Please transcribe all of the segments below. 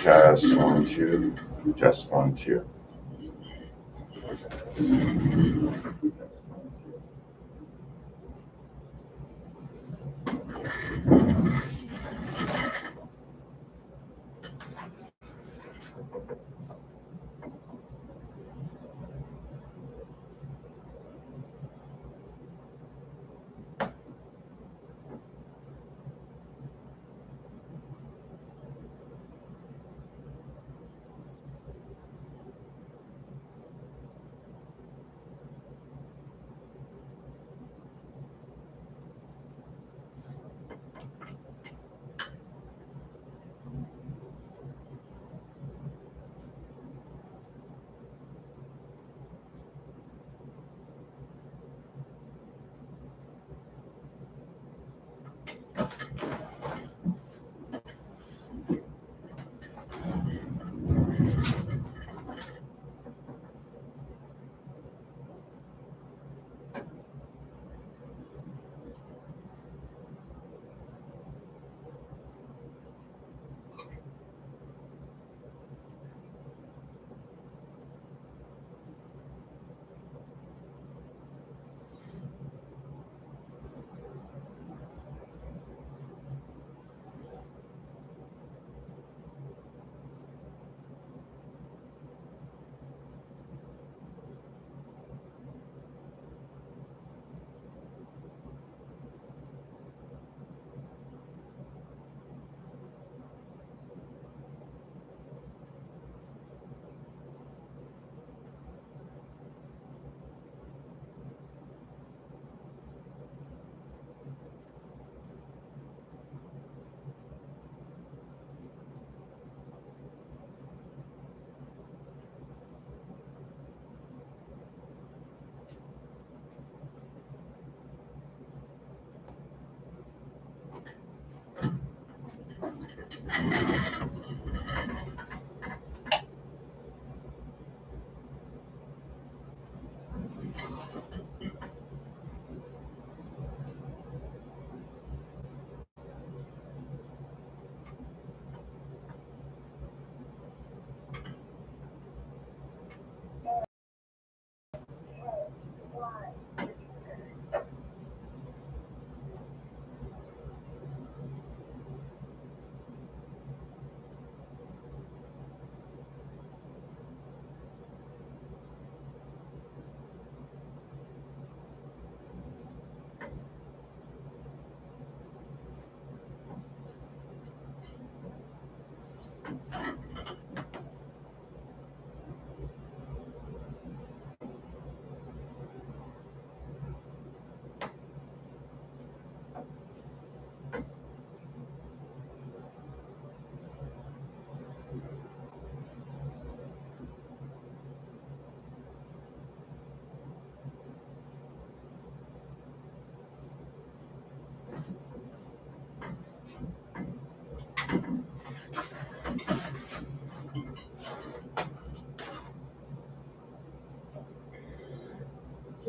Test 1, 2. Test 1, 2.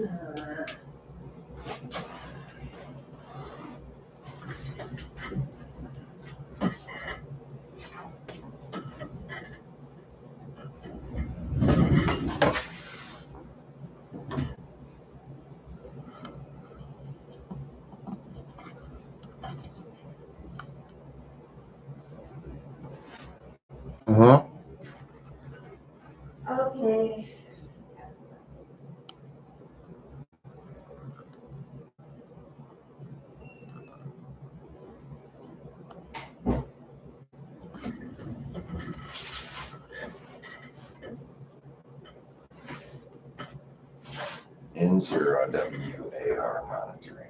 Uh-huh. Okay. N0 WAR monitoring.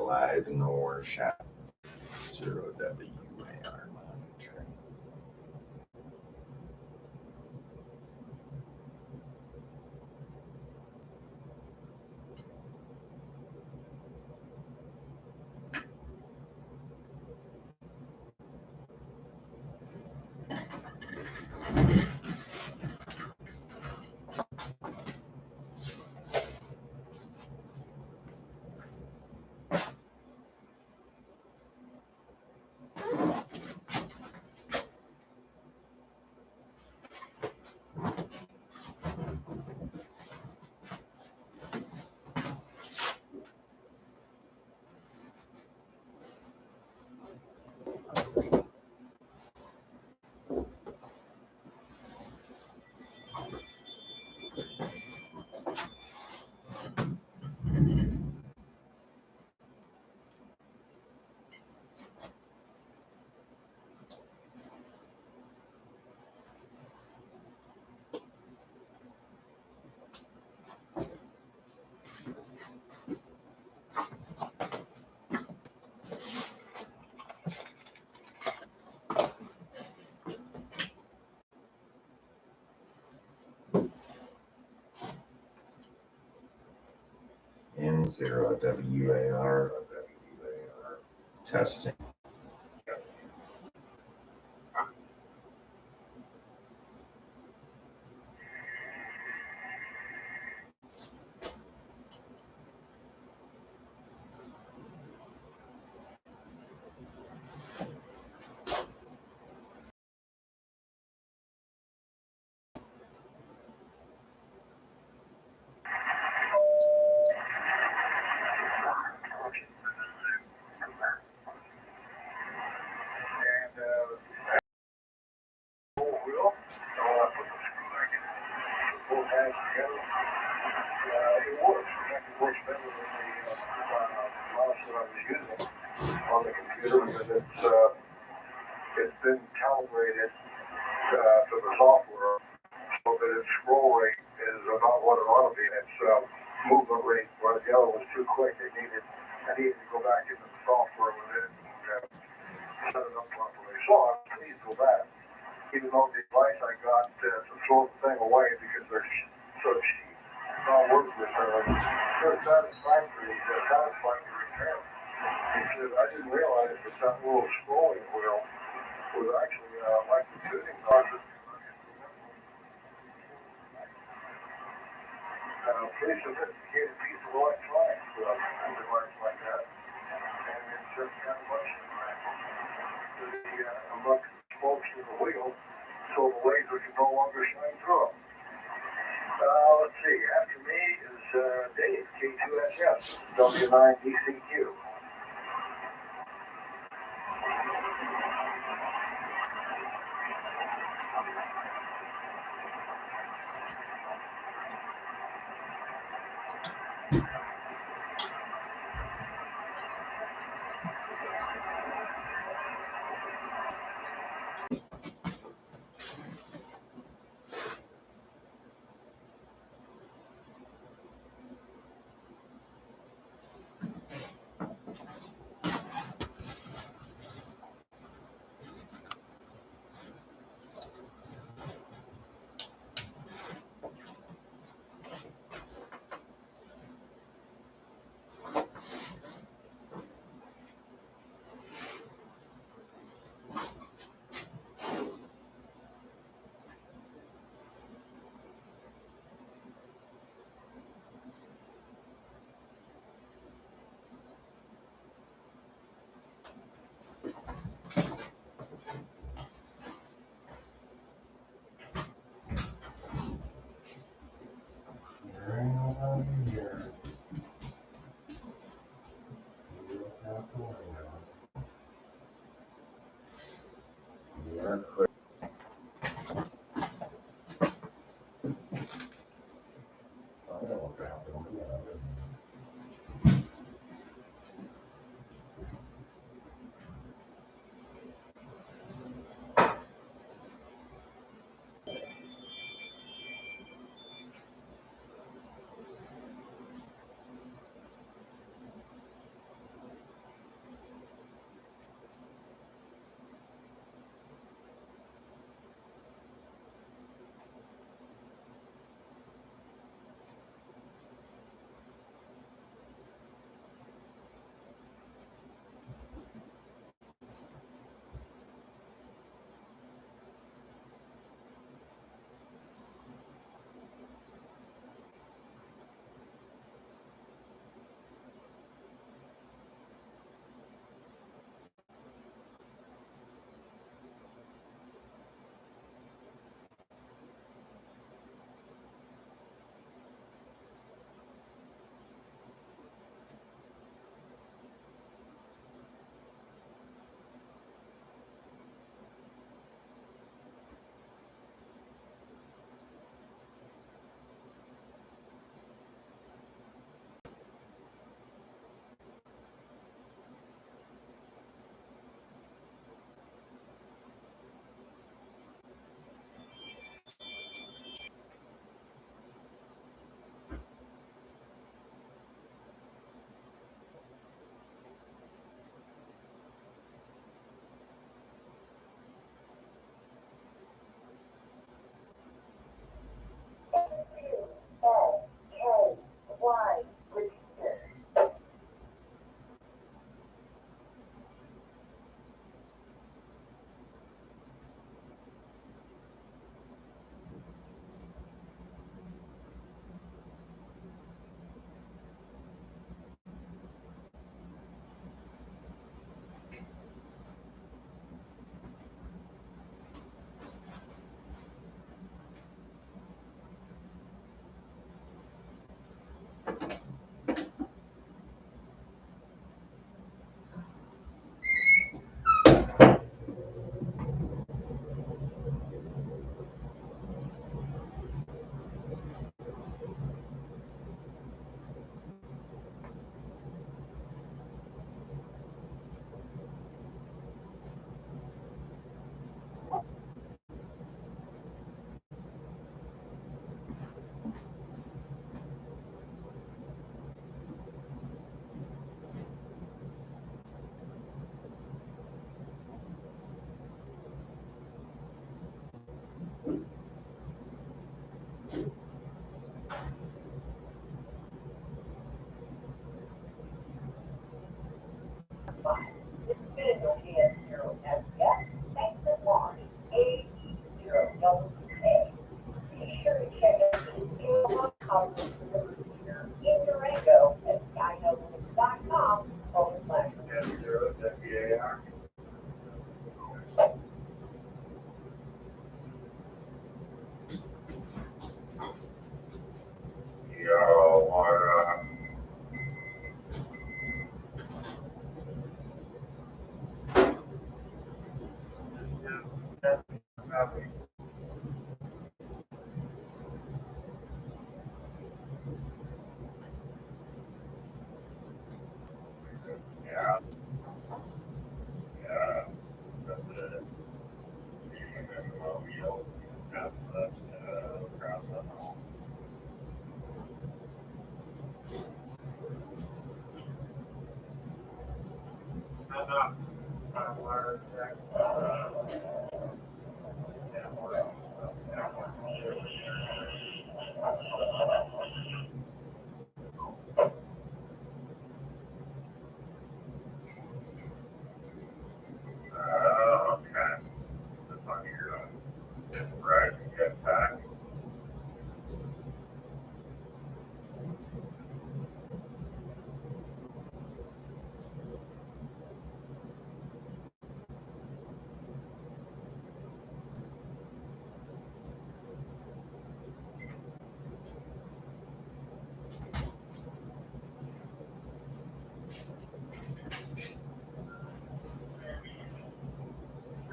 Live in the workshop. 0 WAR monitoring. N0 WAR testing. On the computer, and it's been calibrated to the software so that its scroll rate is about what it ought to be. Its movement rate, where the other was too quick. I needed to go back into the software with it and set it up properly. So I'm pleased with that. Even though the advice I got to throw the thing away because they're so cheap, not worth it. They're satisfactory repair. Because I didn't realize that that little scrolling wheel was actually like the tuning process. Pretty sophisticated piece of electronics device like that. And it's just got a bunch of amongst the spokes of the wheel so the laser can no longer shine through them. Let's see, after me is Dave, K2SS, W9DCQ.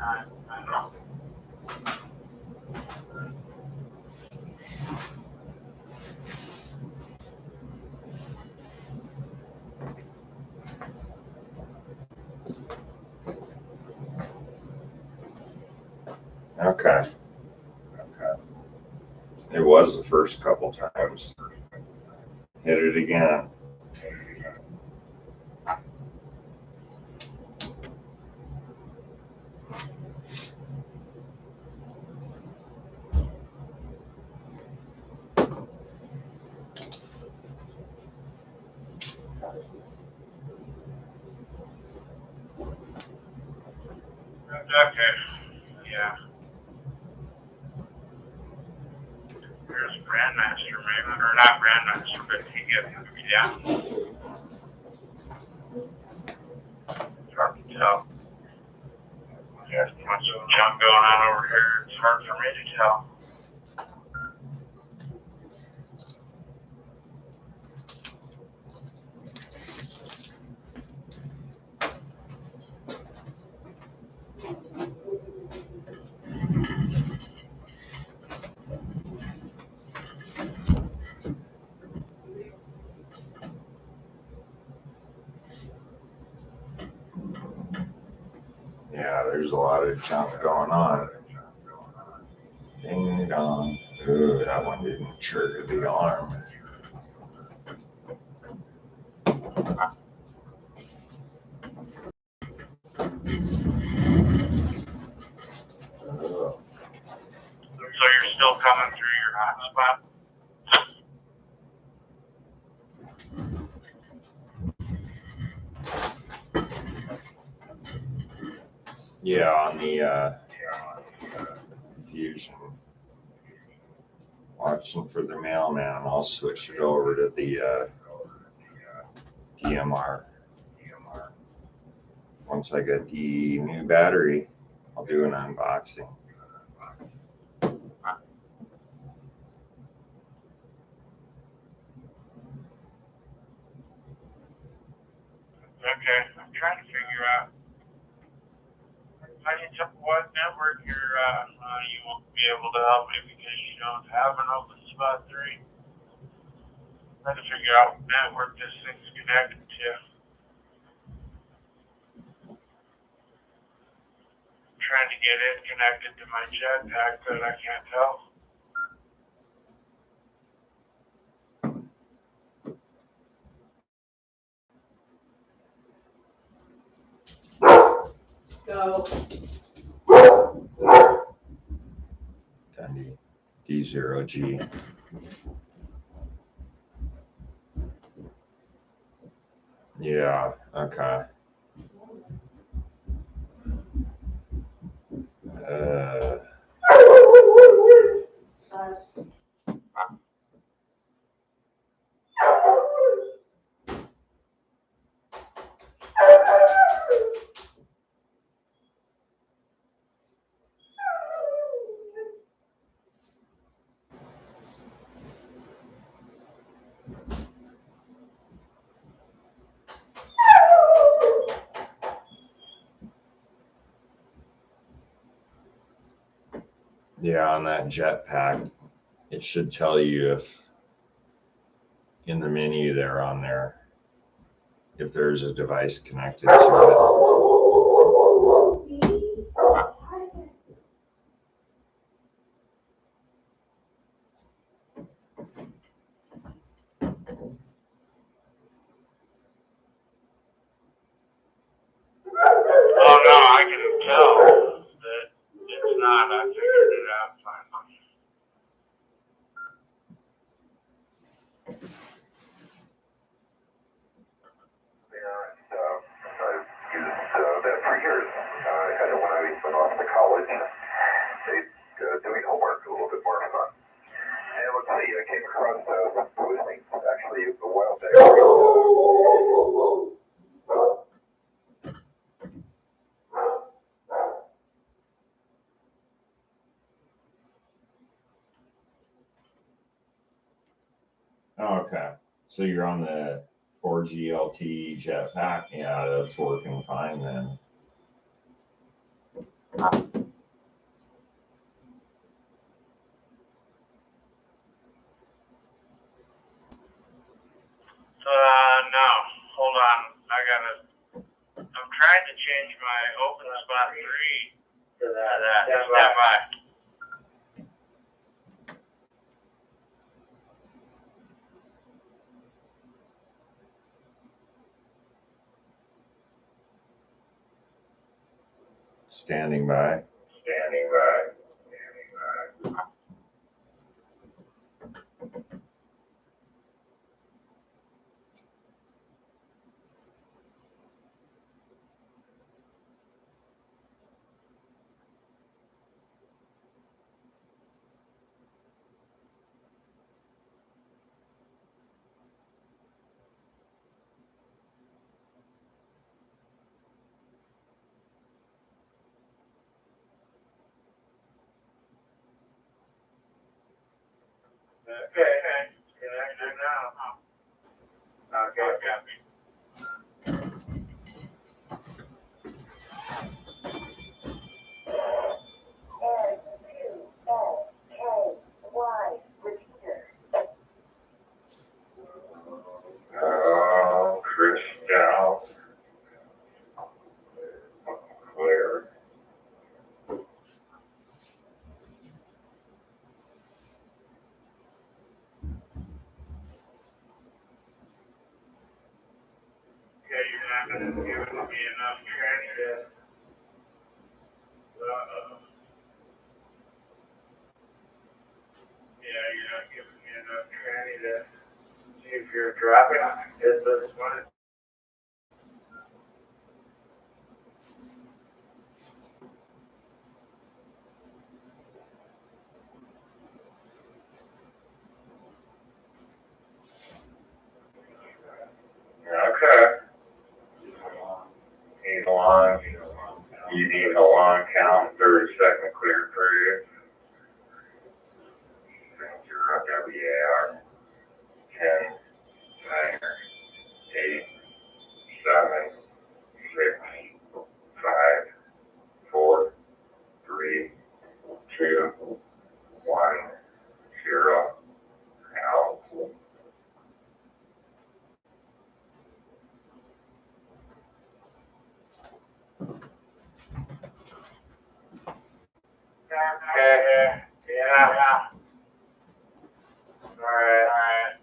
I don't know. Okay. It was the first couple times. Hit it again. Okay. Yeah. There's Grandmaster, maybe. Or not Grandmaster, but he gets me down. It's hard to tell. There's too much junk going on over here. It's hard for me to tell. Yeah, there's a lot of junk going on. Ding dong. Ooh, that one didn't trigger the alarm. Oh. So you're still coming through your hotspot? Yeah, on the Fusion. Watching for the mailman. I'll switch it over to the DMR. Once I get the new battery, I'll do an unboxing. Okay, I'm trying to figure out what network you won't be able to help me because you don't have an open spot 3. Trying to figure out what network this thing's connected to. I'm trying to get it connected to my jetpack, but I can't tell. Go. Dundee. D0G. Yeah, okay. Yeah, on that jetpack, it should tell you if in the menu there on there, if there's a device connected to it. Oh no, I can tell that it's not. I figured it out finally. I've used that for years. I had it when I went off to college. Made doing homework a little bit more fun. And let's see, I came across some postings actually a while back. Okay, so you're on the 4G LTE jetpack. Yeah, that's working fine then. No. Hold on. I'm trying to change my open spot 3 to that. Stand by. Standing by. Standing by. Okay. Connected now. Okay. Copy. Oh, Crystal. Clear. Okay, you're not going to give me enough training. Yeah, you're not giving me enough training to see if you're dropping it this one. Okay. Need a long, you need a long count, 30-second clear period. You're up WAR. 10, 9, 8, 7, 6, 5, 4, 3, 2, 1, 0. Out. Okay. Yeah. Alright.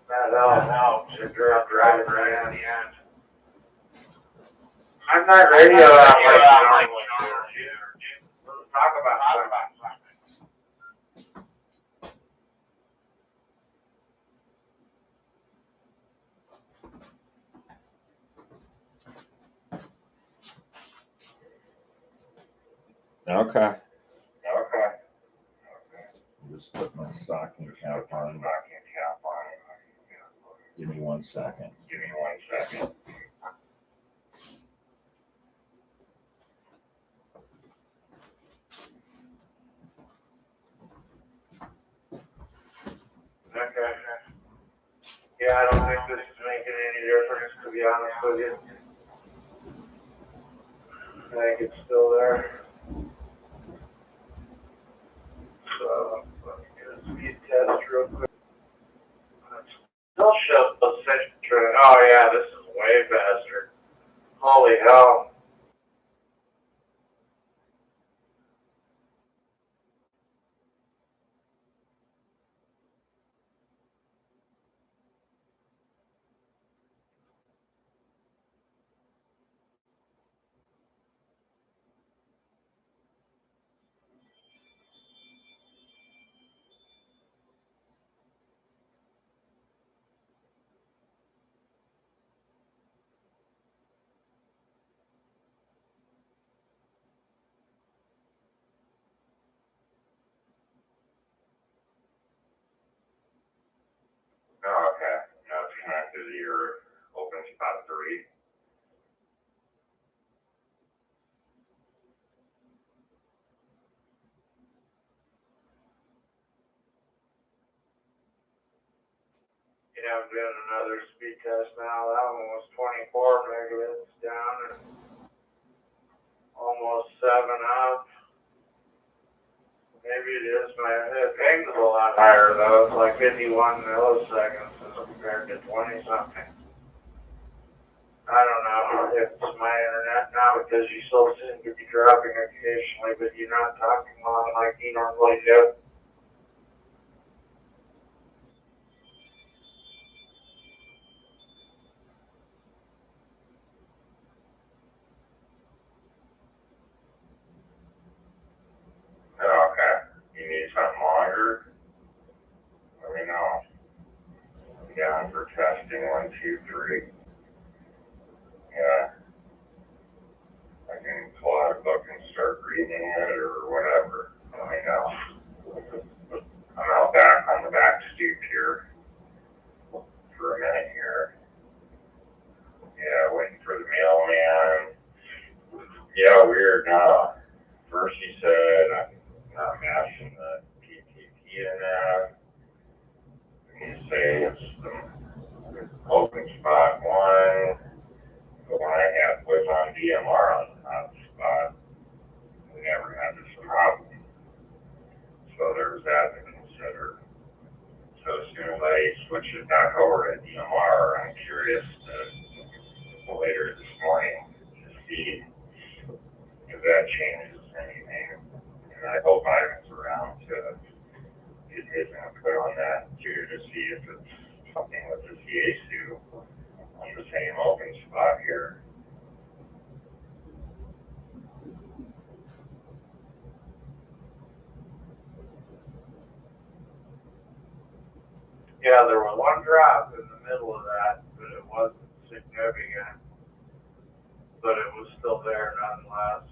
That helps. You're dropped right at the end. I'm not radio out like normally. Let's talk about something. Okay. Okay. I'll just put my stocking cap on. Give me 1 second. Give me 1 second. Okay. Yeah, I don't think this is making any difference, to be honest with you. I think it's still there. So, let me get a speed test real quick. Still shows the citron. Oh yeah, this is way faster. Holy hell. Oh, okay. Now it's connected to your open spot 3. Yeah, I'm doing another speed test now. That one was 24 megabits down. almost 7 up. Maybe it is. It pings a lot higher though. It's like 51 milliseconds as compared to 20 something. I don't know if it's my internet now because you still seem to be dropping occasionally, but you're not talking long like you normally do. Okay. You need something longer? Let me know. I'm down for testing 1, 2, 3. Yeah. I can pull out a book and start reading it or whatever. Let me know. I'm out back on the back stoop here for a minute here. Yeah, waiting for the mailman. Yeah, weird. Now, first he said I'm not matching the PTP in that. You say it's the open spot 1. The one I had was on DMR on the hot spot. We never had this problem. So there's that to consider. So as soon as I switch it back over to DMR, I'm curious to later this morning to see if that changes anything. And I hope Ivan's around to get his input on that too, to see if it's something with the CASU on the same open spot here. Yeah, there was one drop in the middle of that, but it wasn't significant. But it was still there nonetheless.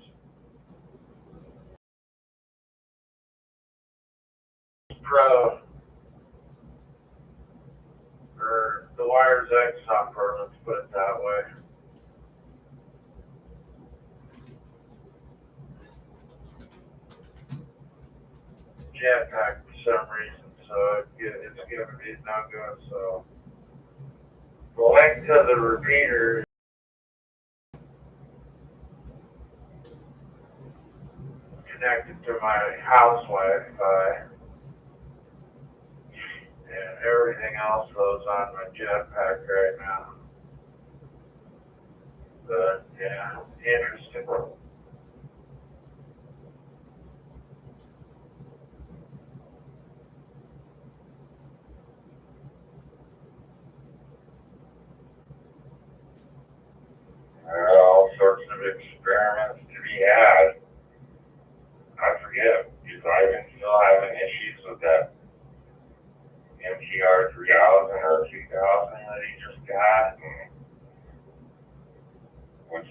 Pro, or the Wires X software, let's put it that way. Jetpack for some reason, so it's giving me no go. So the link to the repeater connected to my house Wi-Fi, and everything else goes on my jetpack right now. But yeah, interesting. There are all sorts of experiments to be had. I forget, is Ivan still having issues with that MTR 3000 or 2000 that he just got? And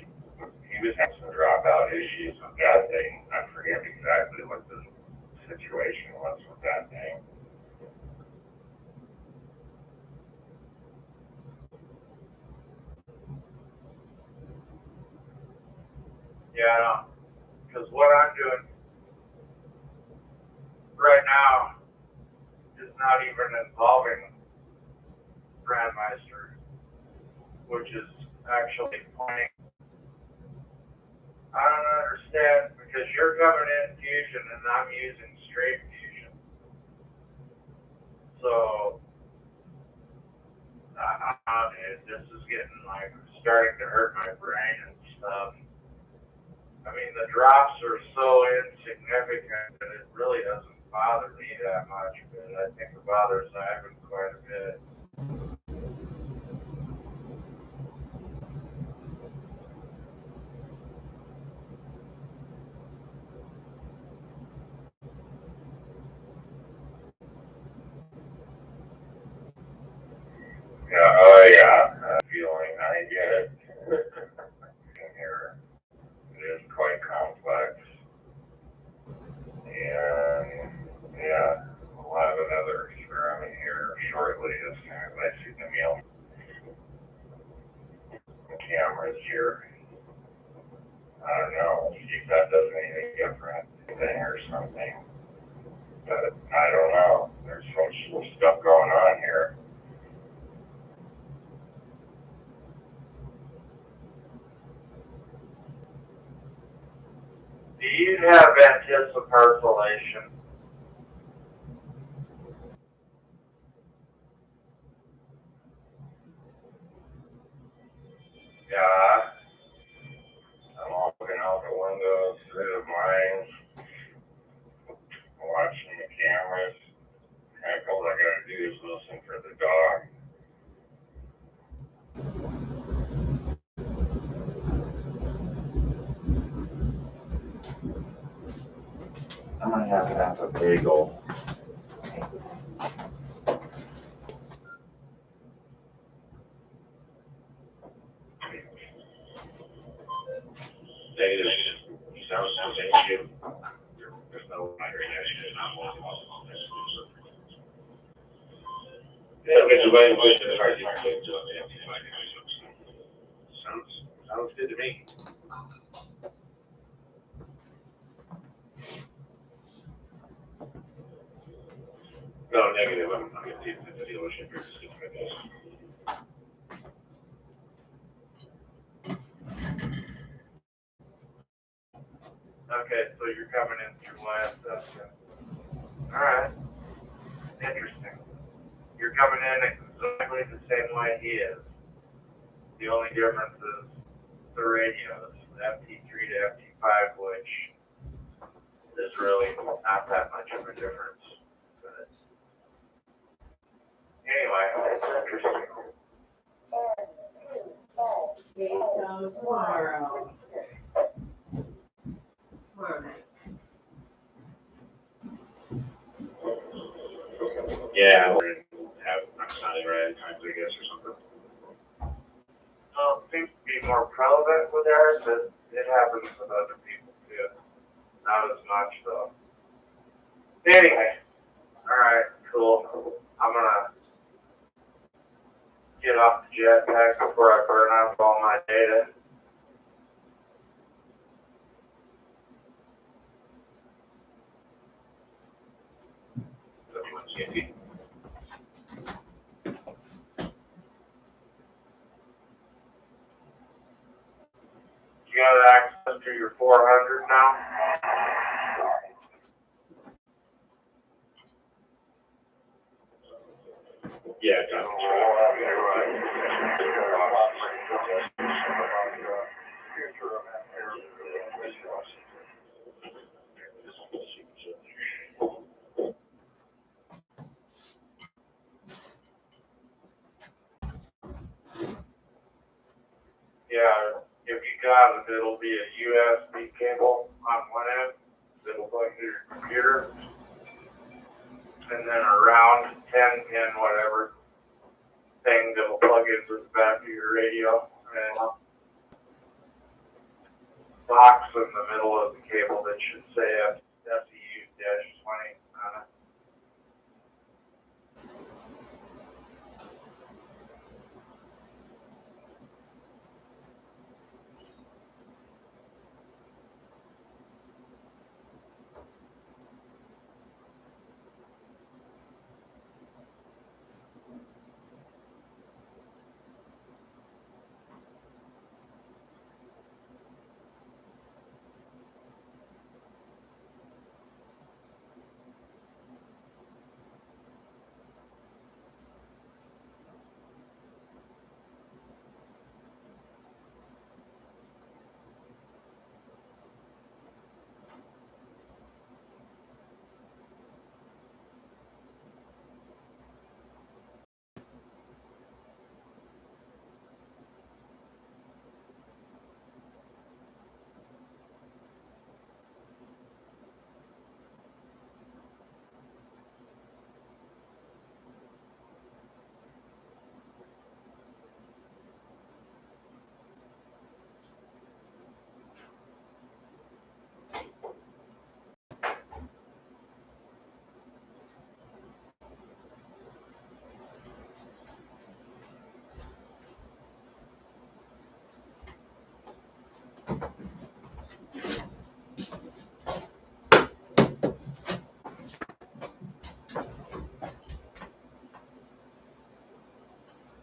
he was having some dropout issues with that thing. I forget exactly what the situation was with that thing. Yeah, because what I'm doing right now is not even involving Grandmeister, which is actually pointing. I don't understand because you're coming in Fusion and I'm using straight Fusion. So, this is getting like starting to hurt my brain and stuff. I mean, the drops are so insignificant that it really doesn't bother me that much, but I think it bothers Ivan quite a bit. Yeah, oh yeah, that feeling, I get it. In here, it is quite complex. And yeah, we'll have another experiment here shortly as soon as I see the mail cameras here. I don't know, see if that does anything different thing or something. But I don't know. There's so much stuff going on here. get some percolation. Yeah, I'm looking out the window through the blinds, watching the cameras. Heck, all I gotta do is listen for the dog. I'm gonna have to have a bagel. Negative. Sounds negative. There's no vibration. Yeah, get the way to the hard sounds good to me. No, negative. I'm gonna see if the dealership here is like this. Okay, so you're coming in through last section. Alright. Interesting. You're coming in exactly the same way he is. The only difference is the radios, FT3 to FT5, which is really not that much of a difference. But anyway, it's interesting. So tomorrow. Tomorrow night. Yeah, we're gonna have Sunday right times, I guess, or something. Well, it seems to be more prevalent with ours, but it happens with other people too. Not as much though. Anyway, alright, cool. I'm gonna get off the jetpack before I burn up all my data. You got access to your 400 now? Yeah, John. Yeah, if you got it, it'll be a USB cable on one end that'll plug into your computer, and then a round 10-pin whatever thing that'll plug into the back of your radio, and a box in the middle of the cable that should say SEU-20 on it.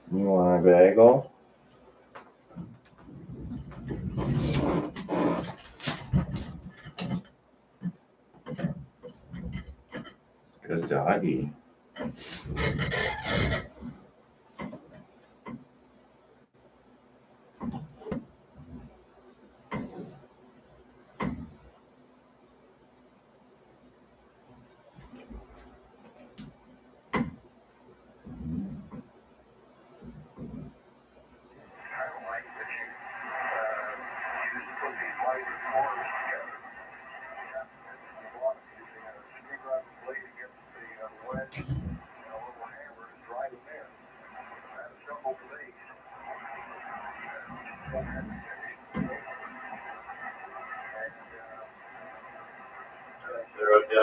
You want a bagel? Good doggy.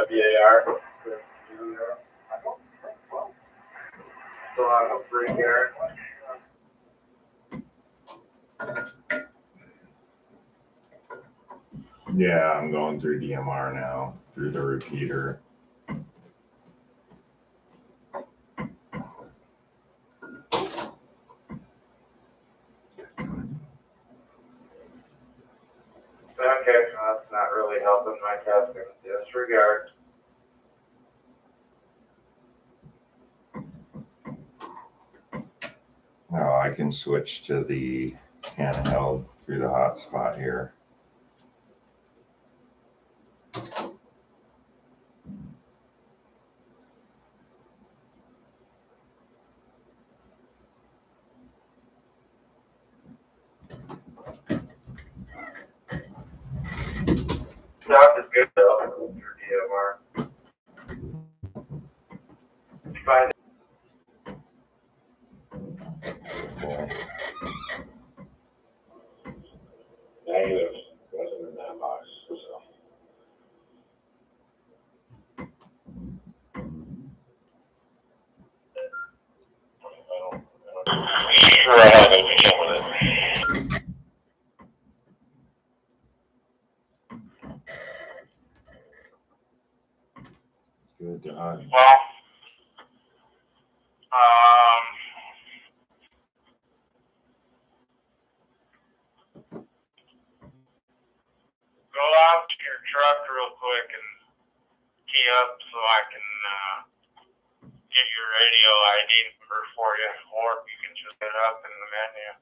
WAR. Still on the free here. Yeah, I'm going through DMR now, through the repeater. Okay, that's not really helping my testing. Disregard. Oh, I can switch to the handheld through the hotspot here. Sound is good though. Your DMR. Fine. Negative. Wasn't in that box, so. Sure, I have it. We came with it. Good dog. Well, go out to your truck real quick and key up so I can get your radio ID number for you, or you can just get it up in the menu.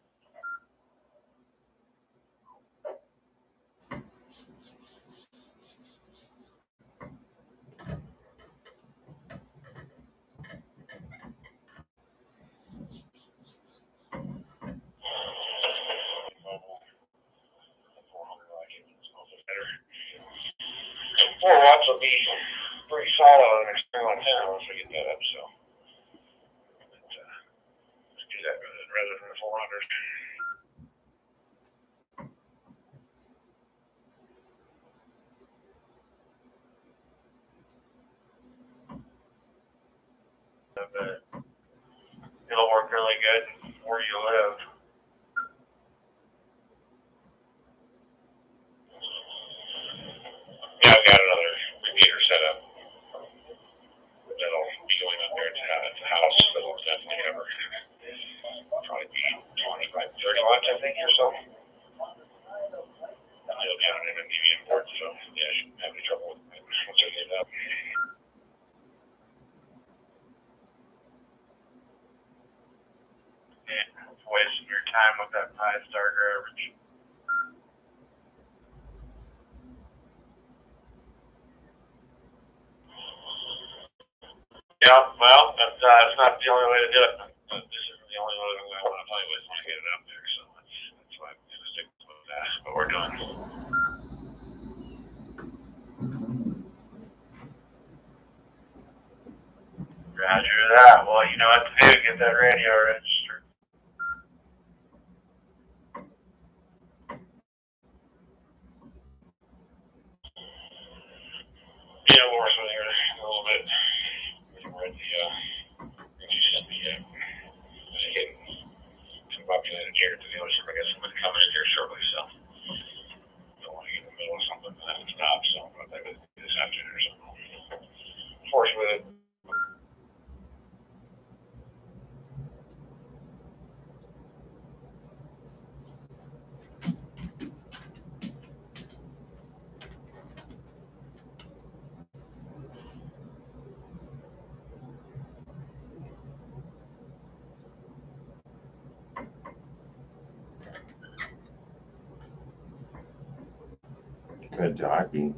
Four watts will be pretty solid on the next 3 months once we get that up, so. Let's do that rather than the 400. It'll work really good where you live. Yeah, I've got another repeater set up. That'll be going up there at the house. That'll definitely cover. Probably be 25, 30 watts, I think, or so. It'll be on an MMDV import, so yeah, I shouldn't have any trouble with it once I get it up. Yeah, wasting your time with that 5-star garbage. Yeah, well, that's not the only way to do it. This isn't the only one I want to play with when I get it up there, so that's why I'm going to stick with that. What we're doing. Roger that. Well, you know what to do. Get that radio registered. Yeah, we'll work with here a little bit. We're at just getting some populated here at the dealership. I guess somebody coming in here shortly, so don't want to get in the middle of something and have to stop, so I'll maybe this afternoon or something. Force with it. Good doggy.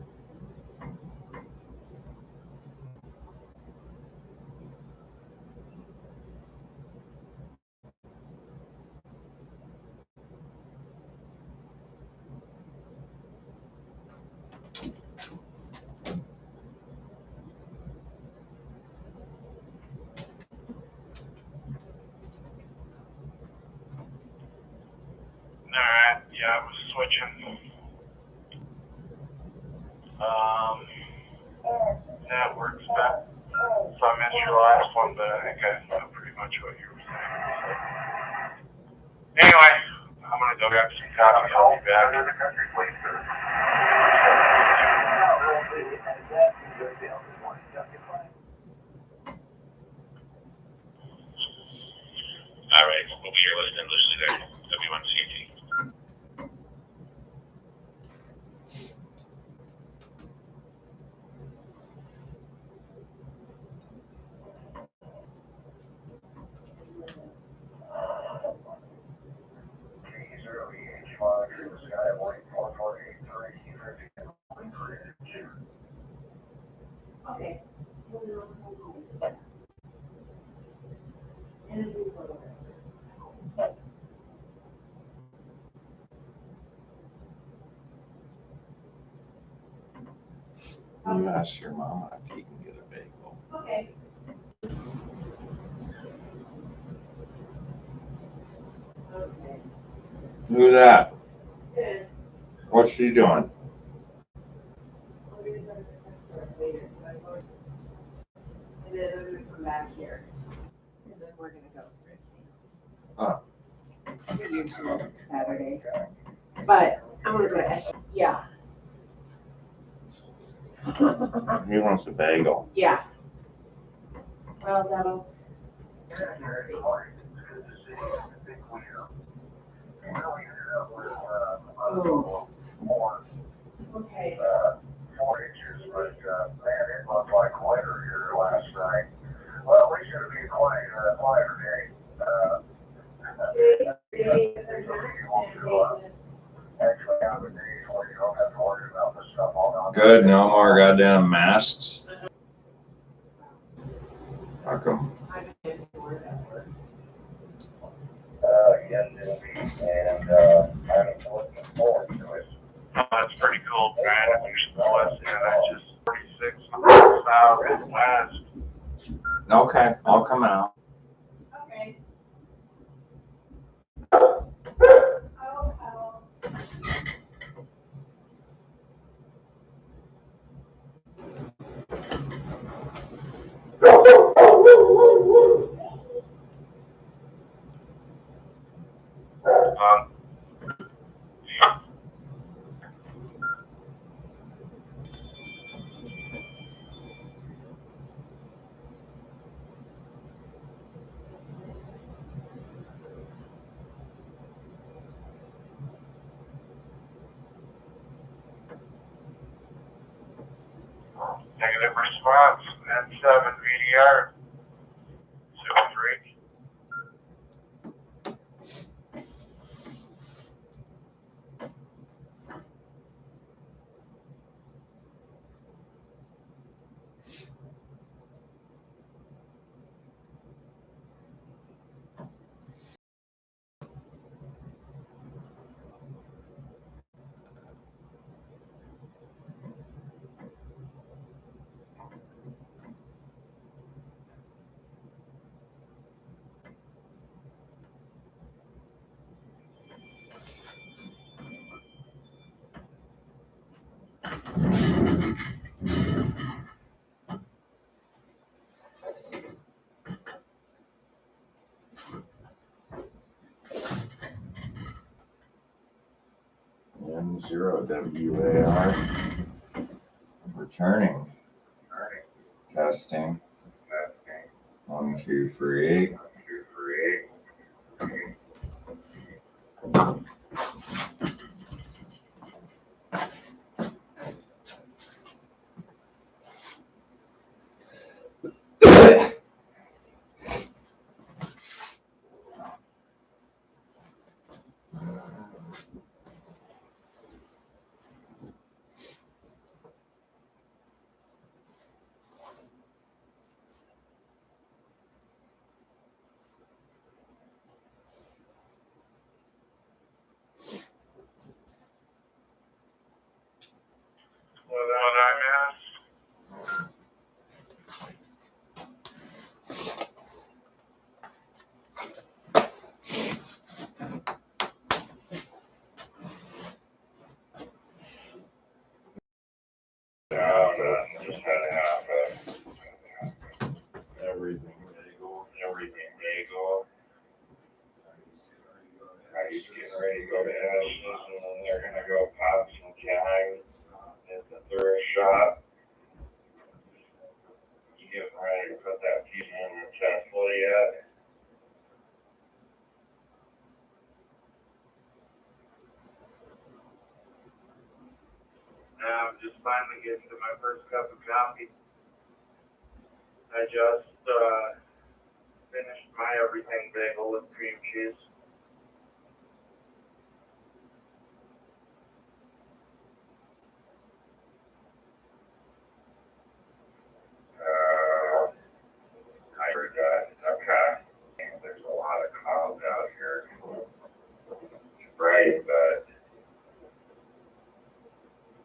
Alright, yeah, I was switching. That works back. So I missed your last one, but I think I know pretty much what you were saying. So. Anyway, I'm gonna go grab some coffee. I'll be back. Alright, we'll be here listening loosely there. W1CT. Okay. You ask your mama if you can get a bagel. Okay. Okay. Who's that? Good. What's she doing? We're gonna go to the test store later, so and then I'm gonna come back here. And then we're gonna go thrifting. We usually do Saturday. But I'm gonna go to yeah. He wants a bagel. Yeah. Well, that'll. Oh. Okay. 4 inches, but man, it looked like winter here last night. Well, we should be quieter day. Actually, on the days where you don't have to worry about the stuff all the Good, no more goddamn masks. How come? Yes, indeed, and I'm looking forward to it. Oh, that's pretty cool, man. If you're still listening, that's just 46,000 west. Okay, I'll come out. Okay. Negative response. N7 VDR. 6-3. N0 WAR. Returning. Testing. 1, 2, 3. everything bagel. Everything bagel. He's getting ready to go to Ashley's, and then they're gonna go pop some tags at the thrift shop. You getting ready to put that piece in the Tesla yet? Now I'm just finally getting to my first cup of coffee. I just finished my everything bagel with cream cheese. I heard that. Okay. There's a lot of clouds out here. It's bright, but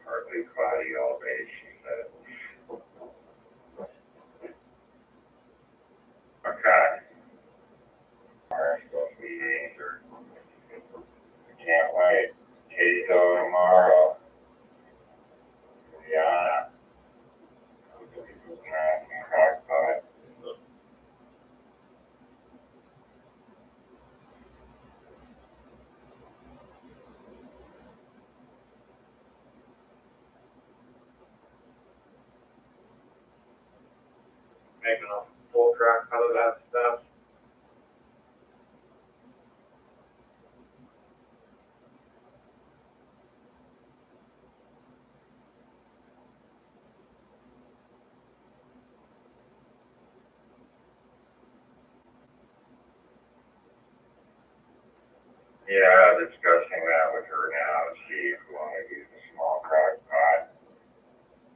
partly cloudy all day, she said. Okay. Tomorrow's supposed to be major. Can't wait. Kato tomorrow. Yeah. Crockpot. Making a full crack out of that stuff. Yeah, discussing that with her now to see if we want to use the small crock pot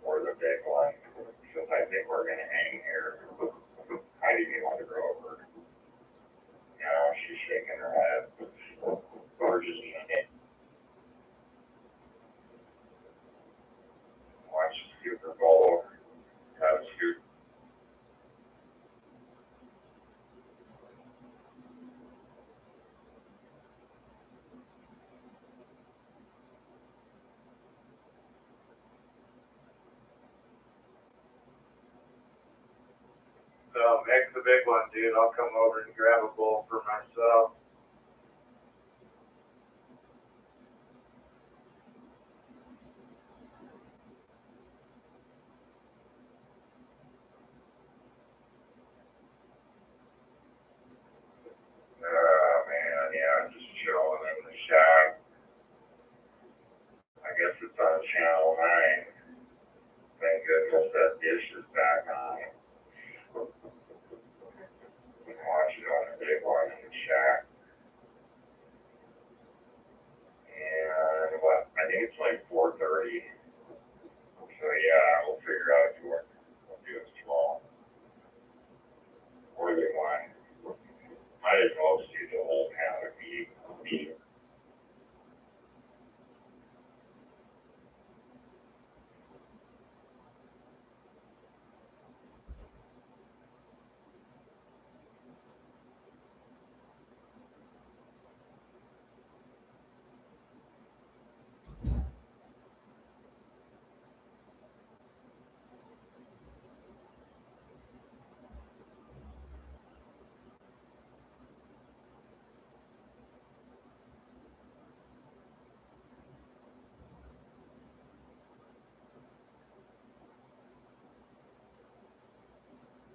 or the big one. Since I think we're going to hang here. How do you want to go over? You know, she's shaking her head. Or just watch the Super Bowl. Have a scoop. So make the big one, dude. I'll come over and grab a bowl for myself. Oh man, yeah, just chilling in the shack. I guess it's on channel 9. Thank goodness that dish is back on. You can watch it on the big one in the shack. And what? I think it's like 4:30. So yeah, we'll figure out if we'll do it small. Or the one. Might as well just use the whole pound of beef.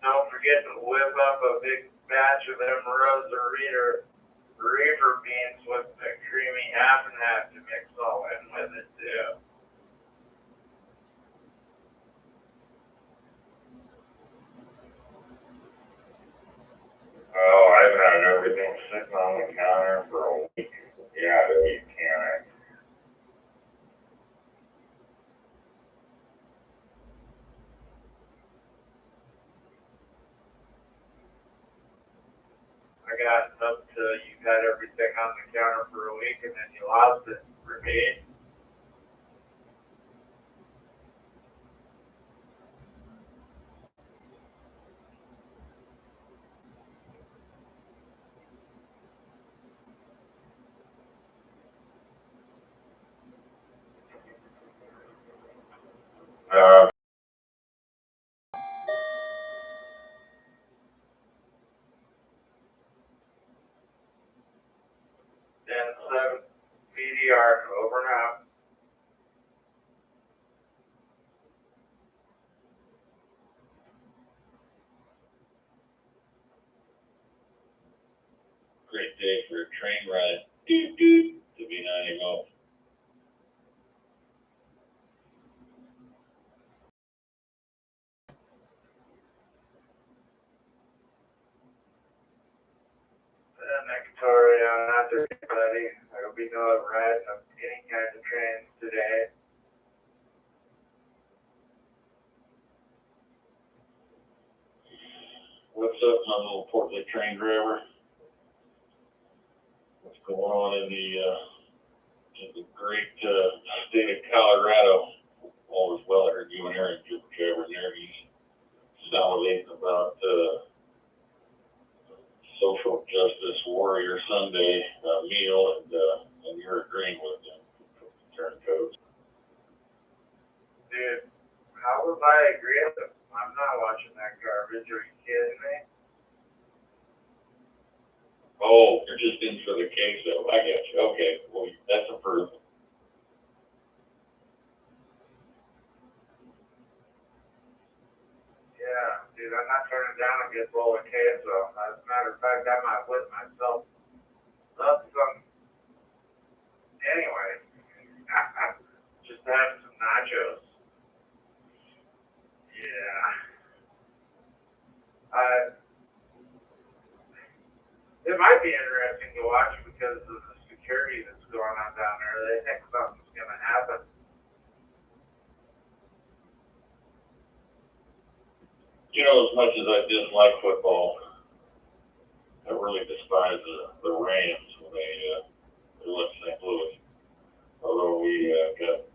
Don't forget to whip up a big batch of them reefer beans with the creamy half and half to mix all in with it too. Oh, I've had everything sitting on the counter for a week. Yeah, the week can. I got up to you had everything on the counter for a week and then you lost it for me. 7 VDR, over and out. Great day for a train ride. Doot, doot, to be 90 miles. Victoria, not everybody. There'll be no riding of any kind of trains today. What's up, my little portly train driver? What's going on in the great state of Colorado? All is well. I heard you and Aaron Jibber there. He's salivating about social justice warrior Sunday meal, and you're agreeing with him. Turncoats. Dude, how would I agree with him? I'm not watching that garbage. Are you kidding me? Oh, you're just in for the queso. I get you. Okay, well, that's approved. Yeah, dude, I'm not turning down a good bowl of queso. As a matter of fact, I might whip myself up some. Anyway, just having some nachos. Yeah. It might be interesting to watch because of the security that's going on down there. They think something's going to happen. You know, as much as I dislike football, I really despise the Rams when they left St. Louis. Although we got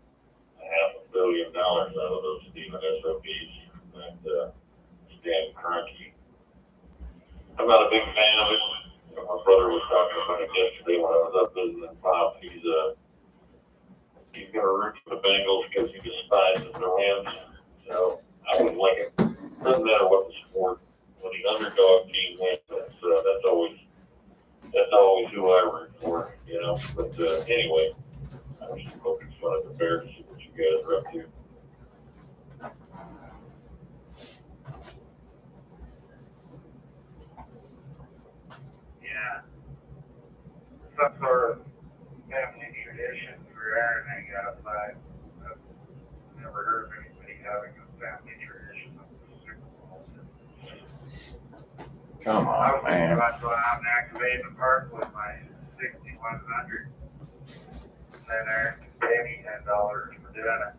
$500 million out of those Steven SOBs and Stan Kroenke. I'm not a big fan of it. You know, my brother was talking about it yesterday when I was up visiting Pop. He's going to root for the Bengals because he despises the Rams. So I wouldn't like it. Doesn't matter what the sport. When the underdog team wins, that's always who I root for. You know. But anyway, I was just poking fun at the Bears to see what you guys are up to. Yeah. Some sort of family tradition for Aaron and outside. I've never heard of anybody having a family tradition of the Super Bowl. Come I on, was thinking man. about going out and activating the park with my 6100. And then Aaron can pay me $10 for doing it.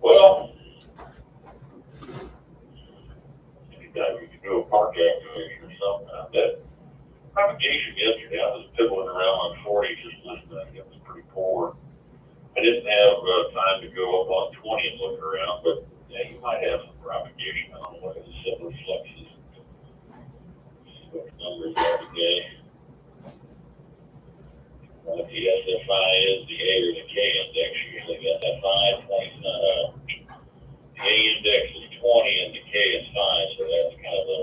Well, anytime you can do a park activation or something. That propagation yesterday, I was piddling around on 40 just listening. It was pretty poor. I didn't have time to go up on 20 and look around, but yeah, you might have some propagation. I don't know what the similar fluxes. What numbers are today? What the SFI is, the A or the K index. Usually the SFI 20, the A index is 20 and the K is 5, so that's kind of a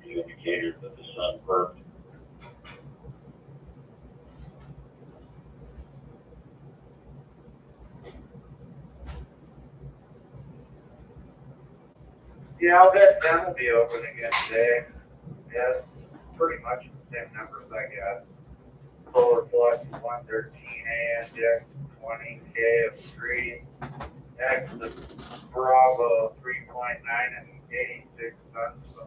indicator that the sun burnt. Yeah, I'll bet them will be open again today. Yeah, pretty much the same numbers I got. Solar flux 113, A index 20, K of 3, X of Bravo 3.9, and 86 tons. So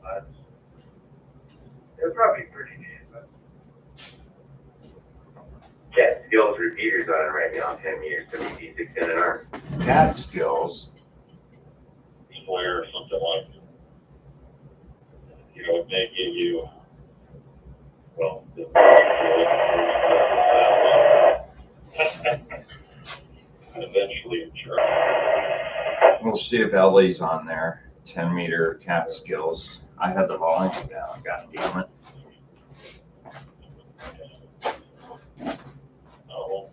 it's probably pretty decent. Cat skills repeaters on it right now, 10 meters, WD6 in an arm. Cat skills. Square or something like that. You know, it may give you, well, eventually charge. We'll see if Ellie's on there. 10-meter cat skills. I had the volume down. God damn it. Oh,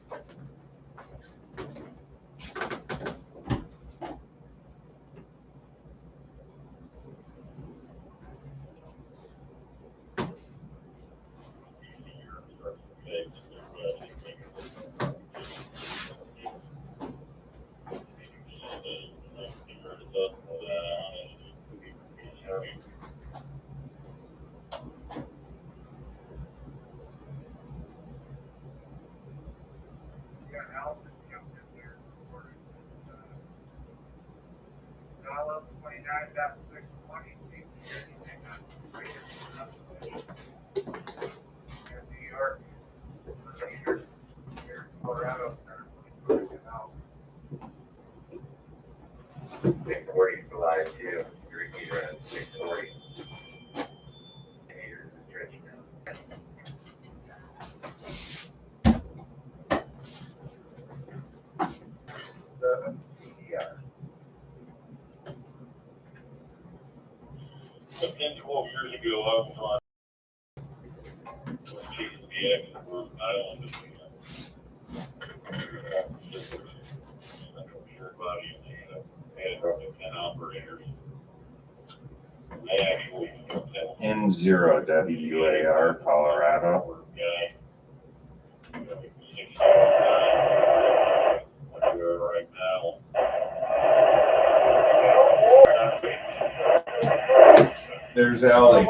guys have 620 feet here, anything on greater than New York, here in Colorado, they're you know, 640 for live too. Your repeater at 640. Meters is stretching out. The CDR. 10, 12 years ago, I was chasing the X and Rhode Island. Central Shared Body, and they had roughly 10 operators. They actually, N0 WAR, Colorado. guy, 6 right now. There's Ellie.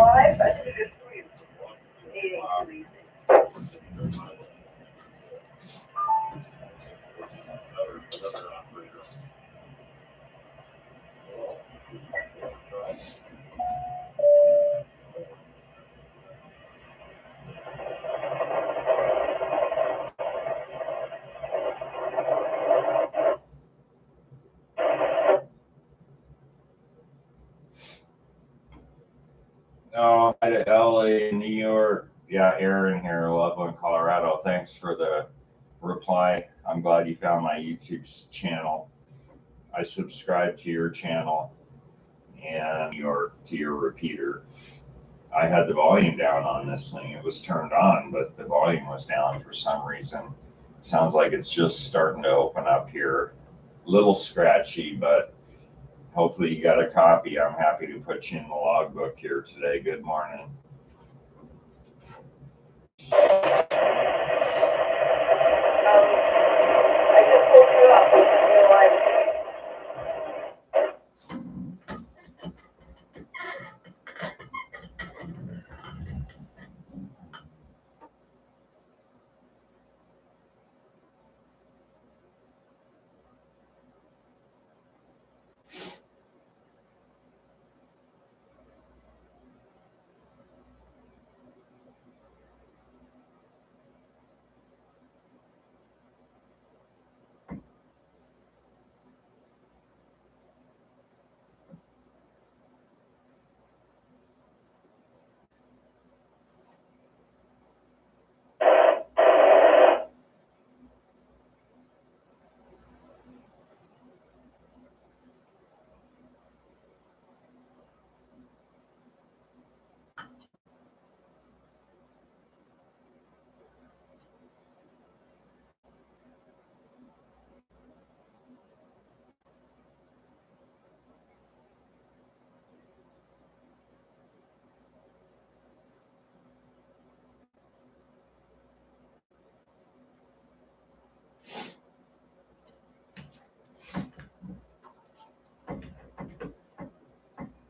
Another operator. Oh, hi to Ellie in New York. Yeah, Aaron here, Loveland, Colorado. Thanks for the reply. I'm glad you found my YouTube channel. I subscribe to your channel and to your repeater. I had the volume down on this thing. It was turned on, but the volume was down for some reason. Sounds like it's just starting to open up here. A little scratchy, but hopefully you got a copy. I'm happy to put you in the logbook here today. Good morning.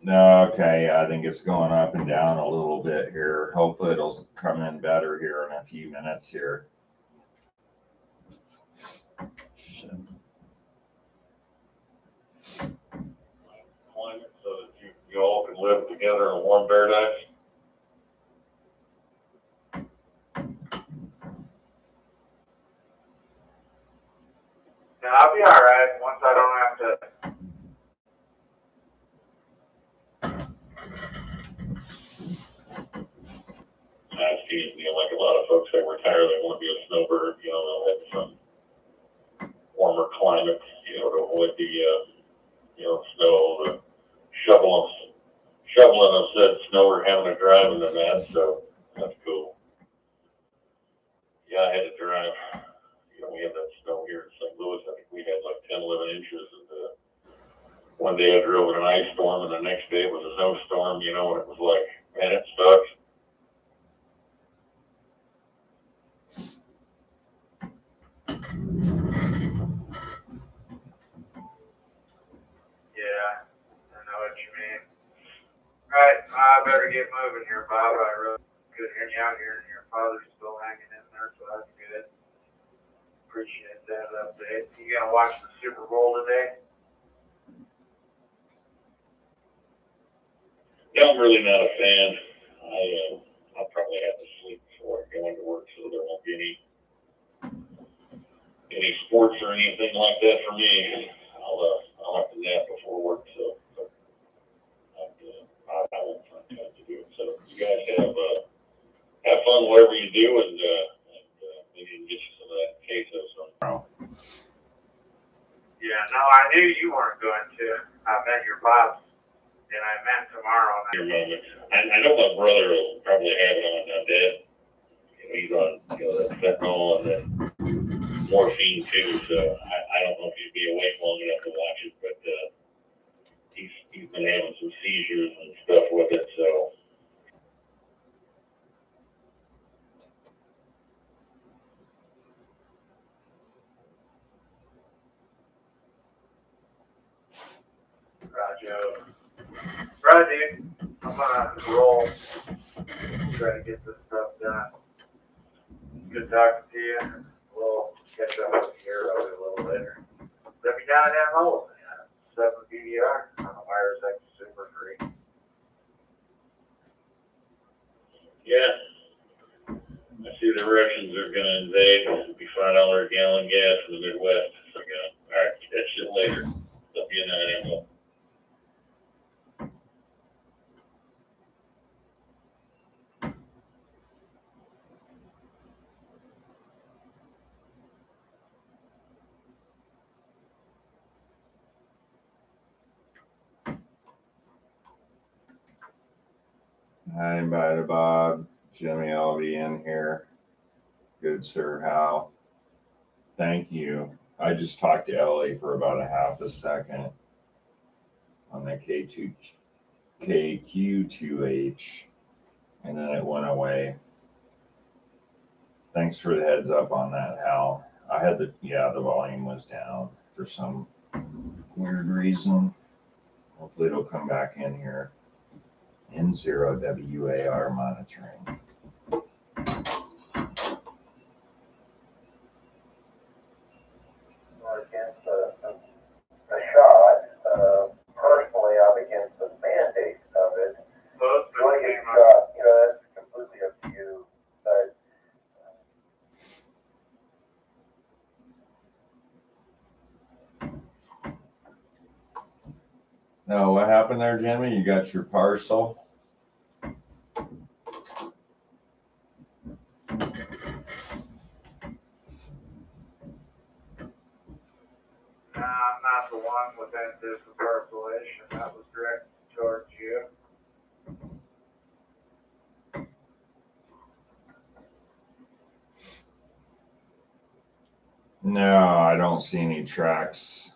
Okay, I think it's going up and down a little bit here. Hopefully it'll come in better here in a few minutes here. Climate so that you all can live together in a warm paradise. and I'll be alright once I don't have to. Nasty, like a lot of folks that retire, they want to be a snowbird, they'll have some warmer climate, to avoid the, snow, the shoveling of said snow or having to drive in the that, so that's cool. Yeah, I had to drive, we had that snow here in St. Louis, I think we had like 10, 11 inches, and one day I drove in an ice storm, and the next day it was a snowstorm, and it was like, man, it sucks. Yeah, I know what you mean. Alright, I better get moving here, Bob. I really good hearing you out here, and your father's still hanging in there, so that's good. Appreciate that update. You gonna watch the Super Bowl today? I'm really not a fan. I'll probably have to sleep before I go into work, so there won't be any sports or anything like that for me. I'll have to nap before work, so I won't find time to do it. So you guys have fun whatever you do, and maybe you can get you some of that queso tomorrow. Yeah, no, I knew you weren't going to. I met your pops, and I met tomorrow night. Your moment. I know my brother will probably have it on Dad. He's on that fentanyl and then morphine too, so I don't know if he'd be awake long enough to watch it, but he's been having some seizures and stuff with it, so. Right, dude. I'm gonna roll. Try to get this stuff done. Good talking to you. We'll catch up with you here a little later. Let me down in that hole. 7 BDR on the Wires X Super Free. Yeah. I see the Russians are going to invade. It'll be $5 a gallon gas in the Midwest. So, all right, catch you later. Love you night, Emma. Hi, bye, Bob. Jimmy, I'll be in here. Good sir, Hal. Thank you. I just talked to Ellie for about a half a second on the KQ2H, and then it went away. Thanks for the heads up on that, Hal. I had the volume was down for some weird reason. Hopefully it'll come back in here. N0 WAR monitoring. Against a shot. Personally, I'm against the mandate of it. Like a shot, that's completely up to you. But No, what happened there, Jimmy? You got your parcel? Nah, I'm not the one with that dispersonation. That was directed towards you. No, I don't see any tracks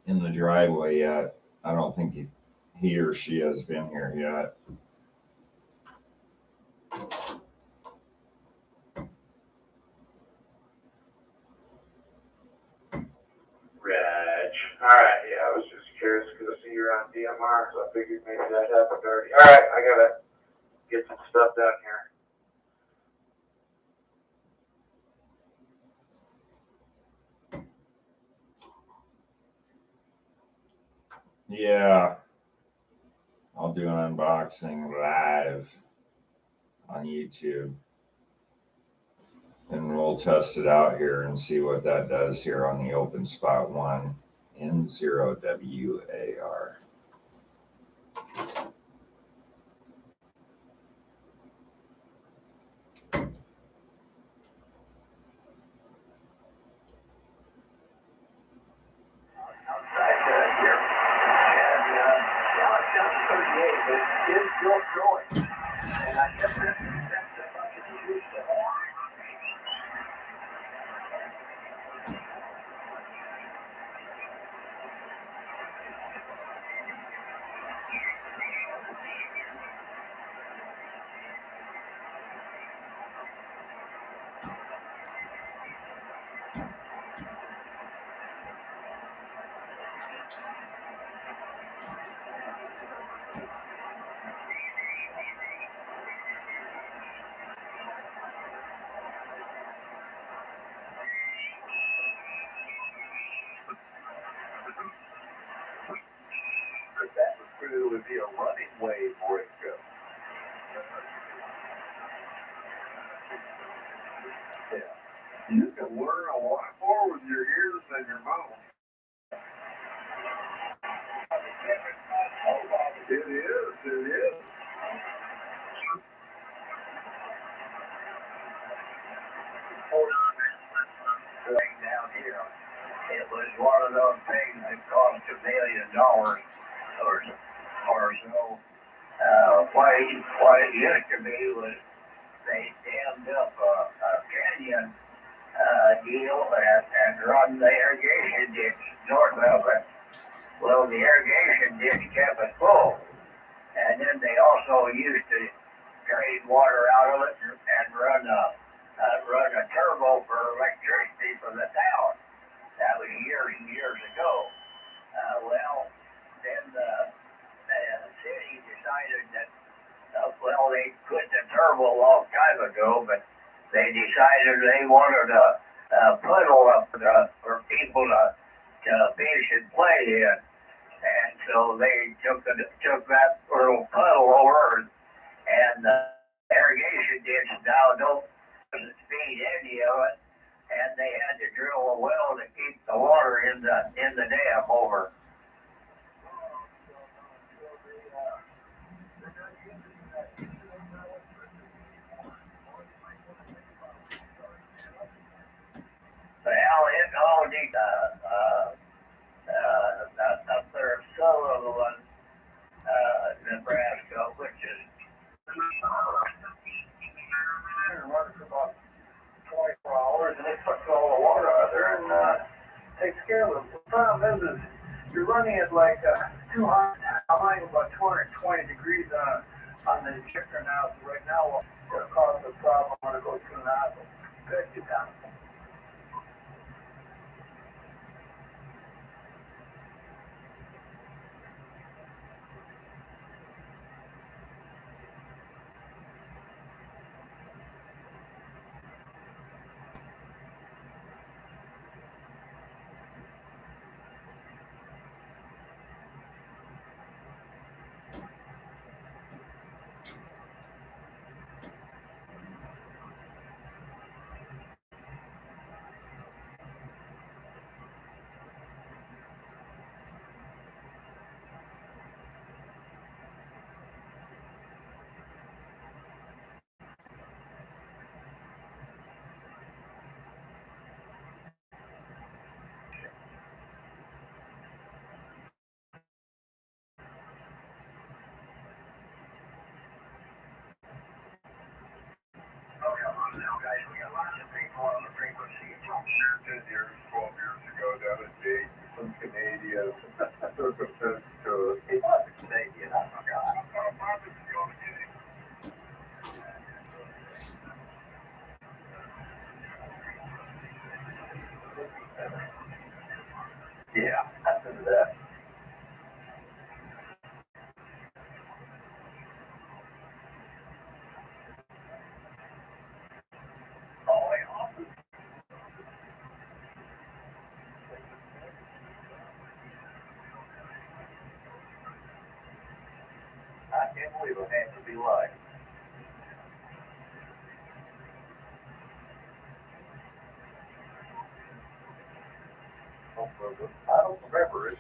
in the driveway yet. I don't think he or she has been here yet. Reg. Alright, yeah, I was just curious because I see you're on DMR, so I figured maybe that happened already. Alright, I gotta get some stuff done here. Yeah, I'll do an unboxing live on YouTube. And we'll test it out here and see what that does here on the open spot 1 N0 WAR. to be a running wave breakup. Yeah. You can learn a lot more with your ears than your mouth. It is. Down here, it was one of those things that cost $1 million or so. What it used to be was they dammed up a canyon deal and run the irrigation ditch north of it. Well, the irrigation ditch kept it full, and then they also used to drain water out of it and run a turbo for electricity for the town. That was years and years ago. Then the city decided that, they quit the turbo a long time ago, but they decided they wanted a puddle up for people to fish and play in. And so they took that little puddle over and the irrigation ditch now don't feed any of it, and they had to drill a well to keep the water in the dam over. Well, it all needs up there in Sutherland, Nebraska, which is runs for about 24 hours, and it sucks all the water out of there and takes care of it. The problem is you're running at like 200, I'm running about 220 degrees on the injector now. So right now, it'll cause a problem when it goes to the nozzle. Good, you got it. Now, guys, we got lots of people on the frequency. 10 years, 12 years ago, down at Jake, some Canadians took offense to it. He wasn't Canadian, I forgot. Yeah, that's that. Oh, yeah. I can't believe it has to be like. I don't remember it.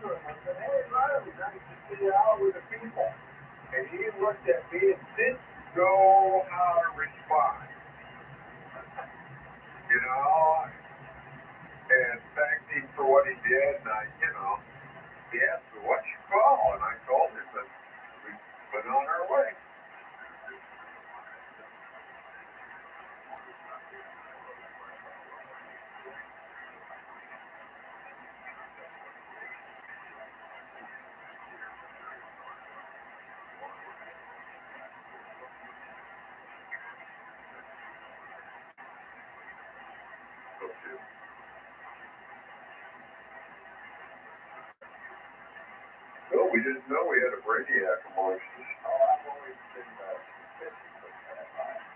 to him. I said, hey, Riley, nice to see you out with the people. And he looked at me and didn't know how to respond. You know, and thanked him for what he did. And he asked me, what's your call? And I told him that we've been on our way. No, we didn't know we had a Brainiac amongst us. Oh, I've always been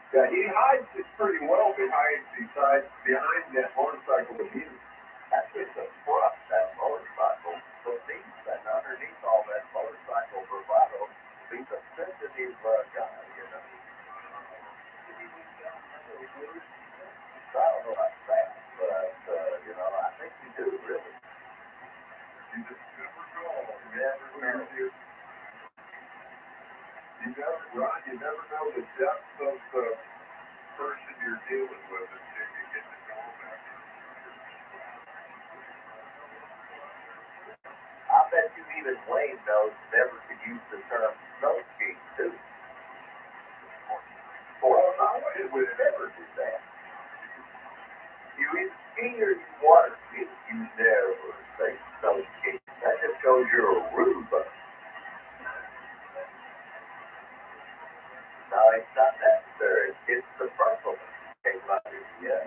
yeah, he hides it pretty well behind that motorcycle with you. Actually, it's a front, that motorcycle. So beneath and underneath all that motorcycle bravado, he's a sensitive guy, you know. I don't know about that, but, I think you do, really. You just never know. You never know the depth of the person you're dealing with until you get to know them. I bet you even Wayne knows never to use the term snow ski, too. Well, I would never do that. You either ski or you water ski. You never say snow ski. That just shows you're a rude bug. No, it's not necessary. It's the purple came out of it, yeah.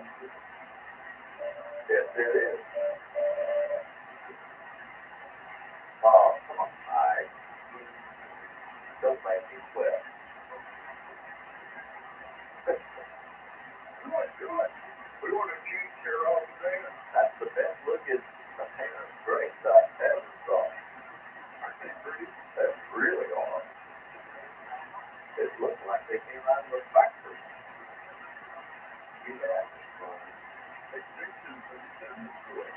Yes, it is. Oh, come on, Mike. Don't make me sweat. Do it. We want to change your own thing. That's the best looking apparent grace I've ever saw. Aren't they pretty? That's really awesome. It looked like they came out of a factory. Yeah.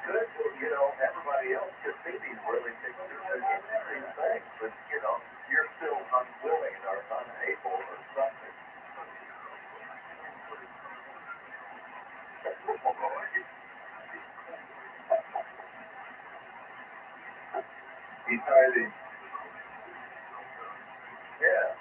Good. Well, everybody else can see these really pictures and interesting things, but, you're still unwilling or unable or something. He's hiding. Yeah.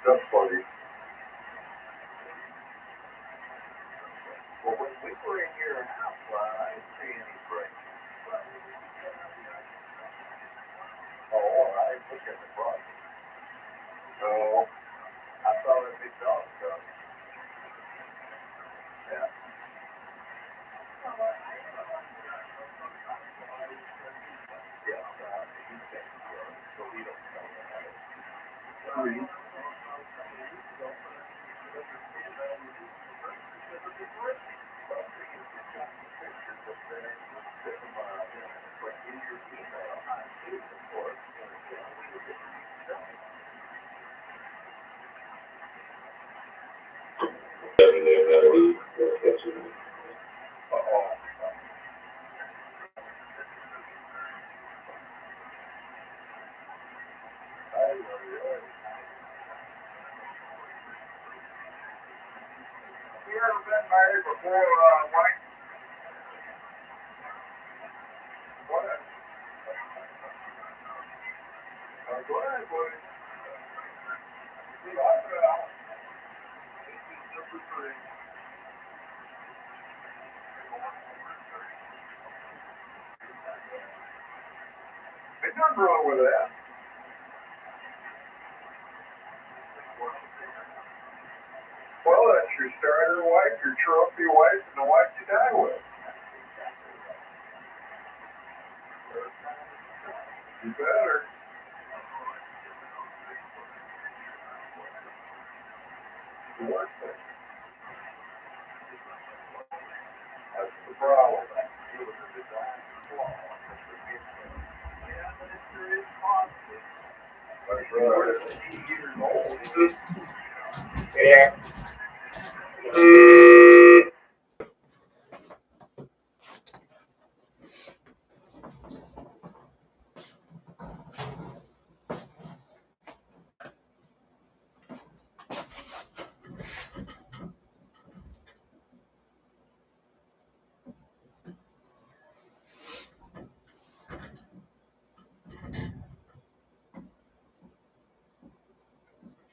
That's funny. Well, when we were in your house, I didn't see any breaks. Oh, I didn't look at the front. No. I saw that big dog stuff. Yeah. Yeah, so we don't know that. Three. You ever been married before, Mike? What? I'm glad, buddy. Number 3. Ain't nothing wrong with that. Well, that's your starter wife, your trophy wife, and the wife you die with. You better. The worst thing. That's the problem. It was a design flaw. Yeah, but it sure is positive. That's right. Yeah.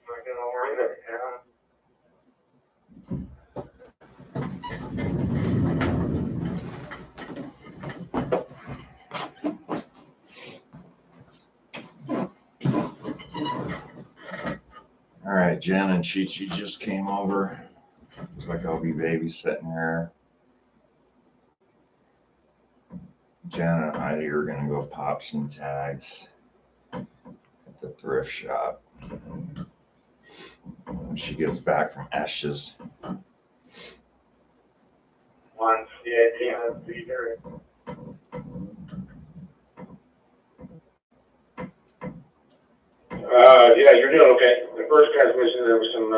Not gonna worry it, yeah. All right, Jen and Chi Chi just came over. Looks like I'll be babysitting her. Jen and Heidi are gonna go pop some tags at the thrift shop when she gets back from Eshes. Once, yeah, let's be there. Yeah, you're doing okay. The first transmission, there was some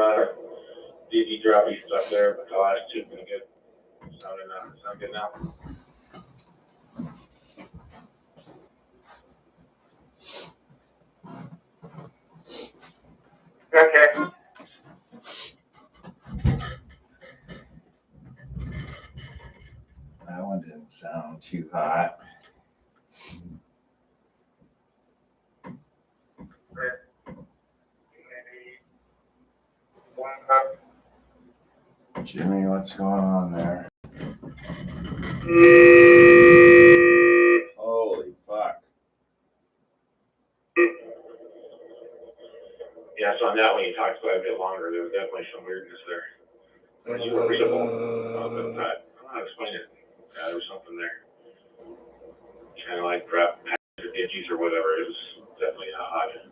DD droppy stuff there, but the last two been good. Sound good now. Okay. That one didn't sound too hot. Maybe 1 cup. Jimmy, what's going on there? Holy fuck. Yeah, so on that one, you talked quite a bit longer. There was definitely some weirdness there. It was readable, but I'll explain it. Yeah, there was something there. Kind of like drop patches or ditches or whatever. It was definitely odd.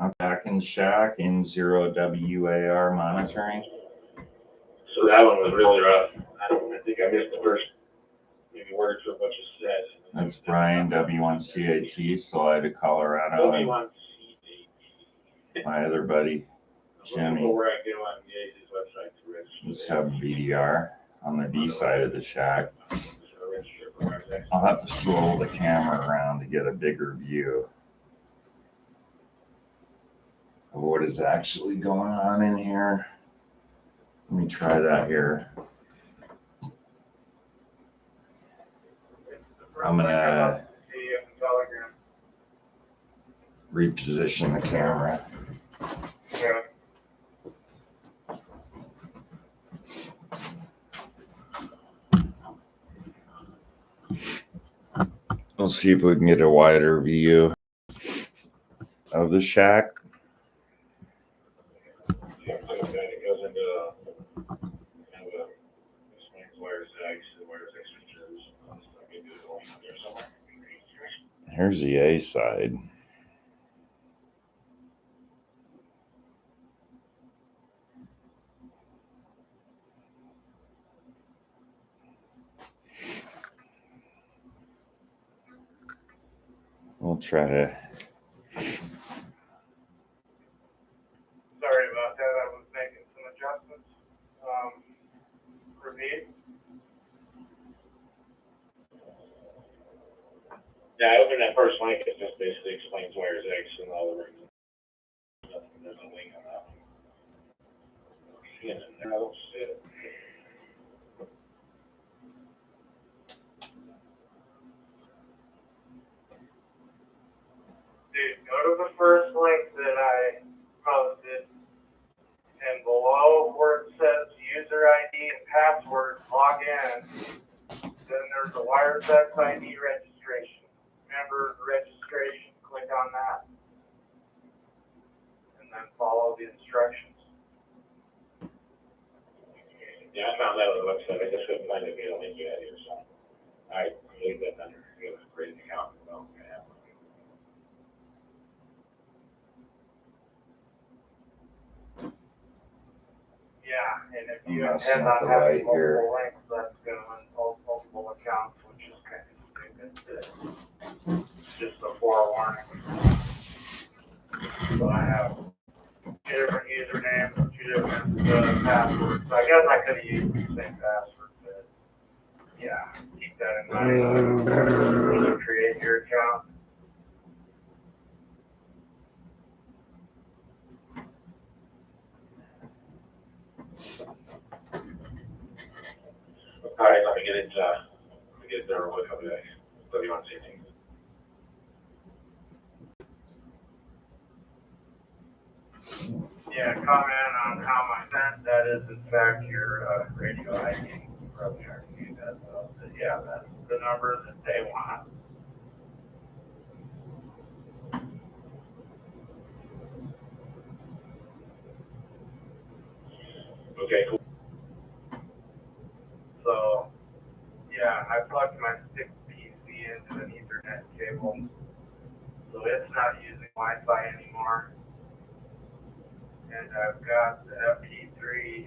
I'm back in the shack in 0 WAR monitoring. So that one was really rough. I think I missed the first maybe words of what you said. That's Brian, W1CAT, Slide to Colorado, and my other buddy, Jimmy. Where I go on his website to register. Let's have VDR on the D side of the shack. I'll have to swivel the camera around to get a bigger view of what is actually going on in here. Let me try that here. I'm gonna reposition the camera. Yeah. We'll see if we can get a wider view of the shack. Yeah, it goes into kind of a explains wires X and wires X features. Maybe there's a link there somewhere. Here's the A side. We'll try to. Sorry about that. I was making some adjustments. Repeat. Yeah, I opened that first link. It just basically explains wires X and all the rings. There's a link on that one. See it in there. I don't see it. Dude, go to the first link that I posted, and below where it says user ID and password, log in. Then there's a WireSex ID registration number registration, click on that, and then follow the instructions. Yeah, I found that on the website. I just couldn't find it via link you had here, so I leave that under. It was a great account. So, yeah. Yeah, and if you Messing intend with on the having right here. multiple links, that's gonna involve multiple accounts, which is kind of stupid. It's just a forewarning. So I have 2 different usernames, 2 different passwords. So I guess I could have used the same password, but yeah, keep that in mind when you create your account. All right, let me get it there real quick. Okay. So you want to see anything? Yeah, comment on how I sent. That is in fact your radio ID. You probably already knew that though. But yeah, that's the number that they want. Okay, cool. So yeah, I plugged my stick PC into an Ethernet cable, so it's not using Wi-Fi anymore. And I've got the FP3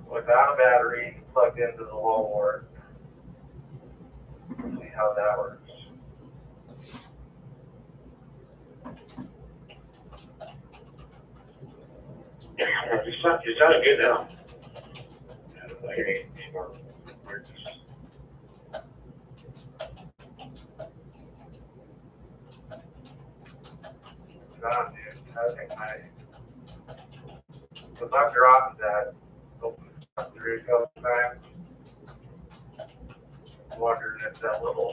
without a battery plugged into the wall wart. See how that works. You sounded good now. I don't hear any more weirdness. Done, dude. I think because I've dropped that open through a couple times. Wondering if that little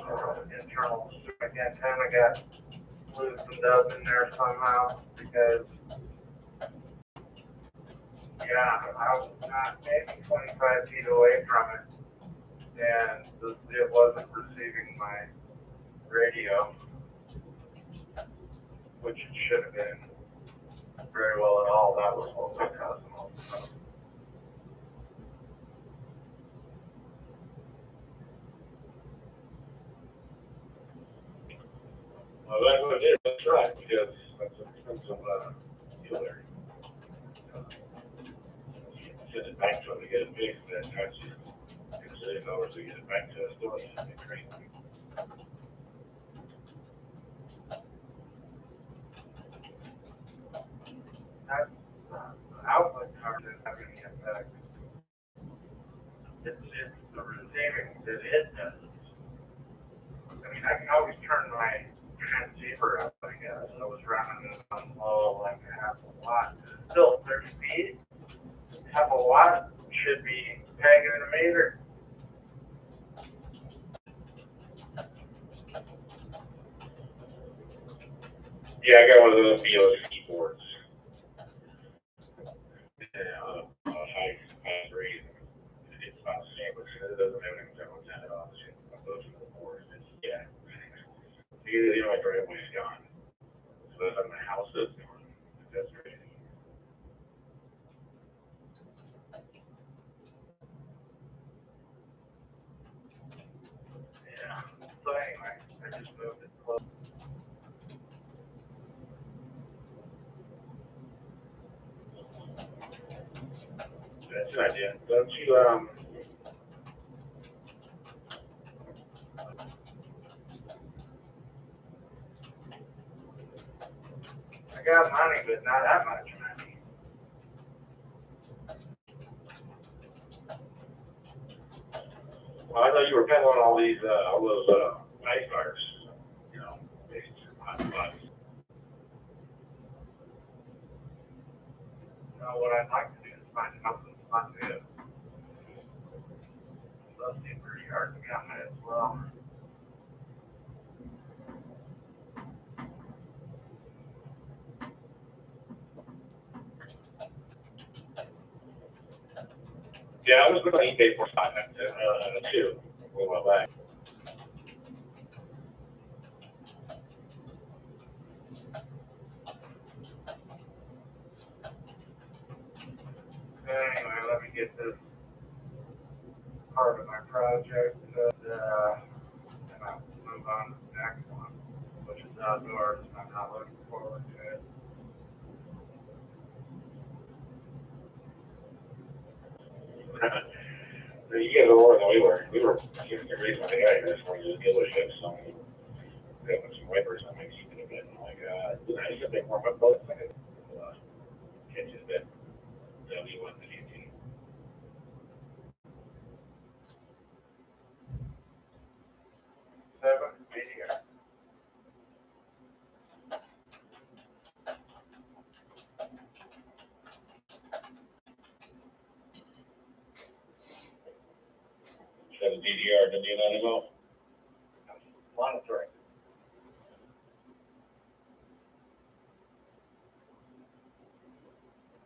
internal strike antenna got loosened up in there somehow, because yeah, I was not maybe 25 feet away from it, and it wasn't receiving my radio, which it should have been very well at all. That was what was causing all the stuff. Well, that's what it is. That's right, because that's an expensive deal there. Send it back to them to get it fixed, but that's just $6 to get it back to us. Still, it's crazy. That's the output card didn't have any effect. It's the receiving that it does. I mean, I can always turn my transceiver up, I guess. I was running it on low, like a half a watt. It's still 30 feet. Half a watt should be pegging in a meter. Yeah, I got one of those BOS keyboards. Yeah, high grade. It's not the same, but it doesn't have anything to do with that at all. Those are the boards. Yeah. My driveway's gone. So that's on the house is gone. That's crazy. Yeah. So anyway, I just moved it close. That's an idea. Don't you, I got money, but not that much money. well, I know you were peddling all those ice bars, based on spots. What I'd like to do is find something fun to do. Those seem pretty hard to come at as well. Yeah, I was looking on eBay for spot too, a while back. project, and I'll move on to the next one, which is outdoors. I'm not looking forward to it. You guys are more than we were. We were 60 degrees when I got here. This morning, the dealership, so we got some wipers on my keeping a bit. Oh my God. I said they warm up both. I could catch a bit. W1 to DT. Seven, media. Set a DDR, didn't you let him go? Monitoring.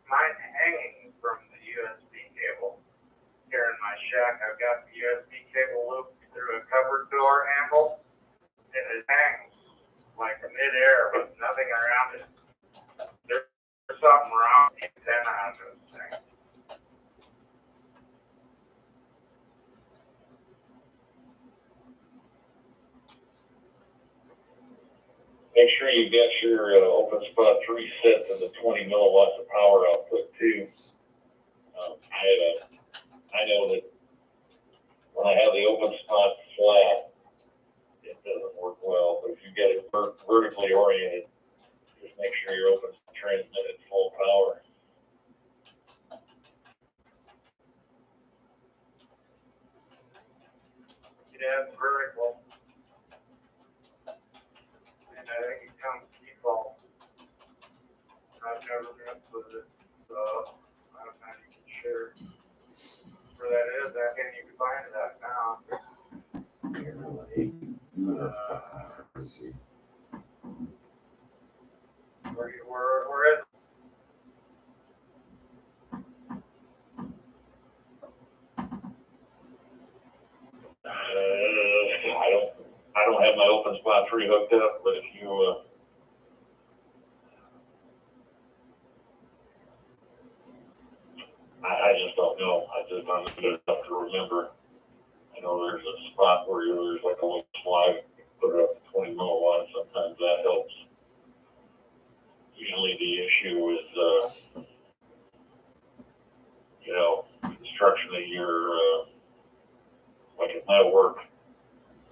Mine's hanging from the USB cable. Here in my shack, I've got the USB cable looped through a cupboard door handle, and it hangs like mid-air with nothing around it. There's something wrong with the antenna on this thing. Make sure you get your open spot 3 set to the 20 milliwatts of power output too. I know that when I have the open spot flat, it doesn't work well. But if you get it vertically oriented, just make sure your open transmit at full power. Yeah, it's vertical. And I think it comes default. I've never messed with it, so I'm not even sure where that is. I can't even find that now. Where is it? I don't have my open spot 3 hooked up, but if you I just don't know. I just don't good enough to remember. I know there's a spot where there's like a little slide, put it up to 20 milliwatts. Sometimes that helps. Usually the issue is, construction of your, like at my work,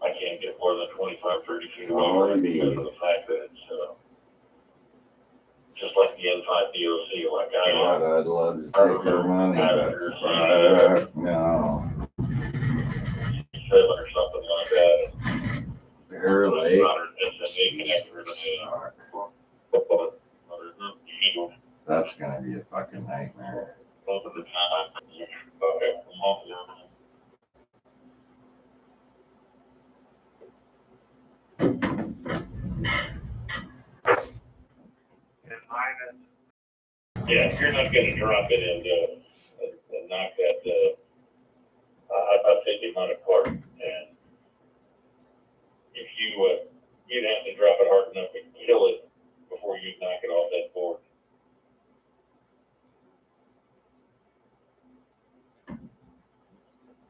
I can't get more than 25, 30 feet away because of the fact that it's, just like the N5 DOC, like I'd love to take her money, but no. 7 or something like that. Barely. That's gonna be a fucking nightmare. Both of the time. Okay. Yeah, if you're not gonna drop it and knock that, I'll take him on apart, and if you'd have to drop it hard enough to kill it before you knock it off that board.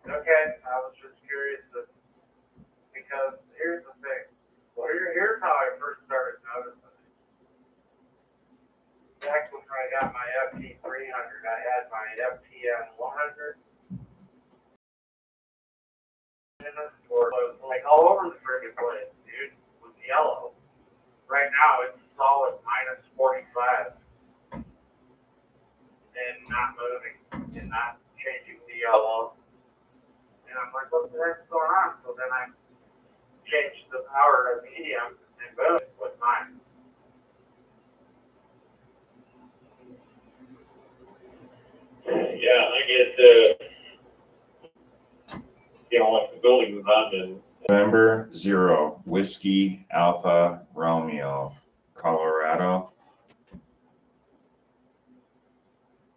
Okay, I was just curious because here's the thing. Well, here's how I first started noticing it. Back when I got my FT300, I had my FTN 100. Or like all over the friggin' place, dude, with yellow. Right now it's solid minus 45 and not moving and not changing the yellow. And I'm like, what the heck's going on? So then I changed the power to medium and boom, it was mine. Yeah, I get, like the building I'm in. November 0, Whiskey Alpha Romeo, Colorado.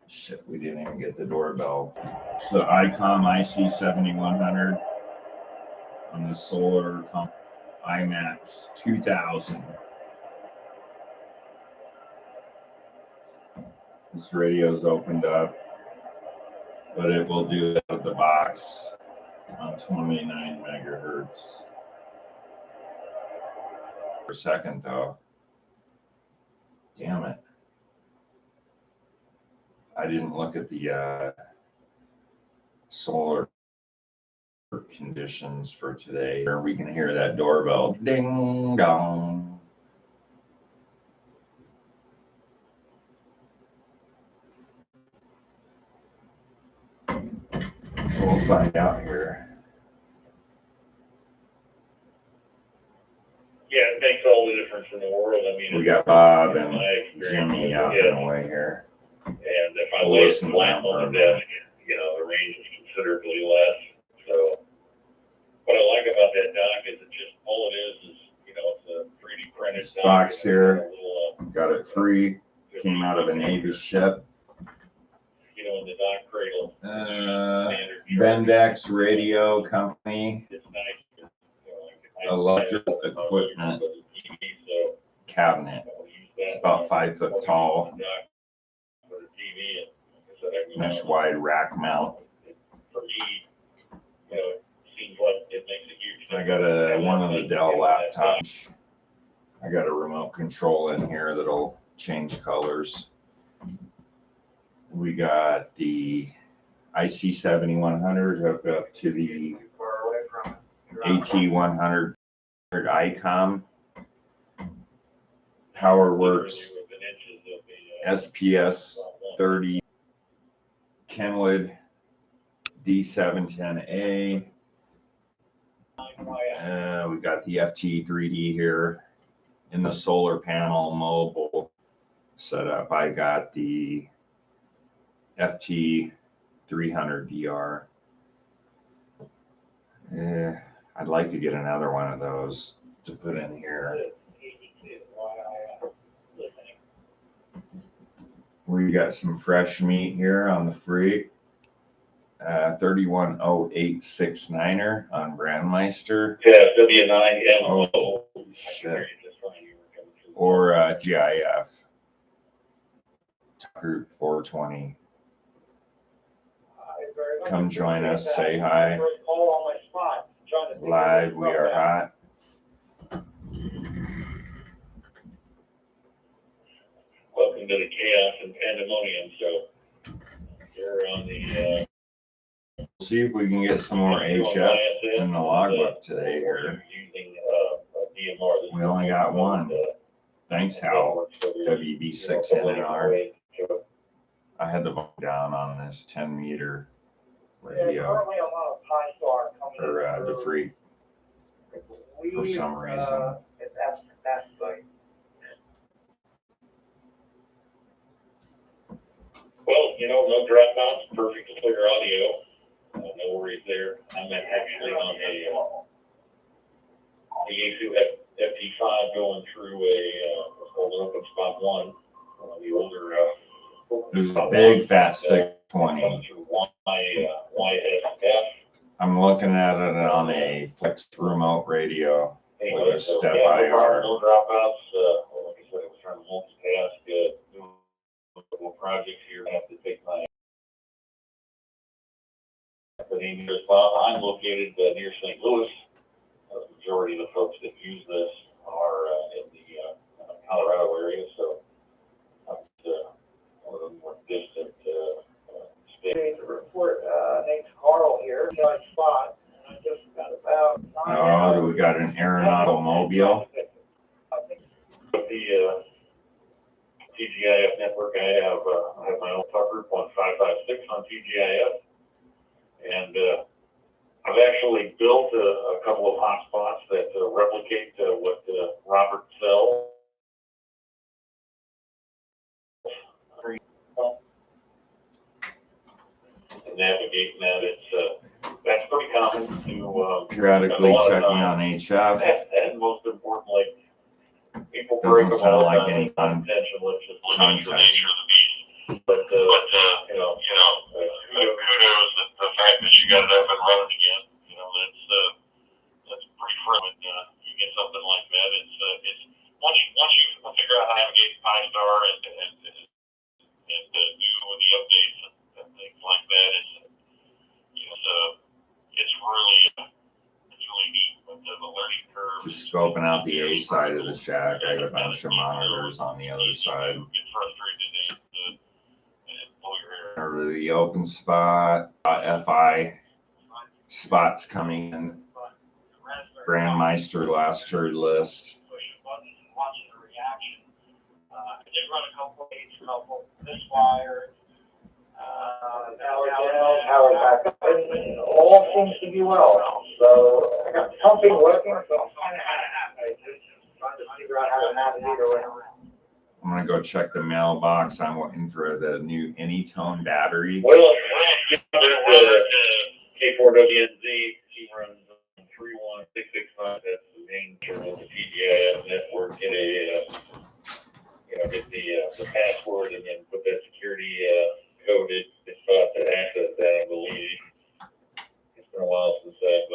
Shit, we didn't even get the doorbell. So ICOM IC7100 on the solar IMAX 2000. This radio's opened up, but it will do it out of the box. on 29 megahertz per second though. Damn it. I didn't look at the solar conditions for today. Or we can hear that doorbell ding dong. We'll find out here. Yeah, it makes all the difference in the world. I mean, We got Bob and Jimmy yapping away here. And if I We'll lay listen it to flat them on for the a desk, you know, the range is considerably less. So what I like about that dock is it just, all it is, you know, it's a 3D printed This dock. box here, Little, got it free, came out of a Navy ship. you know, in the dock cradle. Vendex Radio Company, It's nice. You know, electrical equipment cabinet. It's about 5 foot tall, mesh wide rack mount. For me, you know, it seems like it makes a huge I got one of the Dell laptops. I got a remote control in here that'll change colors. We got the IC 7100 hooked up to the AT100 ICOM. PowerWorks SPS 30 Kenwood D710A. We got the FT3D here in the solar panel mobile setup. I got the FT300DR. I'd like to get another one of those to put in here. We got some fresh meat here on the free. 310869er on Brandmeister. Yeah, W9M. Oh, shit. Or GIF. Group 420. Come join us, say hi. Live, we are hot. Welcome to the chaos and pandemonium show. Here on the See if we can get some more HF in the logbook today here. We only got one. Thanks, Hal. WB6NR. I had to vote down on this 10 meter radio or the free for some reason. Well, you know, no dropouts, perfect clear audio. No worries there. I'm actually on the Yaesu FT5 going through what's called an open spot 1, the older. There's a big fat 620. YSF. I'm looking at it on a fixed remote radio with a step yeah, IR. No dropouts. Like I said, I was trying to multitask, do multiple projects here. I have to take my. I'm located near St. Louis. The majority of the folks that use this are in the Colorado area, so one of the more distant states. To report, name's Carl here, John Spot, and I just got about. Oh, we got an Aaron automobile. The TGIF network, I have my own talk group on 556 on TGIF, and I've actually built a couple of hotspots that replicate what Robert sells. Navigating that, that's pretty common to Periodically checking on HF. and most importantly, people break Doesn't them sound all like the time any unintentionally. It's just the nature of the beast. But you know, kudos that the fact that you got it up and running again. You know, that's pretty frequent. You get something like that. It's once you figure out how to navigate Pi-Star and do the updates and things like that, really neat with the learning curve. Just scoping out the A side of the shack. I got a bunch of monitors on the other side. Get frustrated and pull your hair. Or the open spot, FI spots coming in. Grandmeister last heard list. Pushing buttons and watching the reaction. I did run a couple this wire. Power back up, and all seems to be well. So I got something working, so I'm kind of happy. Just trying to figure out how to navigate around. I'm gonna go check the mailbox. I'm waiting for the new Anytone battery. Well, K4WNZ, she runs 31665. That's the main terminal of the TGIF network. Get the password and then put that security code in. It's about to access that, I believe. It's been a while since I've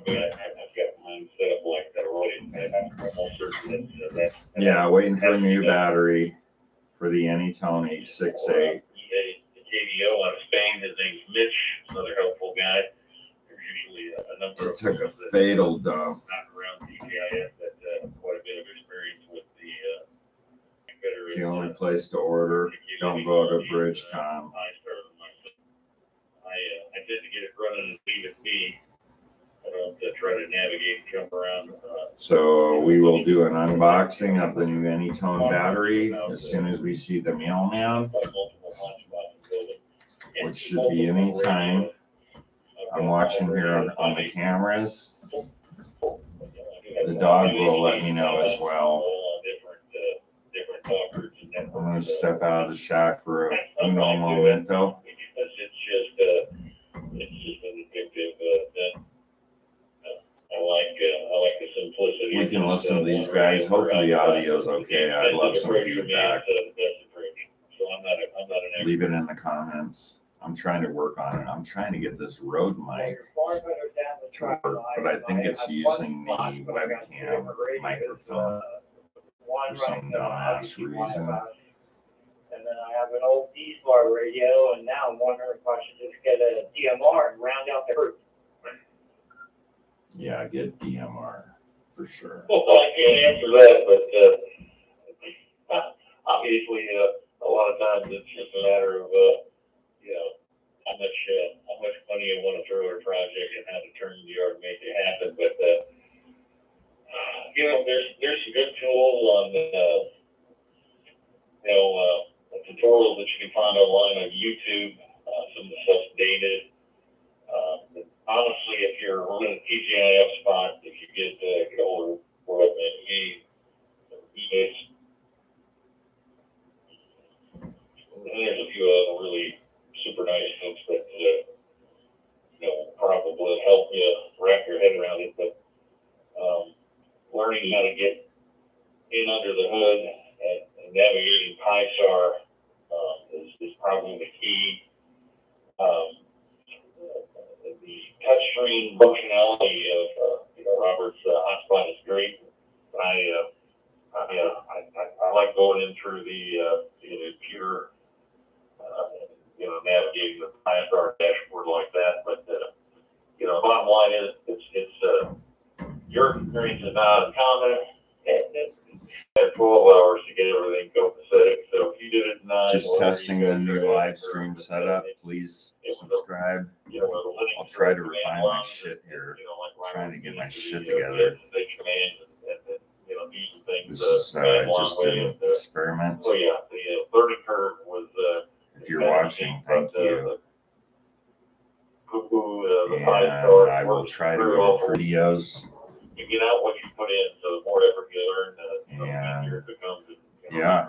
got mine set up like that already. I'm almost certain that Yeah, waiting for a new battery for the Anytone 868. The KDO out of Spain, his name's Mitch, another helpful guy. There's usually a number It took a fatal dump. not around TGIF that quite a bit of experience with the It's the only place to order. Don't go to BridgeCom. I tend to get it running and leave it be. I don't try to navigate and jump around. So we will do an unboxing of the new Anytone battery as soon as we see the mailman, which should be any time. I'm watching here on the cameras. The dog will let me know as well. I'm going to step out of the shack for a uno momento. It's just an addictive thing. I like the simplicity. We can listen to these guys. Hopefully the audio's okay. I'd love some feedback. So I'm not an Leave it in the comments. I'm trying to work on it. I'm trying to get this Rode mic to work, but I think it's using the webcam microphone for some dumbass reason. And then I have an old D-Smart radio, and now I'm wondering if I should just get a DMR and round out the group. Yeah, get DMR for sure. Well, I can't answer that, but obviously, a lot of times it's just a matter of how much money you want to throw at a project and how determined you are to make it happen. But there's some good tools on tutorials that you can find online on YouTube. Some of the stuff's dated. Honestly, if you're running a TGIF spot, if you get older, there's a few other really super nice folks that probably help you wrap your head around it. But learning how to get in under the hood and navigating PyStar is probably the key. The touchscreen functionality of Robert's hotspot is great. I like going in through the computer, navigating the PyStar dashboard like that. But bottom line is, it's your experience is not uncommon. It had 12 hours to get everything copacetic. So if you did it in 9, Just testing the new live stream setup. Please subscribe. I'll try to refine my shit here. I'm trying to get my shit together. This is just an experiment. So yeah, the learning curve was. If you're watching, thank you. The And I will try to record videos. You get out what you put in, so the more effort you learn, And easier it becomes. yeah,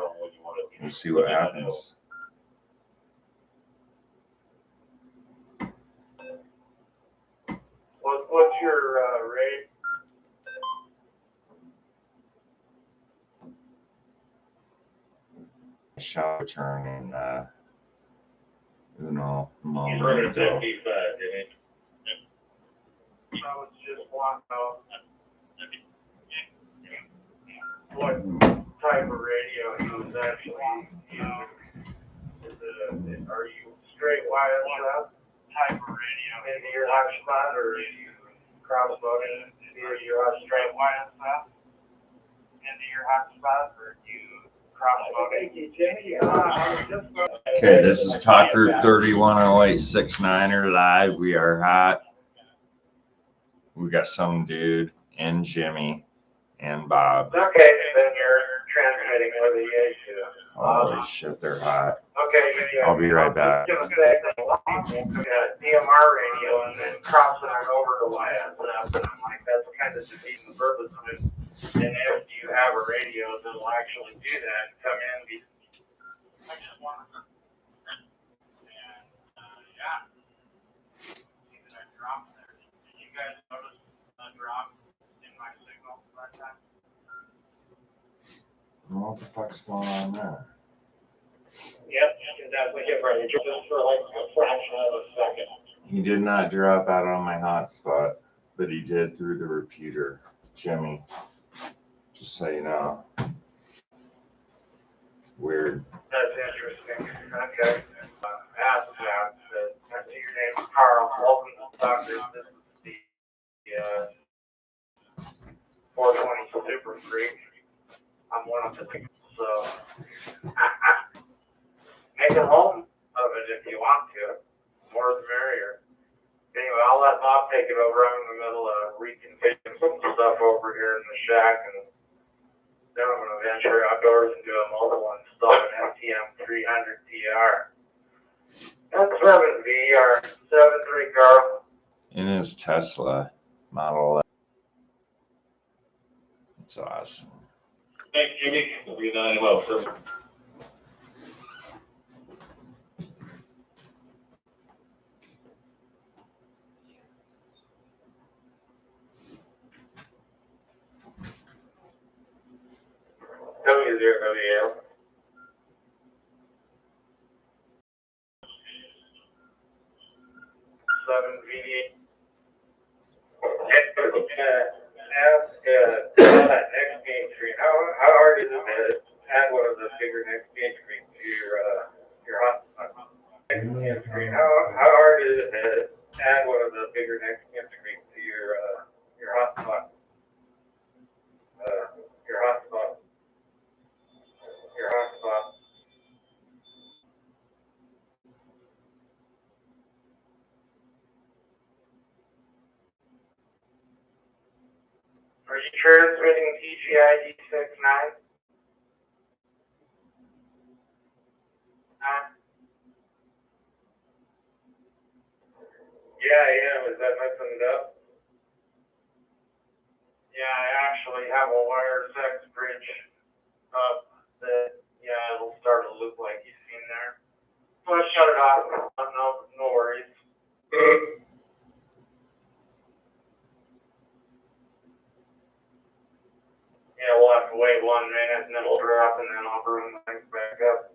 we'll see what happens. What's your rate? I shall return in uno He's running momento. 55, didn't he? I was just wanting to know what type of radio he was actually using. Are you straight wireless type of into your hotspot, or are you cross-loading via your straight line stuff into your hotspot, or do you cross-loading? Okay, this is Talk Group 310869er live. We are hot. We got some dude and Jimmy and Bob. Okay, then you're transmitting with the issue. Holy shit, they're hot. Okay, I'll be right back. DMR radio and then crossing it over to YSF, and I'm like, that's kind of defeating the purpose of it. And if you have a radio that'll actually do that, come in. I just want to. And yeah, see that I dropped there. Did you guys notice a drop in my signal that time? What the fuck's going on there? Yep, exactly different. Just for like a fraction of a second. He did not drop out on my hotspot, but he did through the repeater. Jimmy, just so you know. Weird. That's interesting. Okay. Ask that. I see your name is Carl. Welcome to Talk Group. This is the 420 Super Freak. I'm one of the people, so make a home of it if you want to. More the merrier. Anyway, I'll let Bob take it over. I'm in the middle of reconfiguring some stuff over here in the shack, and then I'm going to venture outdoors and do a mobile install an FTM 300 TR. And 7V or 7.3 Carl. In his Tesla Model 11. It's awesome. Thanks, Jimmy. We'll be 9 well, sir. W0WL. That next game screen. How hard is it to add one of the bigger next game screens to your hotspot? Next game screen. How hard is it to add one of the bigger next game screens to your hotspot? Your hotspot. Your hotspot. Are you transmitting TGID 69? Yeah, I am. Is that messing it up? Yeah, I actually have a wire sex bridge up that, yeah, it'll start a loop like you've seen there. So I shut it off. No worries. Yeah, we'll have to wait 1 minute and then it'll drop and then I'll bring things back up.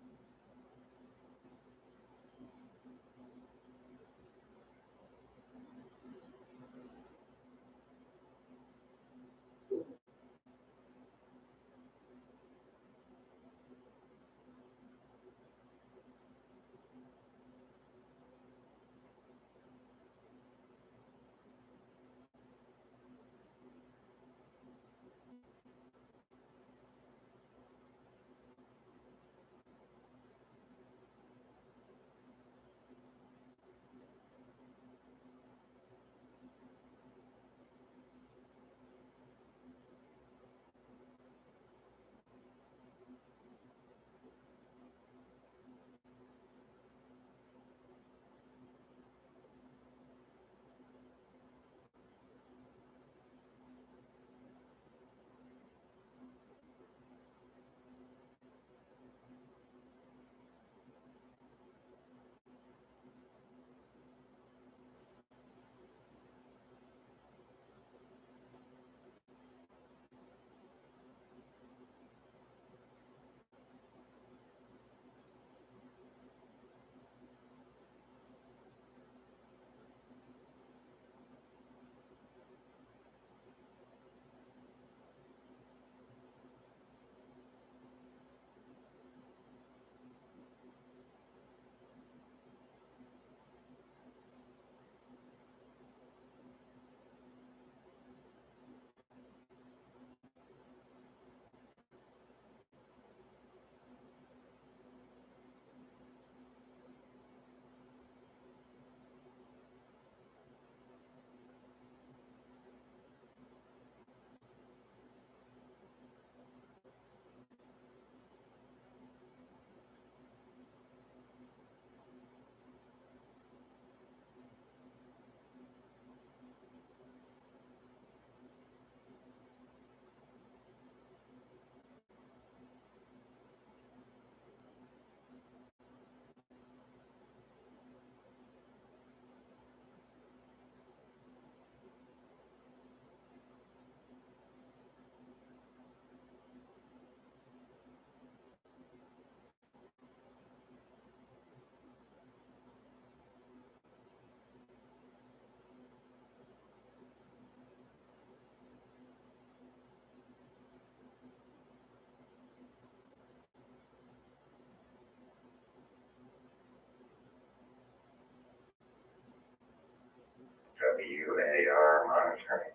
WAR monitoring.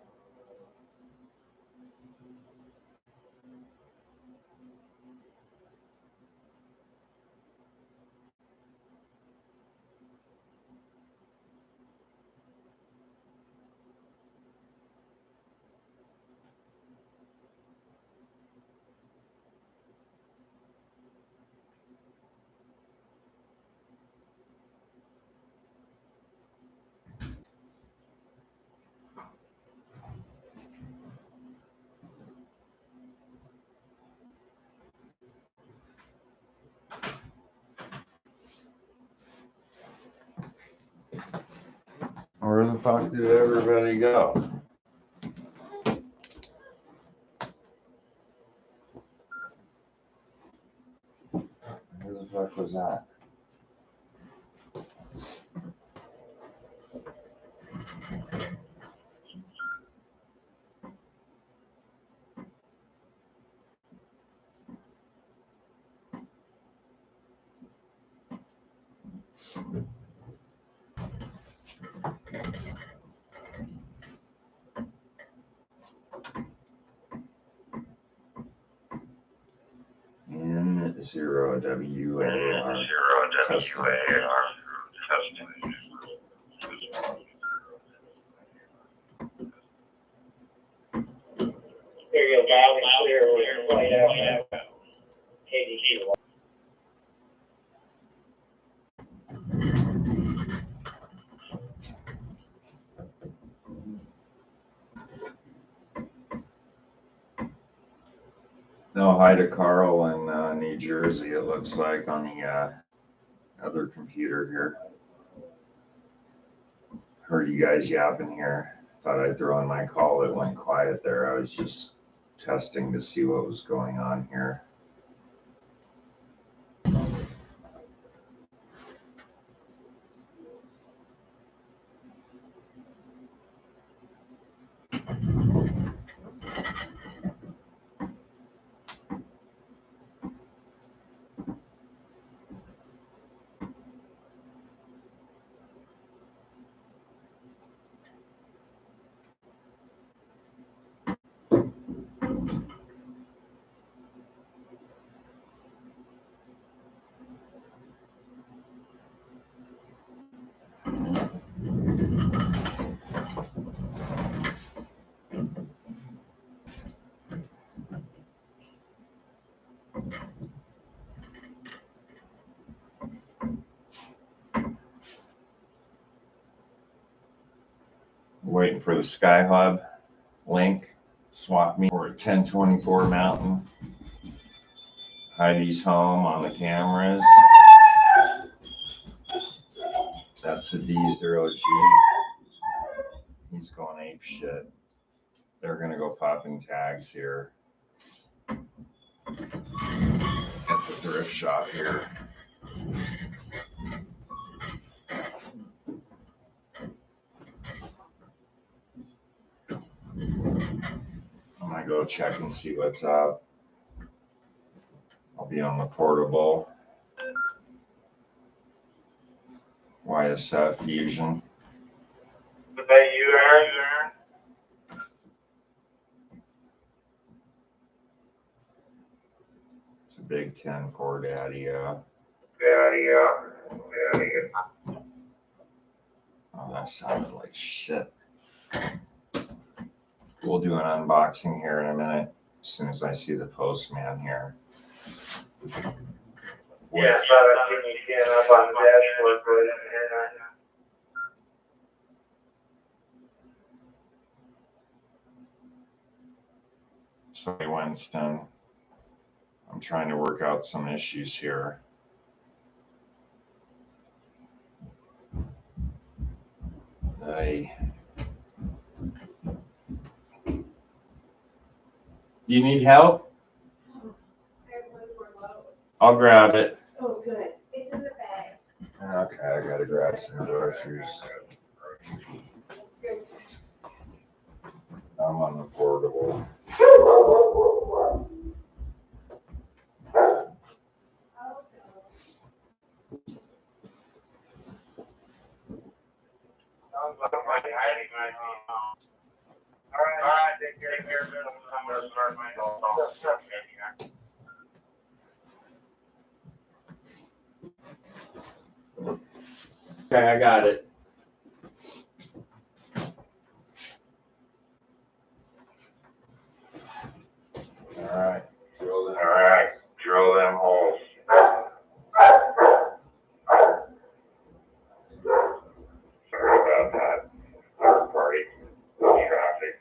Where the fuck did everybody go? Who the fuck was that? N0 WAR. Testing. There you go, loud and clear with your flight out. KDQ. No, hi to Carl in New Jersey, it looks like, on the other computer here. Heard you guys yapping here. Thought I'd throw in my call. It went quiet there. I was just testing to see what was going on here. Waiting for the Sky Hub link. Swap me for a 1024 Mountain. Heidi's home on the cameras. That's the D0G. He's going ape shit. They're gonna go popping tags here at the thrift shop here. I'm gonna go check and see what's up. I'll be on the portable YSF Fusion. Is that you, Aaron? It's a big 10-4 daddy, Yeah. Oh, that sounded like shit. We'll do an unboxing here in a minute, as soon as I see the postman here. Yeah, I thought I seen you stand up on the dashboard, but I didn't hear that. Sorry, Winston. I'm trying to work out some issues here. You need help? I'll grab it. Oh, good. It's in the bag. Okay, I gotta grab some groceries. I'm on the portable. Sounds like Heidi might start my own. Okay, I got it. All right. All right, drill them holes. Sorry about that. Third party traffic.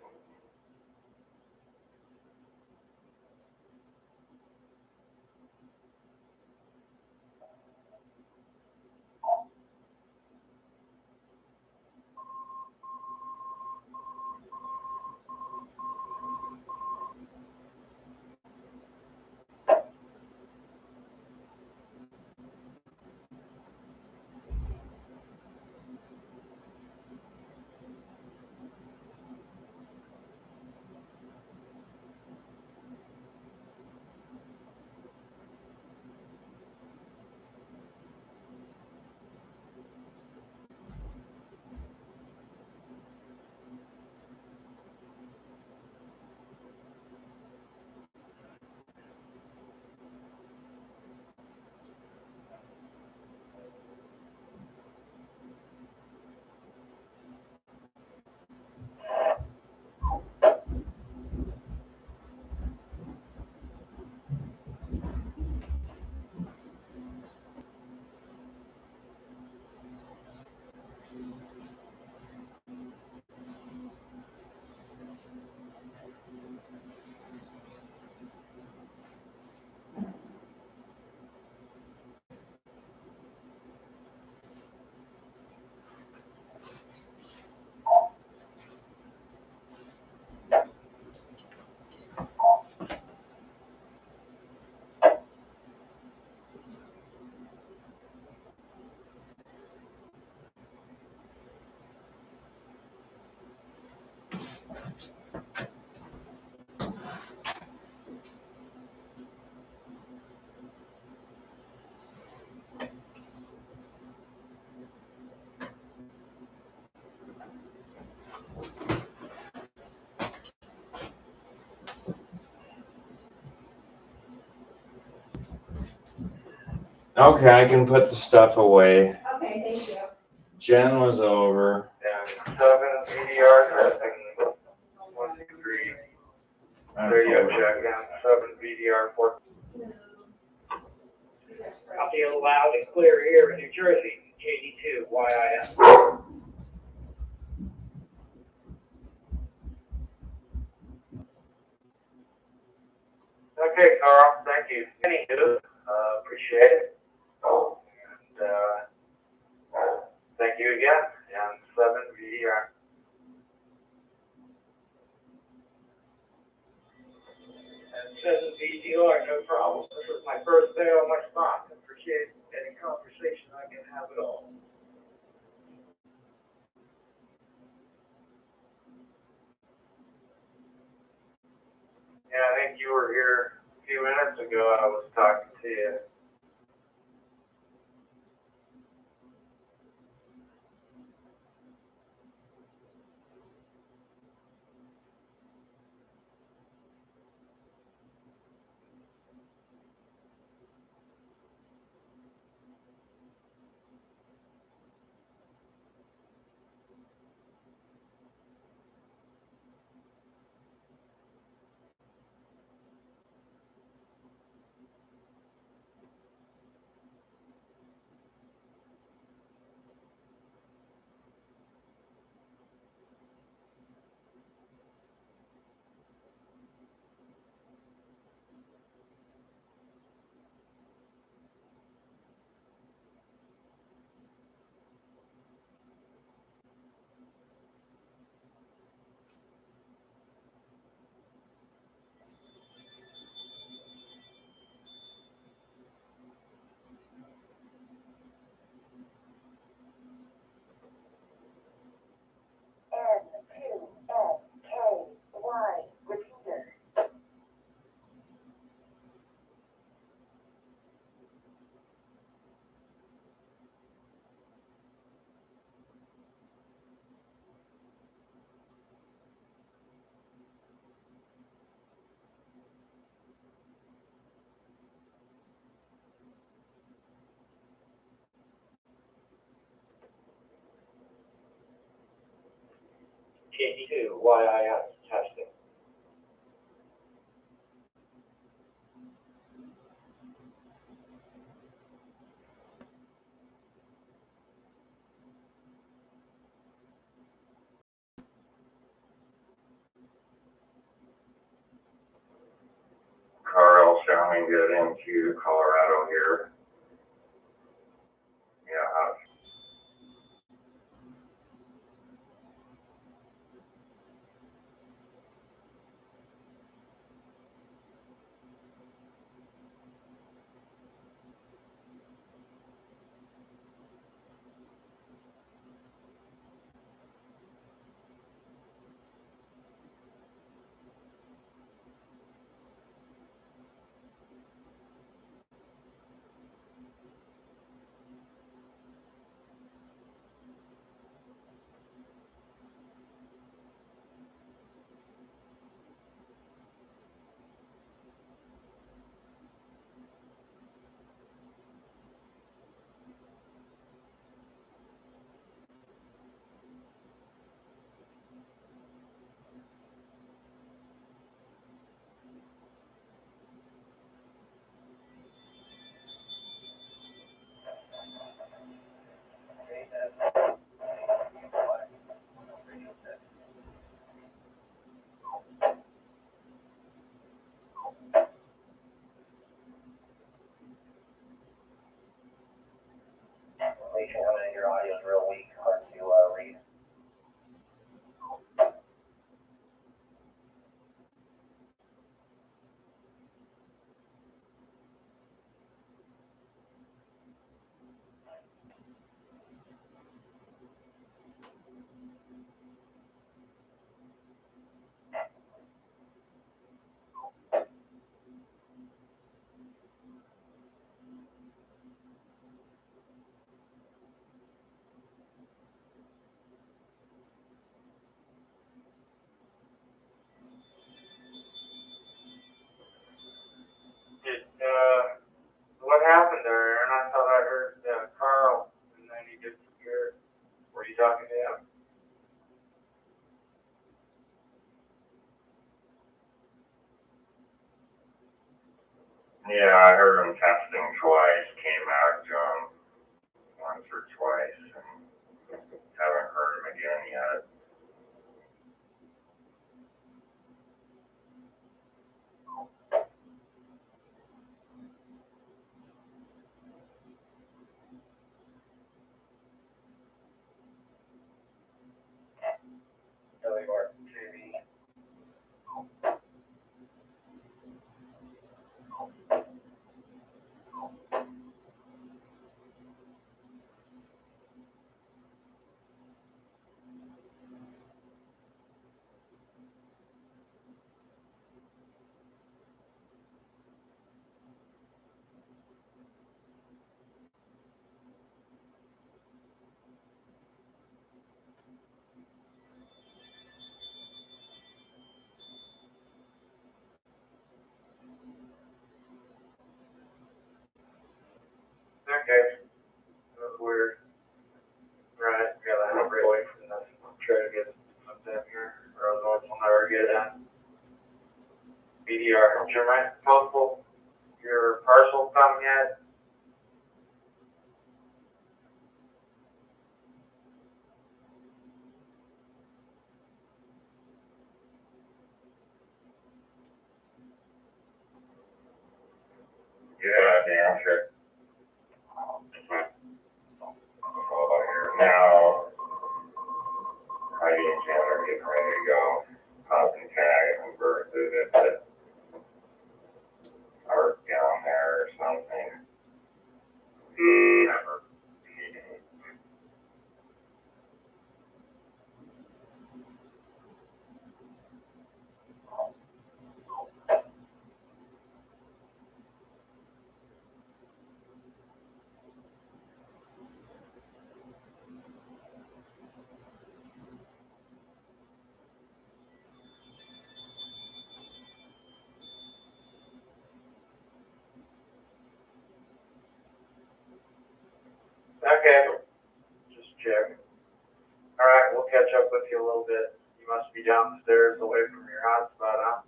Okay, I can put the stuff away. Okay, thank you. Jen was over. And 7 VDR testing. 1, 2, 3. There you go, check in. 7 VDR 4. I'll be loud and clear here in New Jersey, JD2, YIS. Okay, Carl, thank you. Anywho, appreciate it. And thank you again. And 7 VDR. And 7 VDR, no problem. This is my first day on my spot. Appreciate any conversation I can have at all. Yeah, I think you were here a few minutes ago. I was talking to you. KD2 YIS testing. Carl sounding good into Colorado here. Yeah. Your audio is real weak, hard to read. What happened there, Aaron? I thought I heard Carl, and then he disappeared. Were you talking to him? Yeah, I heard him testing twice, came back to him once or twice, and haven't heard him again yet. Okay. That was weird. Right, gotta have a break away from this. Try to get some down here, or otherwise we'll never get it. BDR, did your postal, your parcel come yet? Yeah, damn sure. Now, Heidi and Chandler are getting ready to go. Pop and tag and versus it, but park down there or something. Never. Okay, just check. Alright, we'll catch up with you a little bit. You be downstairs away from your hotspot, huh?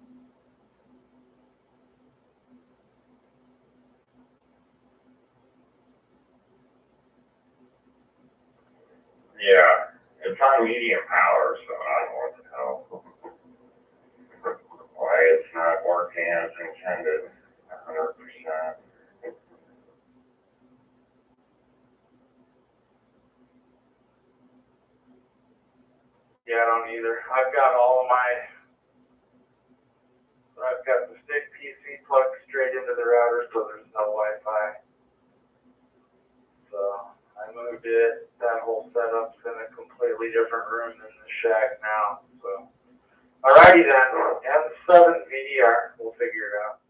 Yeah, it's on medium power, so I don't know what the hell. Why it's not working as intended, 100%. Yeah, I don't either. I've got the stick PC plugged straight into the router, so there's no Wi-Fi. So I moved it. That whole setup's in a completely different room than the shack now. So, alrighty then. M7 VDR. We'll figure it out.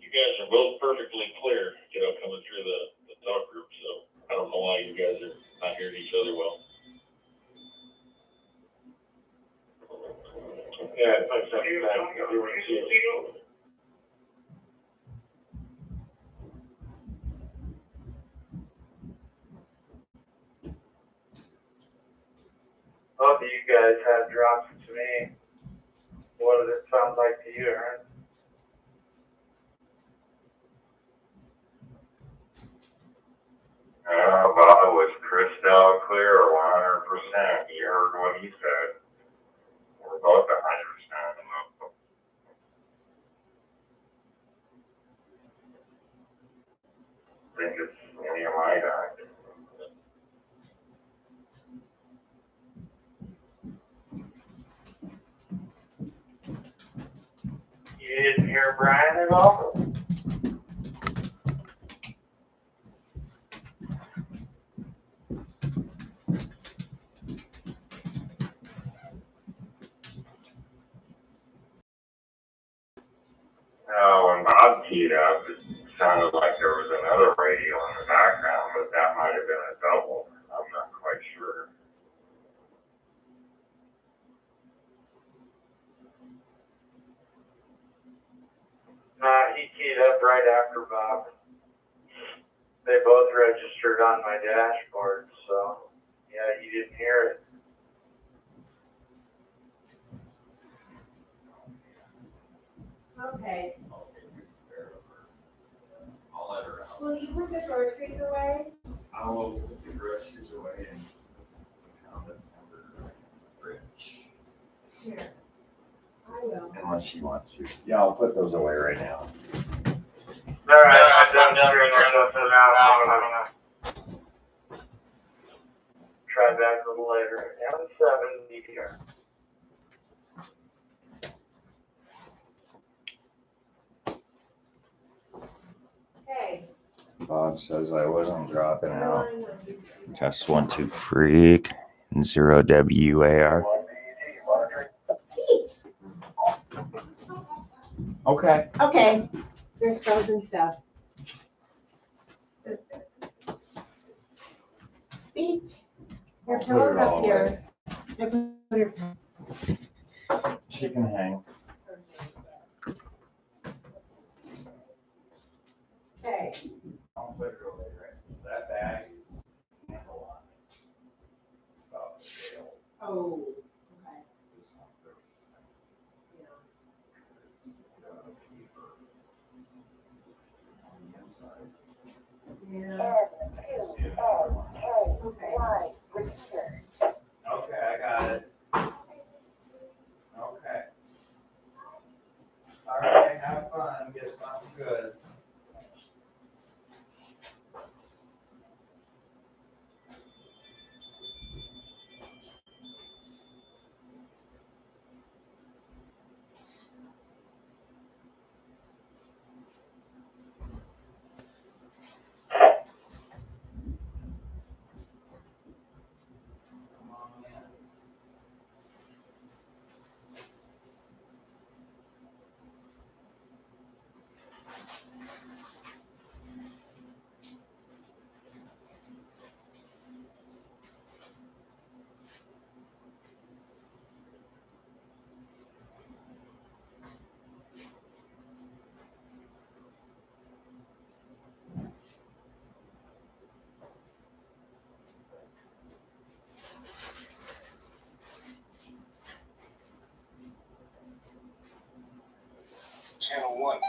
You guys are both perfectly clear, coming through the talk group, so I don't know why you guys are not hearing each other well. Yeah, thanks. Both of you guys had drops to me. What did it sound like to you, Aaron? Bob was crystal clear, 100%. You heard what he said. We're both 100%. I think it's any of my guys. You didn't hear Brian at all? When Bob teed up, it sounded like there was another radio in the background, but that might have been a double. I'm not quite sure. Nah, he keyed up right after Bob. They both registered on my dashboard, so yeah, you didn't hear it. Okay. I'll let her out. Will you put the groceries away? I will put the groceries away and pound it under the fridge. Here. I will. Unless you want to. Yeah, I'll put those away right now. Alright, I'm done hearing stuff for now. I'm gonna try back a little later. M7 DDR. Okay. Bob says I wasn't dropping No, out. I know. Test 1 2 freak 0 WAR. Pete. Okay. Okay. There's frozen stuff. Beach. Your I'll put pillow's it all up here. I put your She can hang. Okay. I'll put it away right. That bag is handle on it. About the scale. Oh. Okay. This one goes. Paper on the inside. Yeah. Okay. Okay, I got it. Okay. All right, have fun. Get something good. channel 1.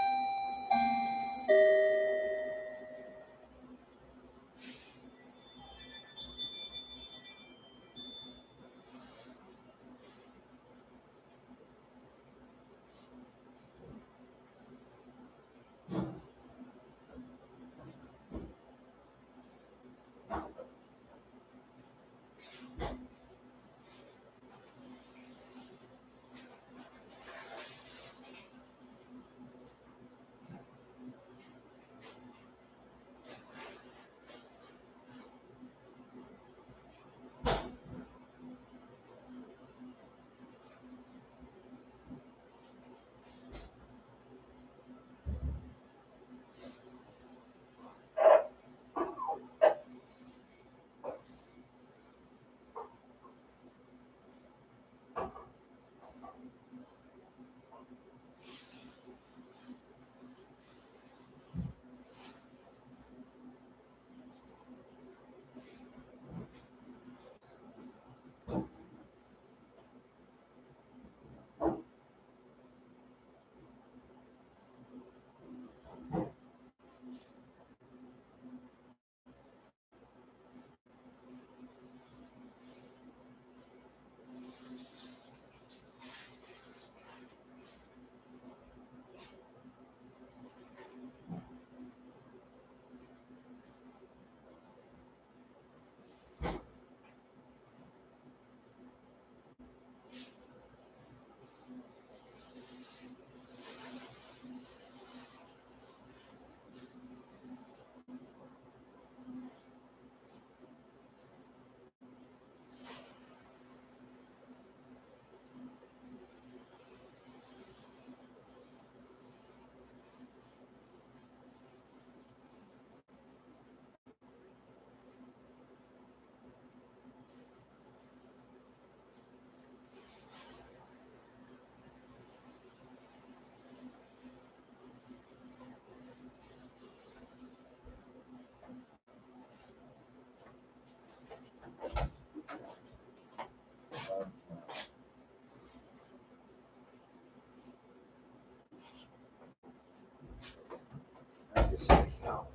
$6.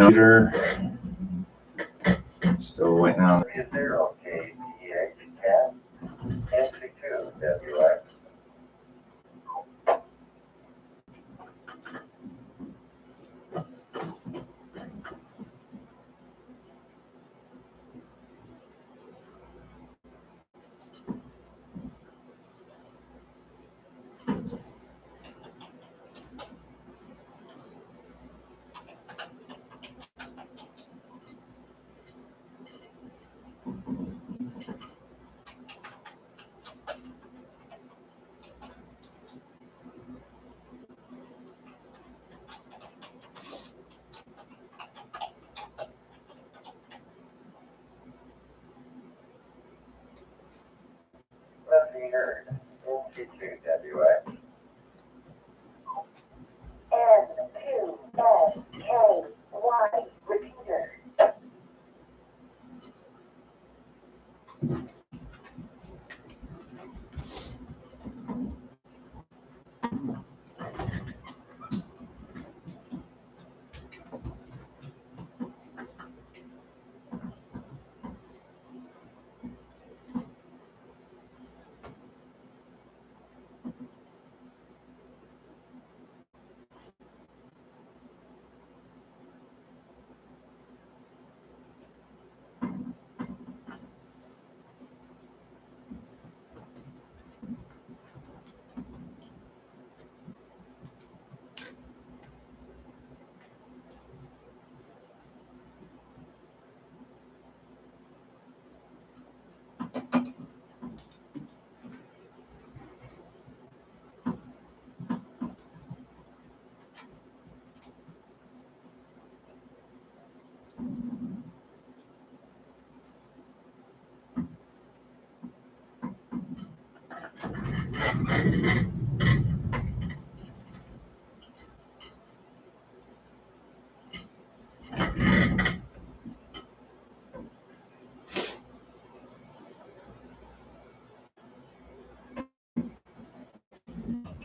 Computer. Still waiting on. 30 KPH cat, NC2 WX. Nothing heard. NC2 WX. N2SKY repeater.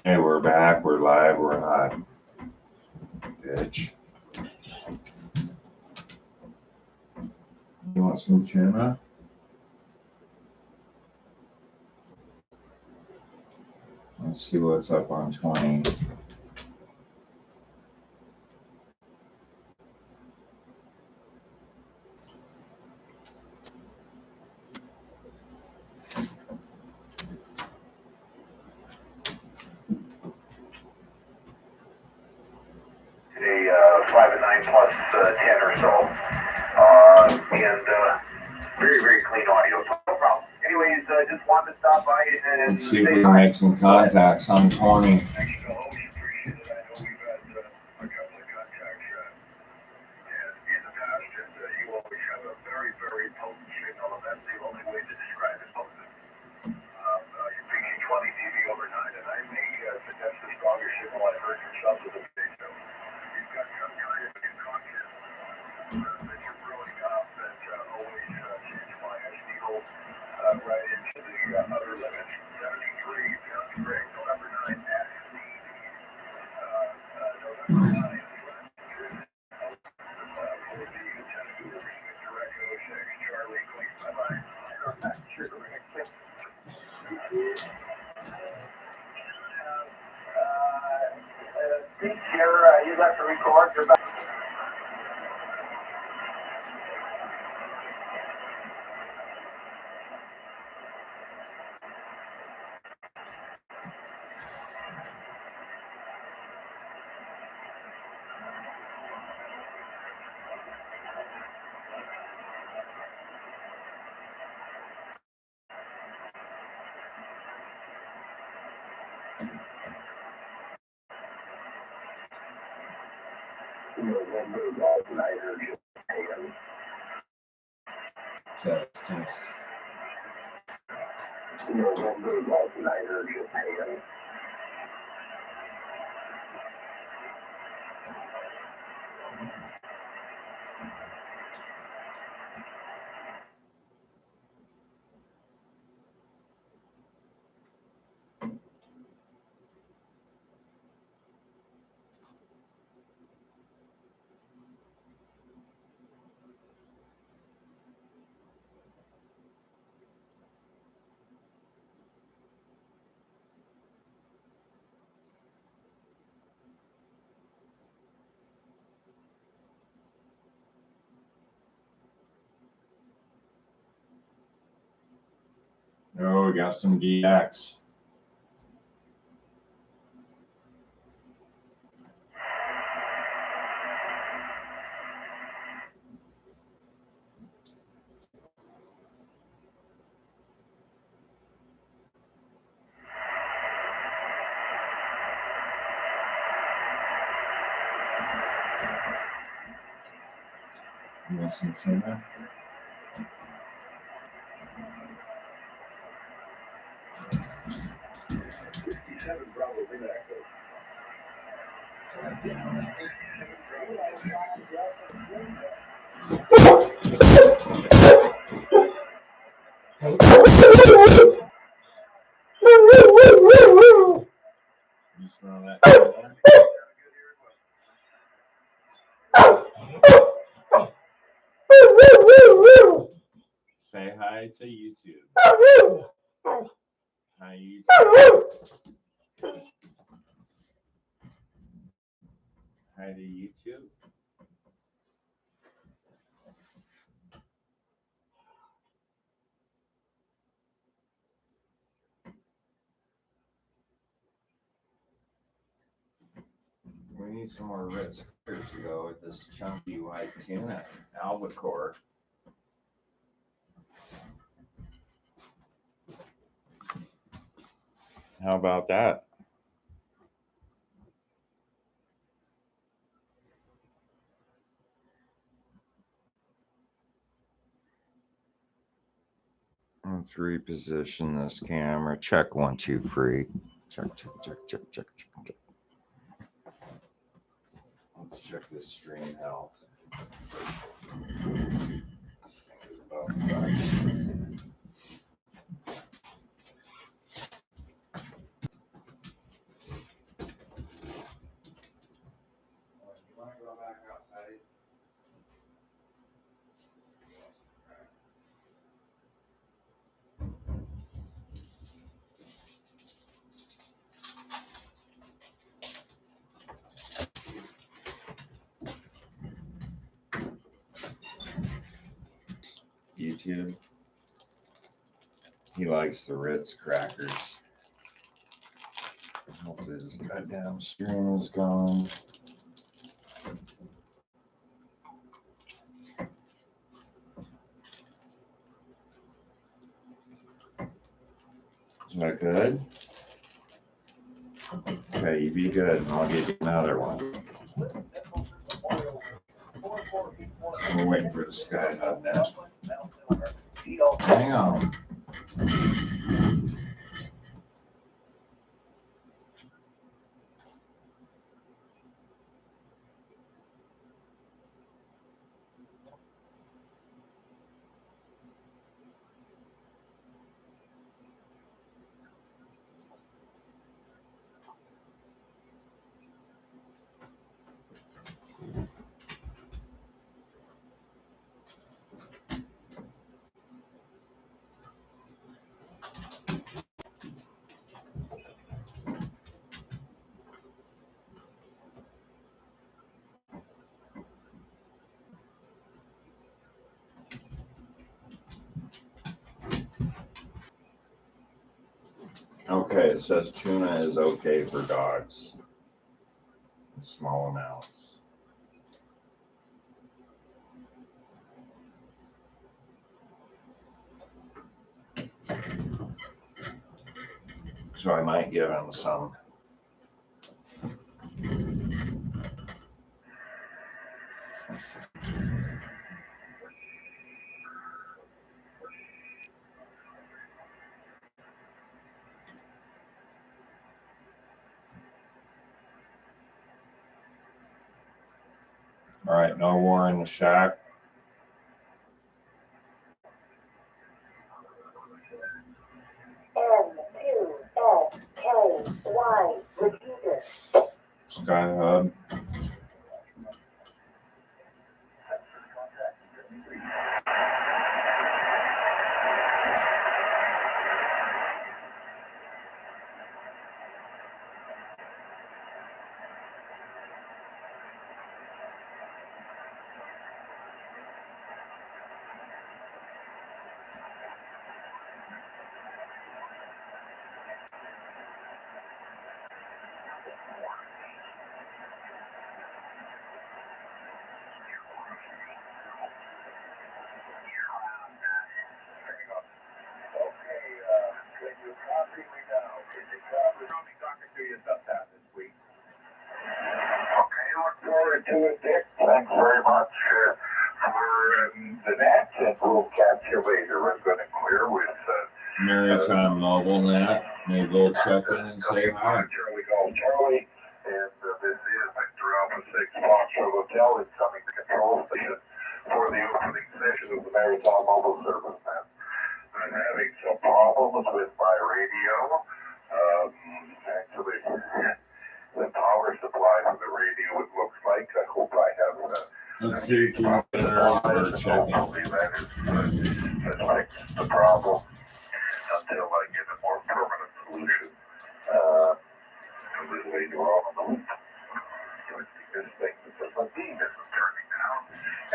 Hey, we're back. We're live. We're hot. Bitch. You want some tuna? Let's see what's up on 20. Today, 5 and 9 plus 10 or so, and very, very clean audio, so no problem. Anyways, just wanted to stop by and Let's see if we can make some contacts on 20. Thank you, fellows. Appreciate it. I know we've had a couple of contacts in the past, and you always have a very, very potent signal, and that's the only way to describe it, potent. You're picking 20 dB over 9, and I may suggest the strongest signal I've heard from some of the day, so you've got some kind of concoction that you're brewing up that always seems my needle right into the other limits. 73 sounds great. November 9 at November 9 for the Tennessee Direct 06 Charlie Queen. Bye-bye. Sure. Steve here, you left to record. You're back. Test, test. go. We got some DX. You want some tuna? God damn it. You smell that tuna? Say hi to YouTube. Hi, YouTube. Hi to YouTube. We need some more Ritz crackers to go with this chunky white tuna, albacore. How about that? Let's reposition this camera. Check 1, 2, 3. Check, check, check, check, check, check, check. Let's check this stream health. This thing is about fucked. You want to go back outside? YouTube. He likes the Ritz crackers. Hopefully this goddamn stream is gone. Is that good? Okay, you be good, and I'll get you another one. We're waiting for the sky hub now. Hang on. Okay, it says tuna is okay for dogs in small amounts. So I might give him some. All right, no war in the shack. N2SKY repeater. Sky Hub. Maritime Mobile Net. Maybe we'll check in and say hi. Charlie Golf Charlie, and this is Victor Alpha 6 Foxtrot Hotel. It's coming to control station for the opening session of the Maritime Mobile Service Net. I'm having some problems with my radio. Actually, the power supply for the radio, it looks like. I hope I have Let's see if you can get her checking. Hopefully that is fix the problem until I get a more permanent solution. And then later on in the week, this thing that says my beam isn't turning down.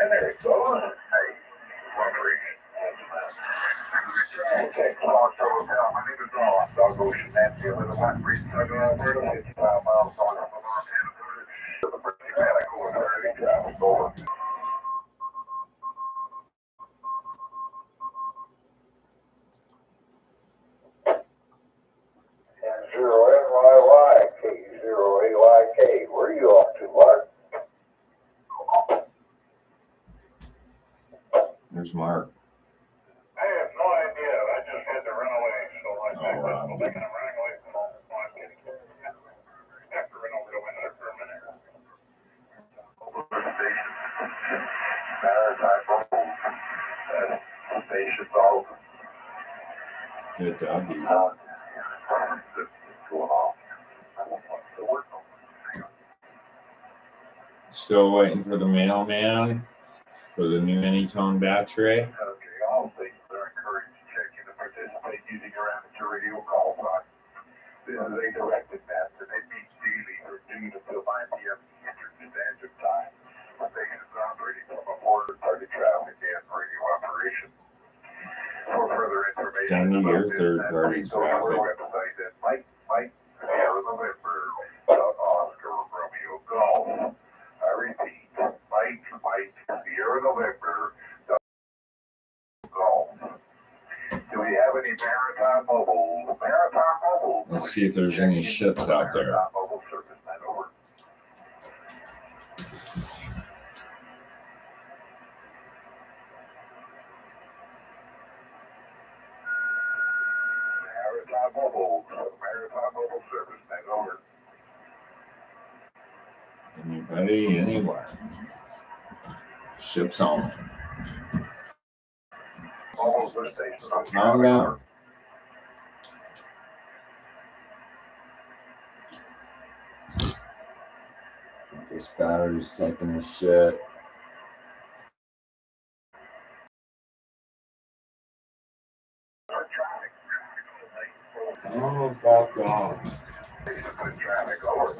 And there it goes. Hey, operation. Okay, Foxtrot Hotel. My name is Ron. Dog Ocean Nancy. I live in West Breeze, Southern Alberta, 55 miles north of the Montana border. The British Atlantic authority traffic over. N0NYY, K0AYK. Where are you off to, Mark? There's Mark. I have no idea. I just had to run away, so I Oh, wow. was thinking of running away from home. No, I'm kidding. I have to run over to Windsor for a minute. Maritime station's all Good doggy. going off. Still waiting for the mailman for the new Anytone battery. Okay, all stations are encouraged to check in to participate using your amateur radio call sign. This is a directed message and it meets daily for noon until 9 p.m. Eastern Standard Time. The station is operating from a third-party traffic and radio operation. For further information Down to your about this, third-party please go to our traffic. website at Mike, Sierra November, Oscar Romeo Golf. I repeat, Mike, Sierra November, Golf. Do we have any Maritime Mobile? Maritime Mobile. Let's see if there's any ships out there. Maritime Mobile Service Net over. Maritime Mobile Service Net over. Anybody, anywhere. Ships only. Mobile Service Station. Calm down. This battery's taking a shit. Oh, fuck off. Traffic over.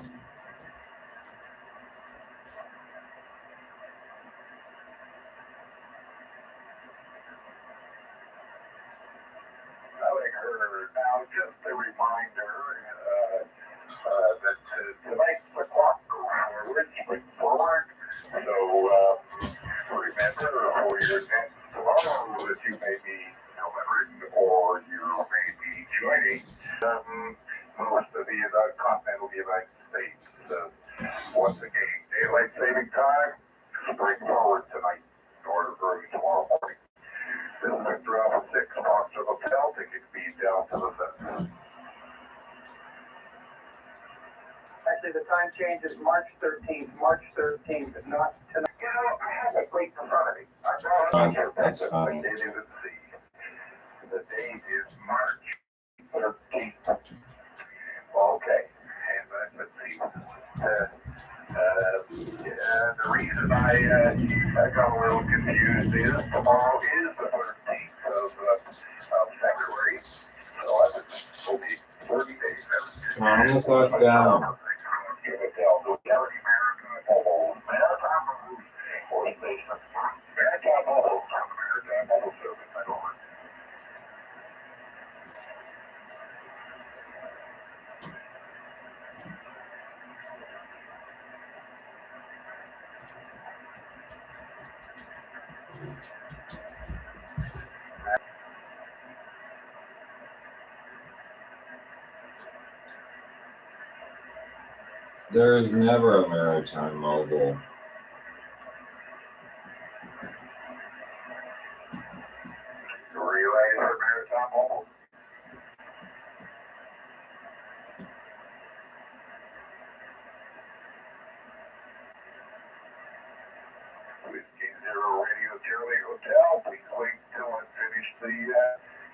Now, just a reminder that tonight's the clock goes forward, spring forward. So remember for your next tomorrow that you may be delivering or you may be joining most of the continental United States. Once again, daylight saving time, spring forward tonight or early tomorrow morning. This is Victor Alpha 6, Foxtrot Hotel, ticket speed down to the center. Actually, the time change is March 13th, not tonight. You know, I have a plate in front of me. I brought it. That's fine. It is the date is March 13th. Okay, and let's see. The reason I got a little confused is tomorrow is the 13th of February, so it'll be 30 days. Calm the fuck down. There is never a Maritime Mobile. Relay for Maritime Mobile.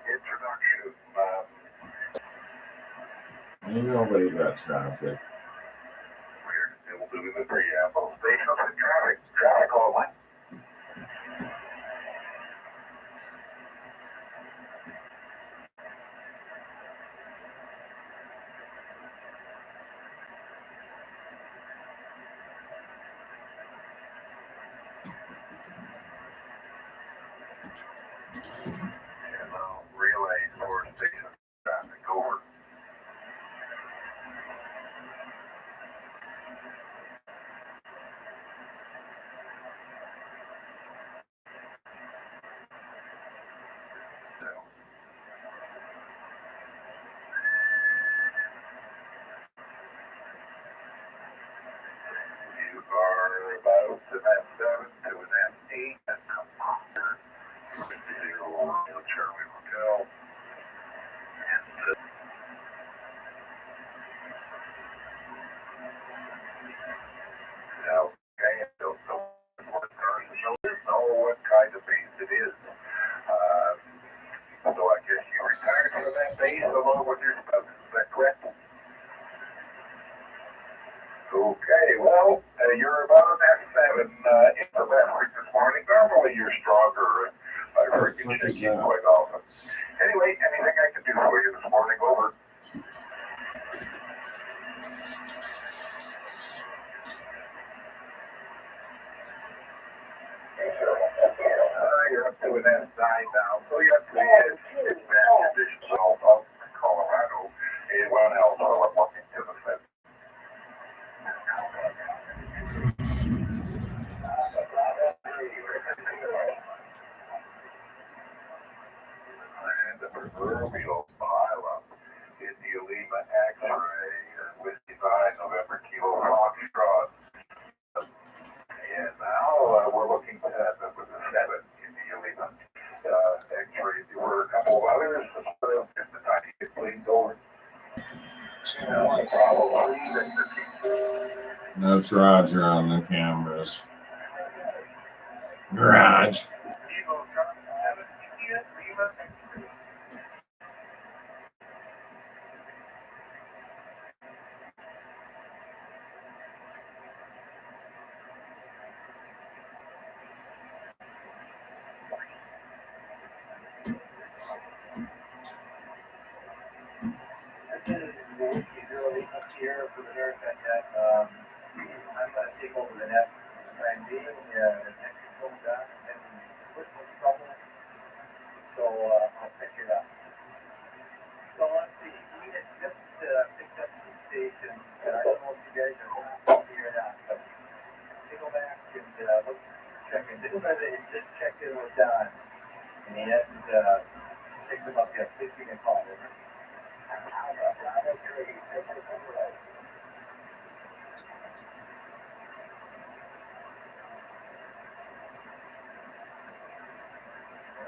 introduction. Ain't nobody got traffic. We're still doing the preamble. Stations and traffic only. And relay for station traffic over. You are about to that 7 to an F8 and come on. 0 Charlie Hotel. Okay, I don't know what kind of base it is. So I guess you retired from that base along with your spouse, is that correct? Okay, well, you're about an F7 in the Maverick this morning. Normally you're stronger. I heard you check in quite often. Anyway, anything I can do for you this morning? Over. You're up to an S9 now, so you're up to the advanced conditions of Colorado. Anyone else while I'm walking to the fence? And the proverbial pile-up in the Lima X-ray with design November Kilo Foxtrot. And now we're looking at with the 7 in the Lima X-ray. There were a couple of others, just the tiny bit bleeds over. That's Roger on the cameras. Garage. Here for the nurse at that, I'm going to take over the net for the time being, the next one's done, and put some trouble, so I'll pick it up. So let's see, we had just picked up the station, I don't know if you guys are here or not, but they go back and look, check in. This guy that had just checked in with Don, and he hadn't picked him up yet. Please give me a call, over.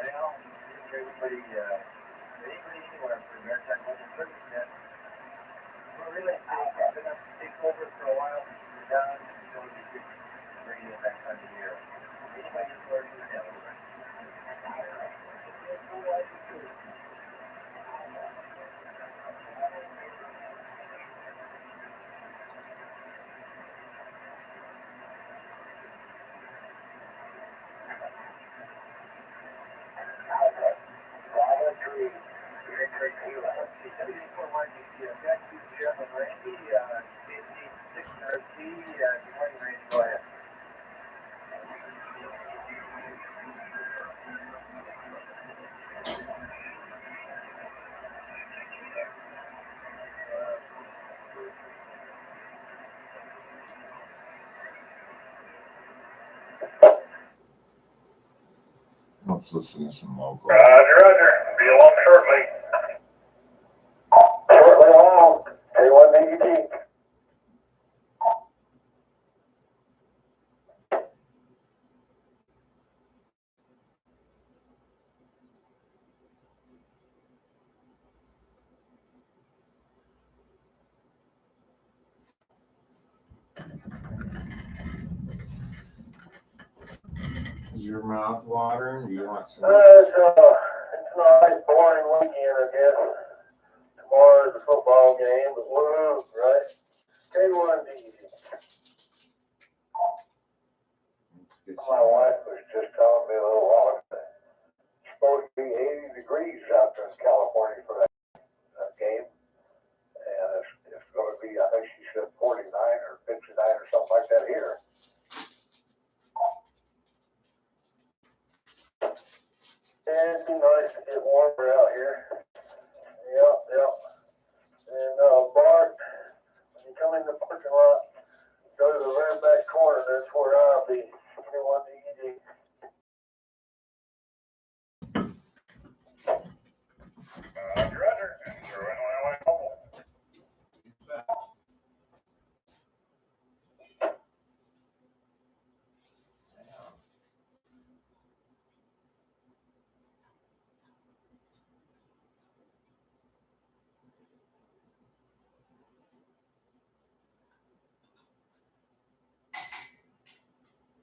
Well, everybody anywhere for maritime weather service net. We're really going to take over for a while. We're done until we get radio that time of year. Anybody who's working net, over. Let's listen to some local. Roger. Be along shortly. Shortly along. A1DET. Is your mouth watering? Do you want some? It's a nice boring weekend, I guess. Tomorrow's a football game, but woo, right? K1D. My wife was just telling me a little while ago. It's supposed to be 80 degrees out there in California for that game. And it's going to be, I think she said 49 or 59 or something like that here. And it'd be nice to get warmer out here. Yep. And Bart, when you come in the parking lot, go to the very back corner. That's where I'll be. Everyone easy. Roger. Enjoy my mobile.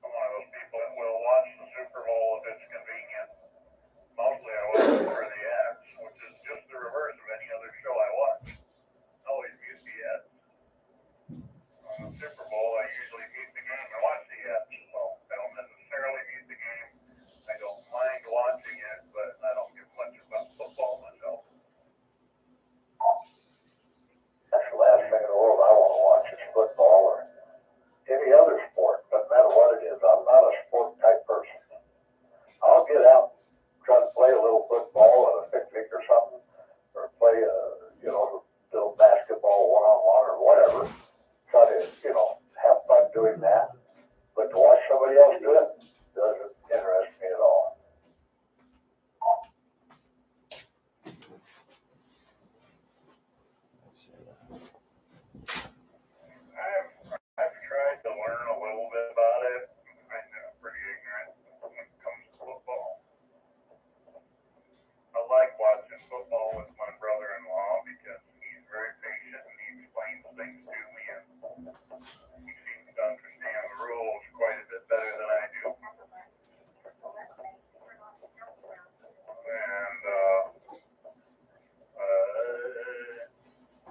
I'm one of those people that will watch the Super Bowl if it's convenient. Mostly I watch it for the ads, which is just the reverse of any other show I watch. I always mute the ads. On the Super Bowl, I usually mute the game and watch the ads. Well, I don't necessarily mute the game. I don't mind watching it, but I don't give much about football myself. That's the last thing in the world I want to watch is football or any other sport. Doesn't matter what it is. I'm not a sport type person. I'll get out, try to play a little football at a picnic or something, or play a little basketball one-on-one or whatever. Try to have fun doing that. But to watch somebody else do it doesn't interest me at all. I've tried to learn a little bit about it. I'm pretty ignorant when it comes to football. I like watching football with my brother-in-law because he's very patient and he explains things to me, and he seems to understand the rules quite a bit better than I do. And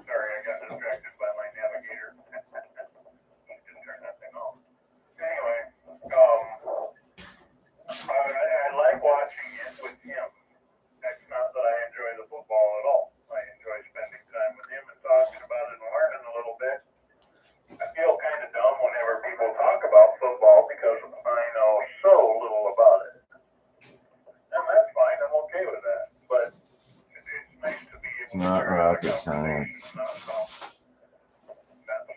sorry, I got distracted by my navigator. Just turn that thing off. Anyway, I like watching it with him. It's not that I enjoy the football at all. I enjoy spending time with him and talking about it and learning a little bit. I feel kind of dumb whenever people talk about football because I know so little about it. And that's fine. I'm okay with that. But it's nice to be able to not share rocket the science. That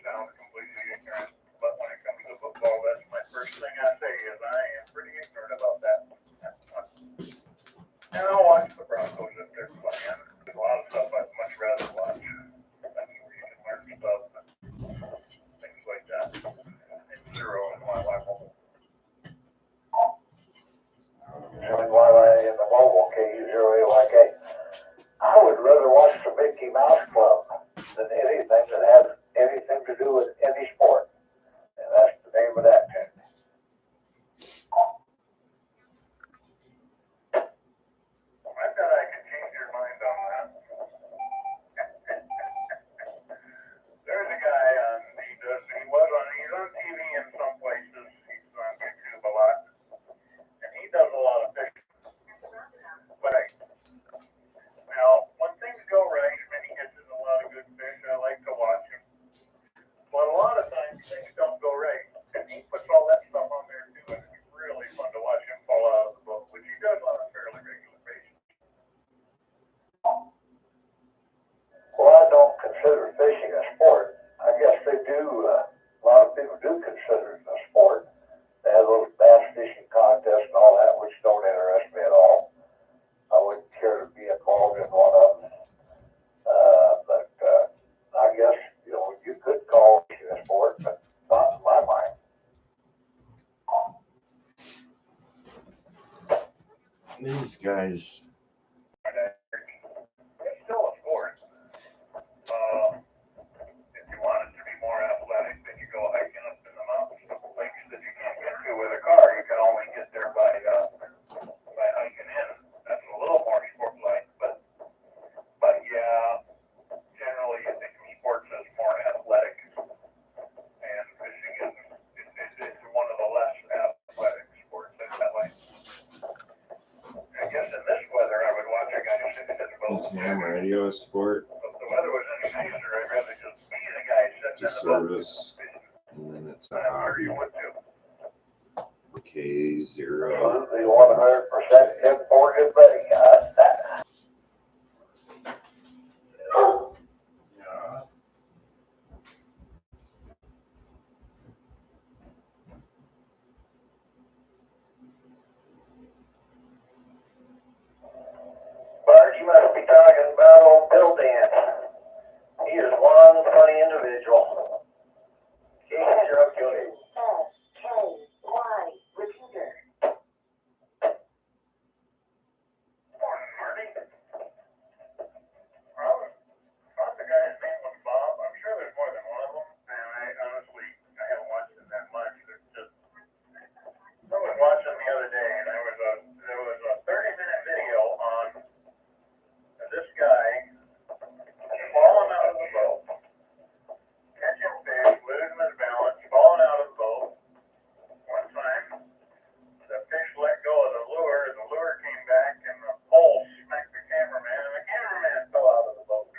sounds completely ignorant. But when it comes to football, that's my first thing I say is I am pretty ignorant about that. And I'll watch the Broncos if they're playing. There's a lot of stuff I'd much rather watch. That's where you can learn stuff and things like that. It's zero in my level. In the mobile K0AYK, I would rather watch the Mickey Mouse Club than anything that has anything to do with any sport. And that's the name of that thing. I bet I could change your mind on that. There's a guy he's on TV in some places, he's on YouTube a lot, and he does a lot of fishing. But now, when things go right and he catches a lot of good fish, I like to watch him. But a lot of times things don't go right, and he puts all that stuff on there too, and it's really fun to watch him fall out of the boat, which he does on a fairly regular basis. Well, I don't consider fishing a sport. I guess they do. A lot of people do consider it a sport. They have those bass fishing contests and all that, which don't interest me at all. I wouldn't care to be involved in one of them. But I guess, you could call fishing a sport, but not in my mind. These guys. It's still a sport. If you want it to be more athletic, then you go hiking up in the mountains to lakes that you can't get to with a car. You can only get there by hiking in. That's a little more sport-like. So, Is ham radio a sport? if the weather was any nicer, I'd rather just be the guy sitting It's a in the boat. service, and then it's a I'm sure hobby. you would too. K0. Absolutely 100% imported, buddy. Yeah. Bart, you must be talking about old Bill Dance. He is one funny individual. He's okay. S-K-Y, repeater. Morning, Marty. Thought the guy's name was Bob. I'm sure there's more than one of them. And I honestly, I haven't watched it that much. There's just, I was watching the other day, and there was a 30-minute video on this guy falling out of the boat, catching fish, losing his balance, falling out of the boat. One time, the fish let go of the lure, and the lure came back, and the pole smacked the cameraman, and the cameraman fell out of the boat.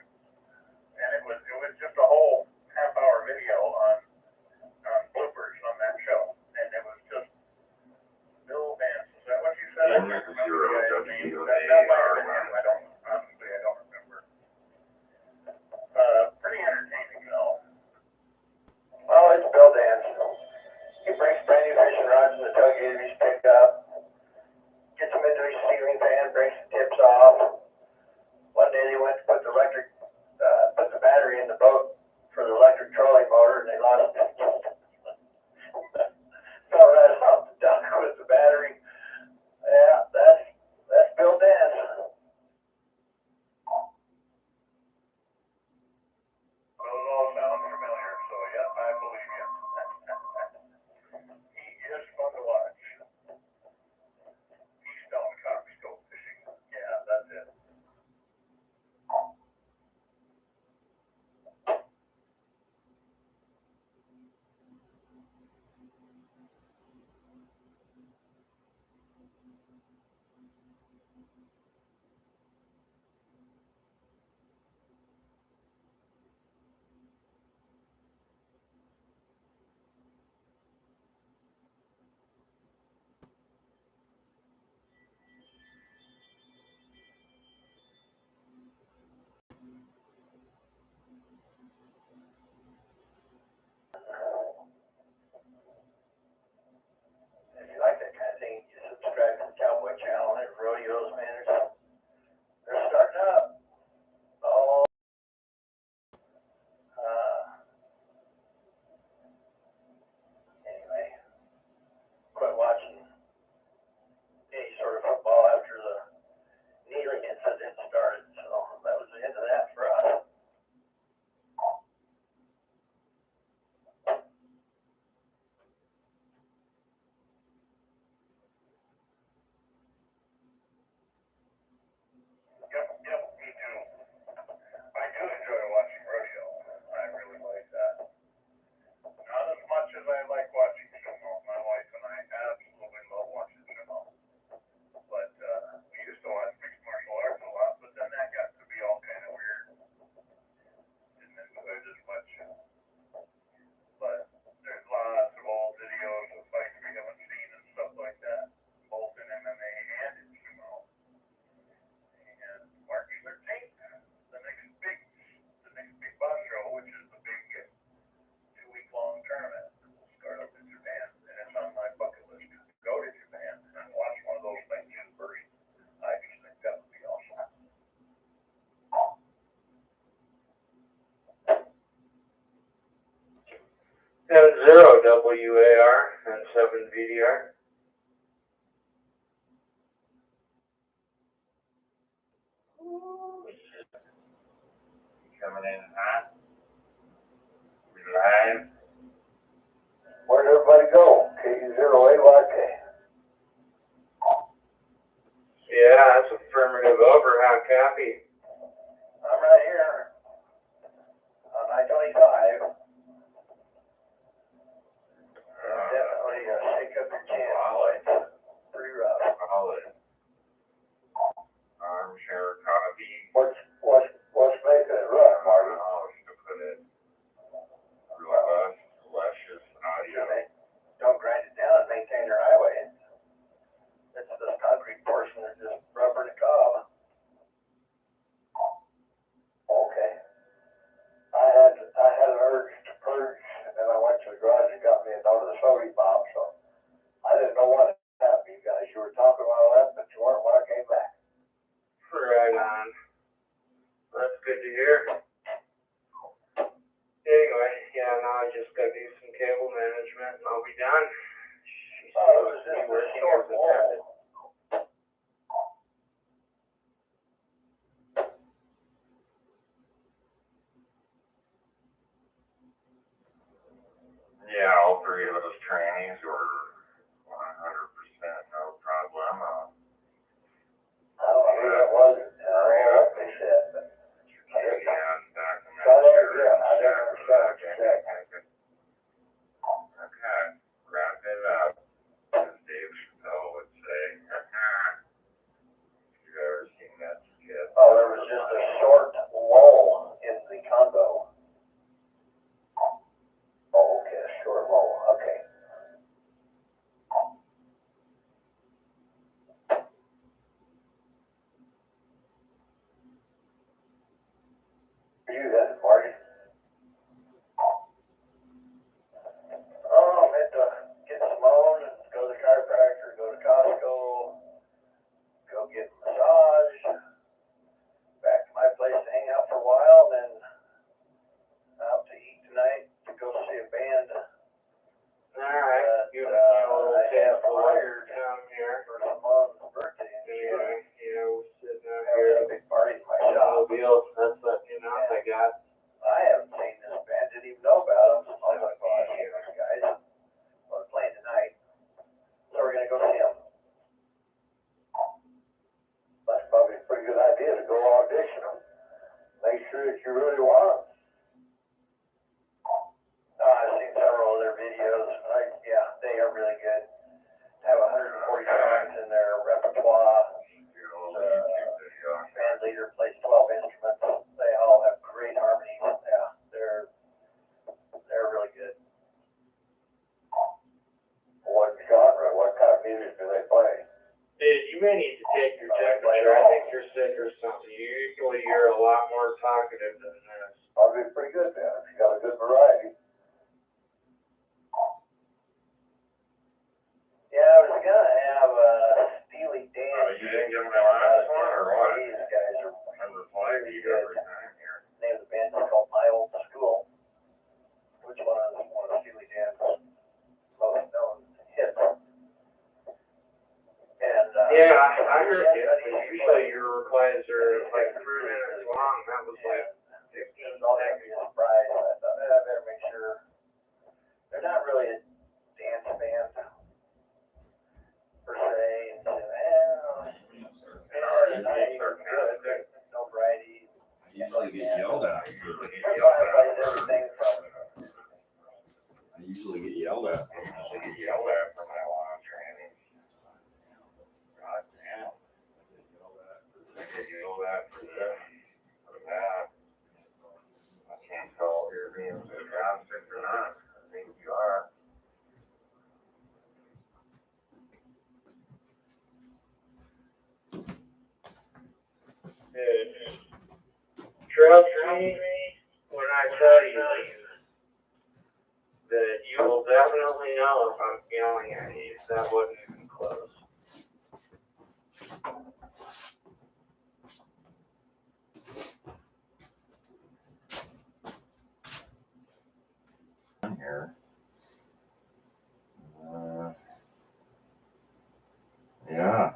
And it was just a whole half-hour video on bloopers on that show, and it was just Bill Vance. Is that what you said? I can't remember the guy's name. That might have been him. I don't remember. Pretty entertaining though. Oh, it's Bill Dance. He brings brand new fishing rods in the tailgate of his pickup, gets them into his ceiling fan, breaks the tips off. One day they went to put the battery in the boat for the electric trolling motor, and they lost it. Fell right off the dock with the battery. Yeah, that's Bill Dance. Well, it all sounds familiar, so yeah, I believe you. He is fun to watch. Keystone cockscope fishing. Yeah, that's it. If you like that kind of thing, you subscribe to the Cowboy Channel and rodeos, man. They're starting up. Oh, anyway, quit watching any sort of football after the kneeling incident started, so that was the end of that for us. Yep, me too. I do enjoy watching rodeo. I really like that. Not as much as I like watching sumo. My wife and I absolutely love watching sumo. But we used to watch mixed martial arts a lot, but then that got to be all kind of weird. Didn't enjoy it as much. But there's lots of old videos of fights we haven't seen and stuff like that, both in MMA and in sumo. And March 13th, the next big boss show, which is the big 2-week-long tournament, will start up in Japan, and it's on my bucket list to go to Japan and watch one of those things in person. I just think that would be awesome. 10-0 WAR and 7 VDR. Coming in hot. We live. Where'd everybody go? K0AYK. Yeah, that's affirmative over, huh, Cappy? I'm right here on I-25. Definitely shake up your chin, boy. It's pretty rough. Solid. Armchair coffee. We're here. Anyway, yeah, now I just gotta do some cable management and I'll be done. She's supposed to be working as a tenant. Yeah, all three of those trainings were 100% no problem. I don't know who that was. They said, but. And documented. Okay, wrap it up, as Dave Chappelle would say. If you've ever seen that skit. Oh, there was just a short lull in the convo. Oh, okay, a short lull, okay. You had a party? Oh, I had to get some loan and go to the chiropractor, go to Costco, go get a massage, back to my place to hang out for a while, then out to eat tonight to go see a band. Alright, you and I will take the lawyer down here. For some mom's birthday in Anyway, we're sitting out Having here. a big party in my shop. Automobiles, that's what, I got. I haven't seen this band, didn't even know about them. I was like, well, I see those guys. Well, they're playing tonight. So we're gonna go see them. That's probably a pretty good idea to go audition them. Make sure that you really want them. I've seen several of their videos. Yeah, they are really good. Have 140 songs in their repertoire. Band leader plays 12 instruments. They all have great harmonies. Yeah, they're really good. What genre? What kind of music do they play? Dude, you may need to take your temperature. I think you're sick or something. Usually you're a lot more talkative than this. I'll be pretty good then if you got a good variety. Yeah, I was gonna have a Steely Dan. You didn't give me my last one, or what? These guys are Number 5, you every time here. the name of the band is called My Old School, which one of Steely Dan's most known hits. And Yeah, I heard it. Usually your replies are like 3 minutes long. That was like 15 all that seconds. be a surprise. I thought, I better make sure they're not really a dance band per se. And no variety. I usually get yelled at. Everybody plays everything from I usually get yelled at. Yelled at for my lawn training. God damn. I get yelled at for this, for that. I can't tell if you're being sarcastic or not. I think you are. Trust me when I tell you that you will definitely know if I'm yelling at you. That wasn't even close. Here. Yeah,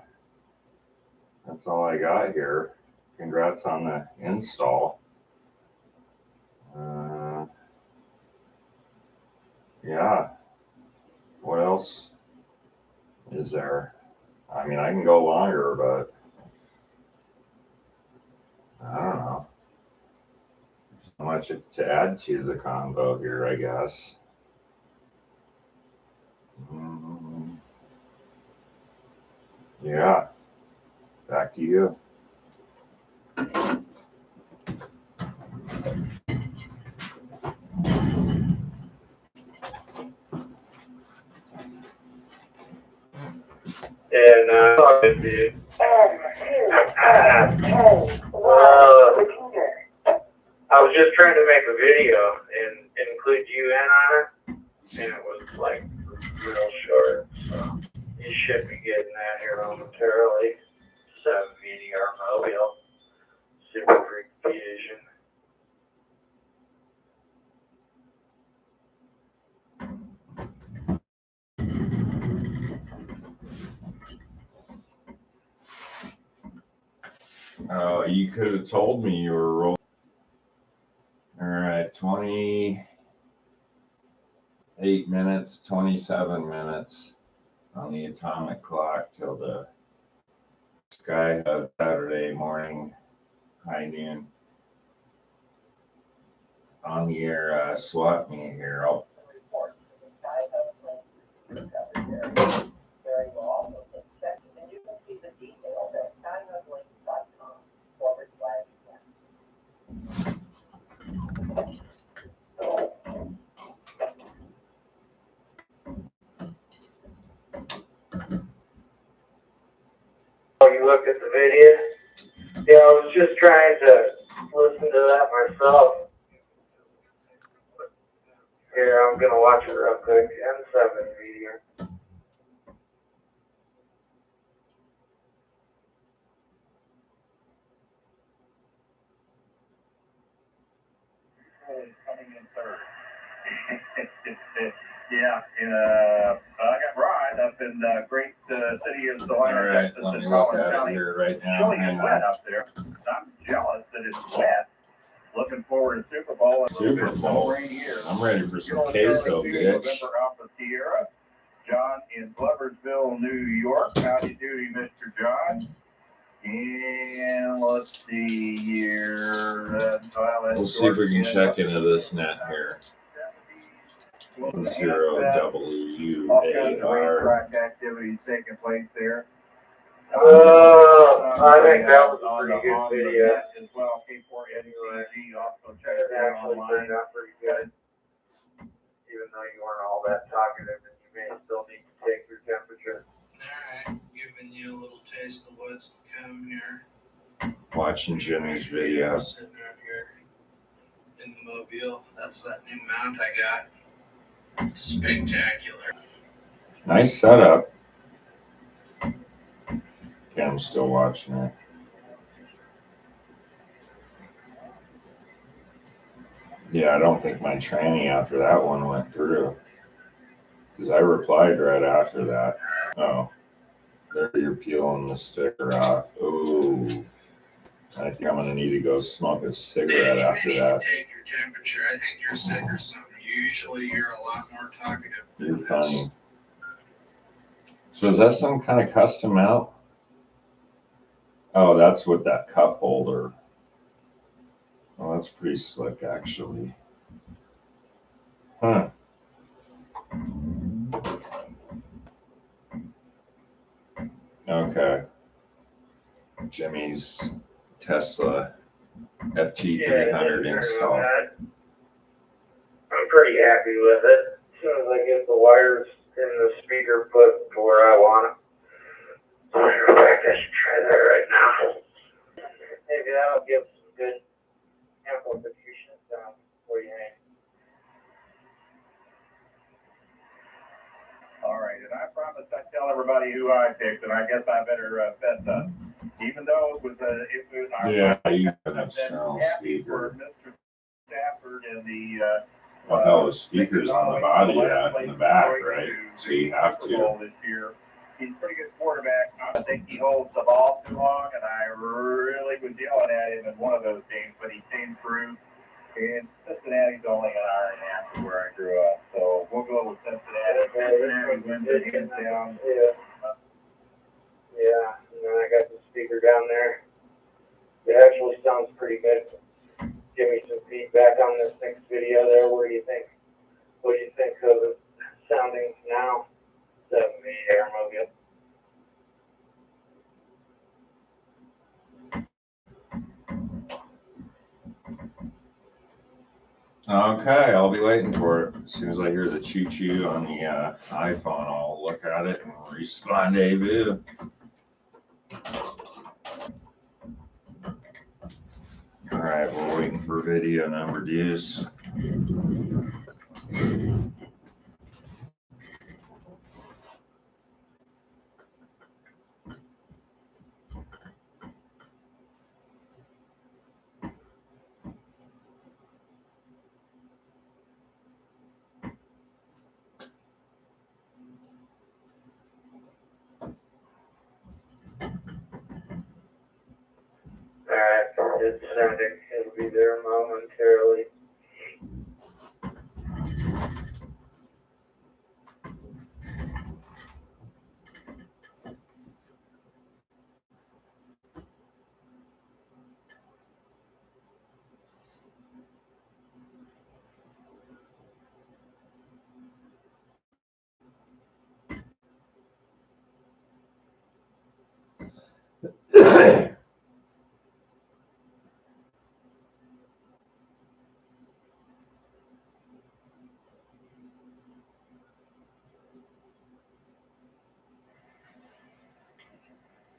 that's all I got here. Congrats on the install. Yeah, what else is there? I mean, I can go longer, but I don't know. There's not much to add to the convo here, I guess. Yeah, back to you. And I was just trying to make a video and include you in on it, and it was like real short. So you should be getting that here momentarily. 7 VDR mobile, Super Freak Fusion. could have told me you were rolling. All right, 28 minutes, 27 minutes on the atomic clock till the sky of Saturday morning, high noon. On your SWAT meet here. Oh, Oh, you looked at the video? Yeah, I was just trying to listen to that myself. Here, I'm gonna watch it real quick. M7 video. Coming in third. Yeah, I got Brian up in great city of Salina, all right, Texas, let in me look Collins at it County. here right now. Chilly Hang and wet on. up there. I'm jealous that it's wet. Looking forward to Super Bowl. Super Bowl. Rain here. I'm ready for some queso, bitch. November Alpha Sierra. John in Gloversville, New York. Howdy doody, Mr. John. And let's see here. We'll see if we can check into this net here. 0WUAR. Track activities taking place there. I think that was a pretty good video. As well, K4NCG also check It it out actually online. turned out pretty good. Even though you weren't all that talkative, and you may still need to take your temperature. Alright, giving you a little taste of what's to come here. Watching Jimmy's video. Sitting out here in the Mobile. That's that new mount I got. Spectacular. Nice setup. Okay, I'm still watching it. Yeah, I don't think my tranny after that one went through. Because I replied right after that. Oh, there you're peeling the sticker off. Oh, I think I'm going to need to go smoke a cigarette after that. Take your temperature. I think you're sick or something. Usually you're a lot more talkative. You're funny. So is that some kind of custom mount? Oh, that's with that cup holder. Oh, that's pretty slick, actually. Huh. Okay. Jimmy's Tesla FT300 install. I'm pretty happy with it. As soon as I get the wires in the speaker put to where I want it. Matter of fact, I should try that right now. Maybe that'll give some good amplification sound. What do you think? All right, and I promised I'd tell everybody who I picked, and I guess I better fess up. Even though it was Yeah, you can have sound speaker. Mr. Stafford and the Well, hell, the speaker's on the body in the back, right? So you have to. This year. He's a pretty good quarterback. I think he holds the ball too long, and I really was yelling at him in one of those games, but he came through. And Cincinnati's only an hour and a half from where I grew up, so we'll go with Cincinnati. Cincinnati wins it hands down. Yeah, and then I got the speaker down there. It actually sounds pretty good. Give me some feedback on this next video there. What do you think of it sounding now? 7-8 Airmobile. Okay, I'll be waiting for it. As soon as I hear the choo-choo on the iPhone, I'll look at it and respond-a-vu. All right, we're waiting for video number deuce. Alright. it's sending. It'll be there momentarily.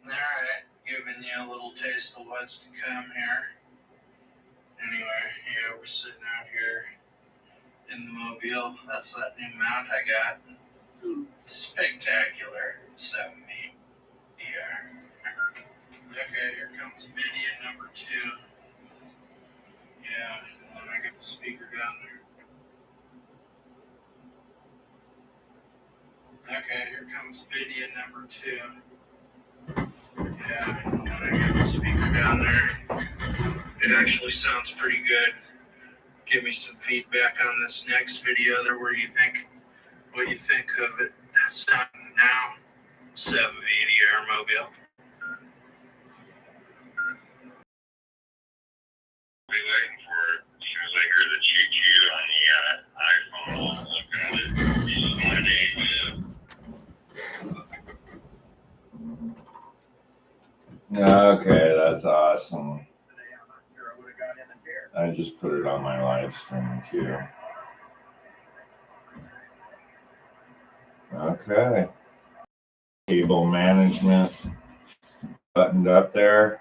Alright, giving you a little taste of what's to come here. Anyway, yeah, we're sitting out here in the Mobile. That's that new mount I got. Spectacular 7 DR. Okay, here comes video number 2. Yeah, and then I got the speaker down there. Okay, here comes video number 2. Yeah, and I got the speaker down there. It actually sounds pretty good. Give me some feedback on this next video there, what you think of it sounding now. 780R Mobile. Be waiting for it. As soon as I hear the choo-choo on the iPhone, I'll look at it. This is my name. Okay, that's awesome. I just put it on my live stream too. Okay. Cable management buttoned up there.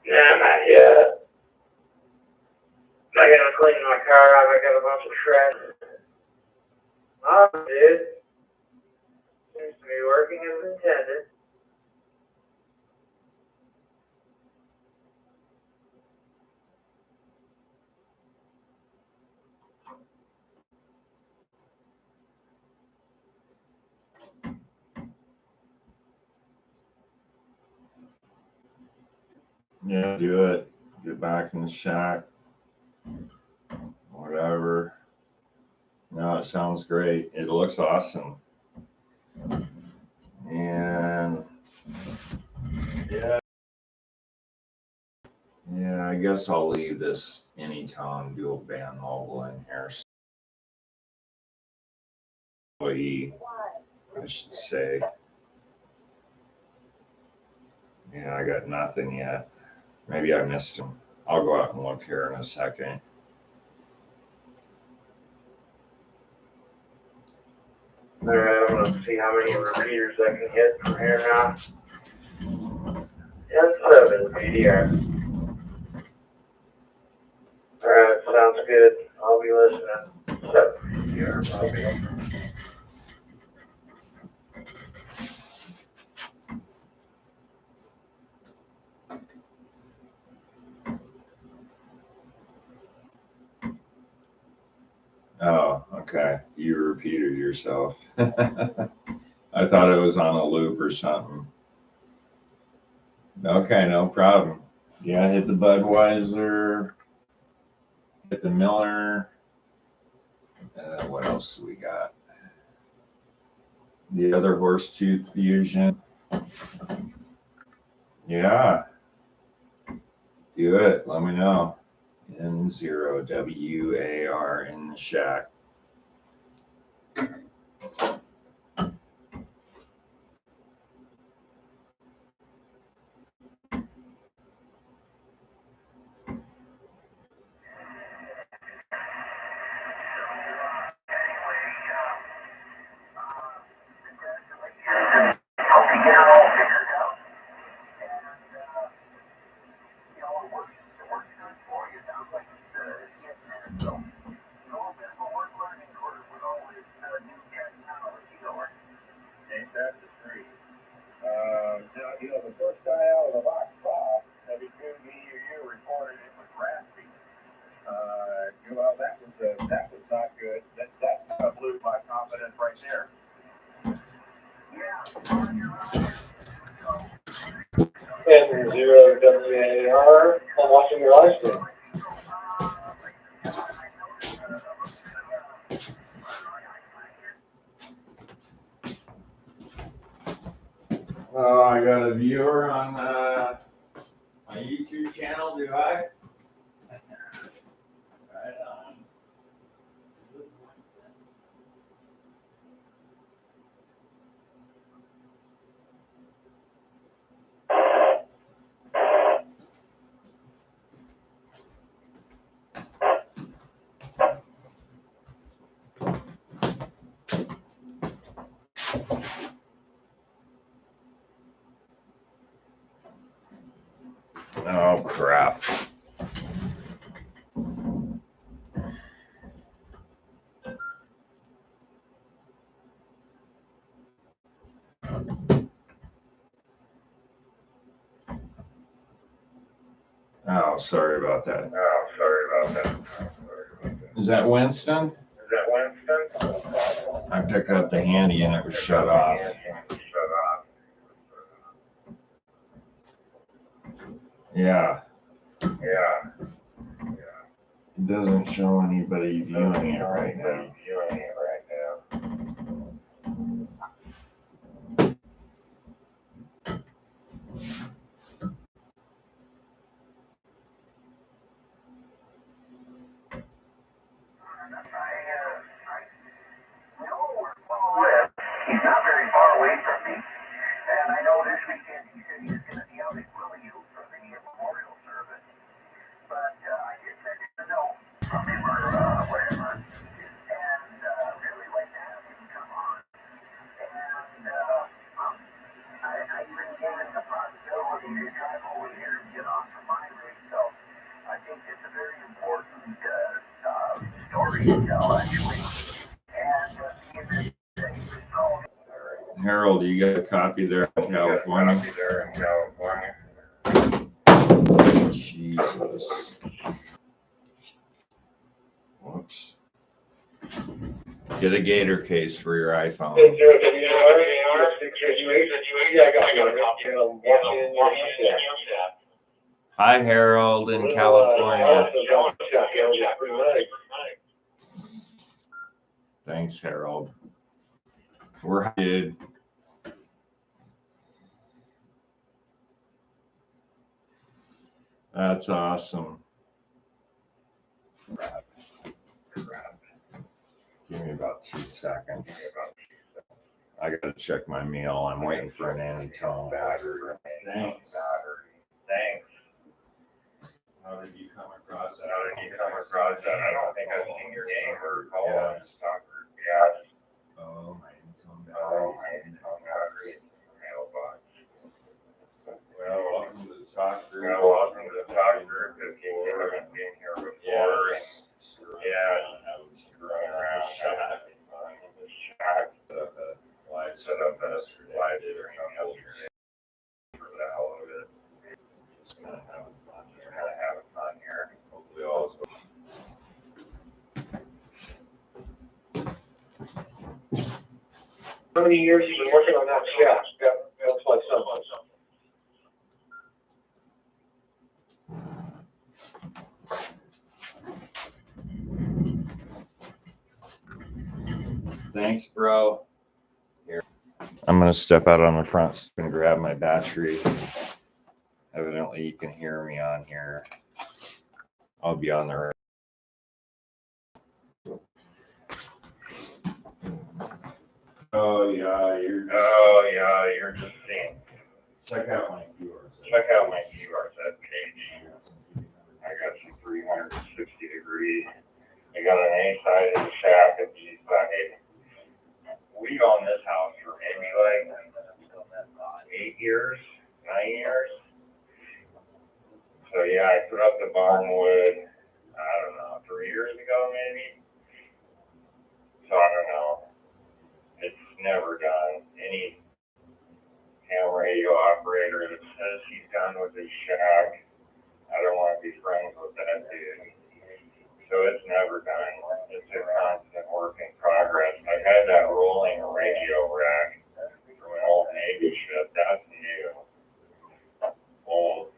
Nah, not yet. I gotta clean my car up. I got a bunch of shred. Oh, dude. Seems to be working as intended. Yeah, do it. Get back in the shack. Whatever. No, it sounds great. It looks awesome. And yeah, I guess I'll leave this Anytone dual band mobile in here. I should say. Yeah, I got nothing yet. Maybe I missed him. I'll go out and look here in a second. Alright, I'm gonna see how many repeaters I can hit from here now. And 7 VDR. Alright, sounds good. I'll be listening. 7 VDR, Mobile. Oh, okay. You repeated yourself. I thought it was on a loop or something. Okay, no problem. Yeah, hit the Budweiser, hit the Miller. What else do we got? The other Horsetooth Fusion. Yeah. Do it. Let me know. N0 WAR in the shack. WAR. I'm watching your live stream. Oh, I got a viewer on my YouTube channel, do I? Right on. Oh, crap. Oh, sorry about that. Oh, sorry about that. Is that Winston? Is that Winston? I picked up the handy and it was shut off. Yeah. Yeah. It doesn't show anybody viewing it right now. He's not very far away from me. And I know this weekend he said he was going to be out at Williams for the memorial service. But I did send him a note from him or whatever. And really like to have him come on. And I even gave him the possibility to drive over here and get on from my rig. So I think it's a very important story to tell, actually. And Harold, you got a copy there in California? Jesus. Whoops. Get a gator case for your iPhone. Yeah, I got a copy. Hi, Harold in California. Thanks, Harold. We're good. That's awesome. Give me about 2 seconds. I gotta check my meal. I'm waiting for an Antone battery. Thanks. How did you come across that? I don't think I've seen your name or call on this talker. Oh, my Antone battery. Mailbox. Well, welcome to the talk group. Welcome to the talk group if you haven't been here before. Running around in the shack. Set up a live stream yesterday for the hell of it. Just kind of having fun here. Hopefully all is well. How many years you been working on that shaft? That's like something. Thanks, bro. Here. I'm gonna step out on the front and grab my battery. Evidently, you can hear me on here. I'll be on there. Oh yeah, You're just seeing. check out my viewers. Check out my QRZ page. I got some 360 degree. I got an A side of the shack, a B side. We owned this house for maybe like 8 years, 9 years. So yeah, I put up the barnwood, I don't know, 3 years ago maybe. So I don't know. It's never done. Any ham radio operator that says he's done with his shack, I don't want to be friends with that dude. So it's never done. It's a constant work in progress. I had that rolling radio rack from an old Navy ship. That's new. Old.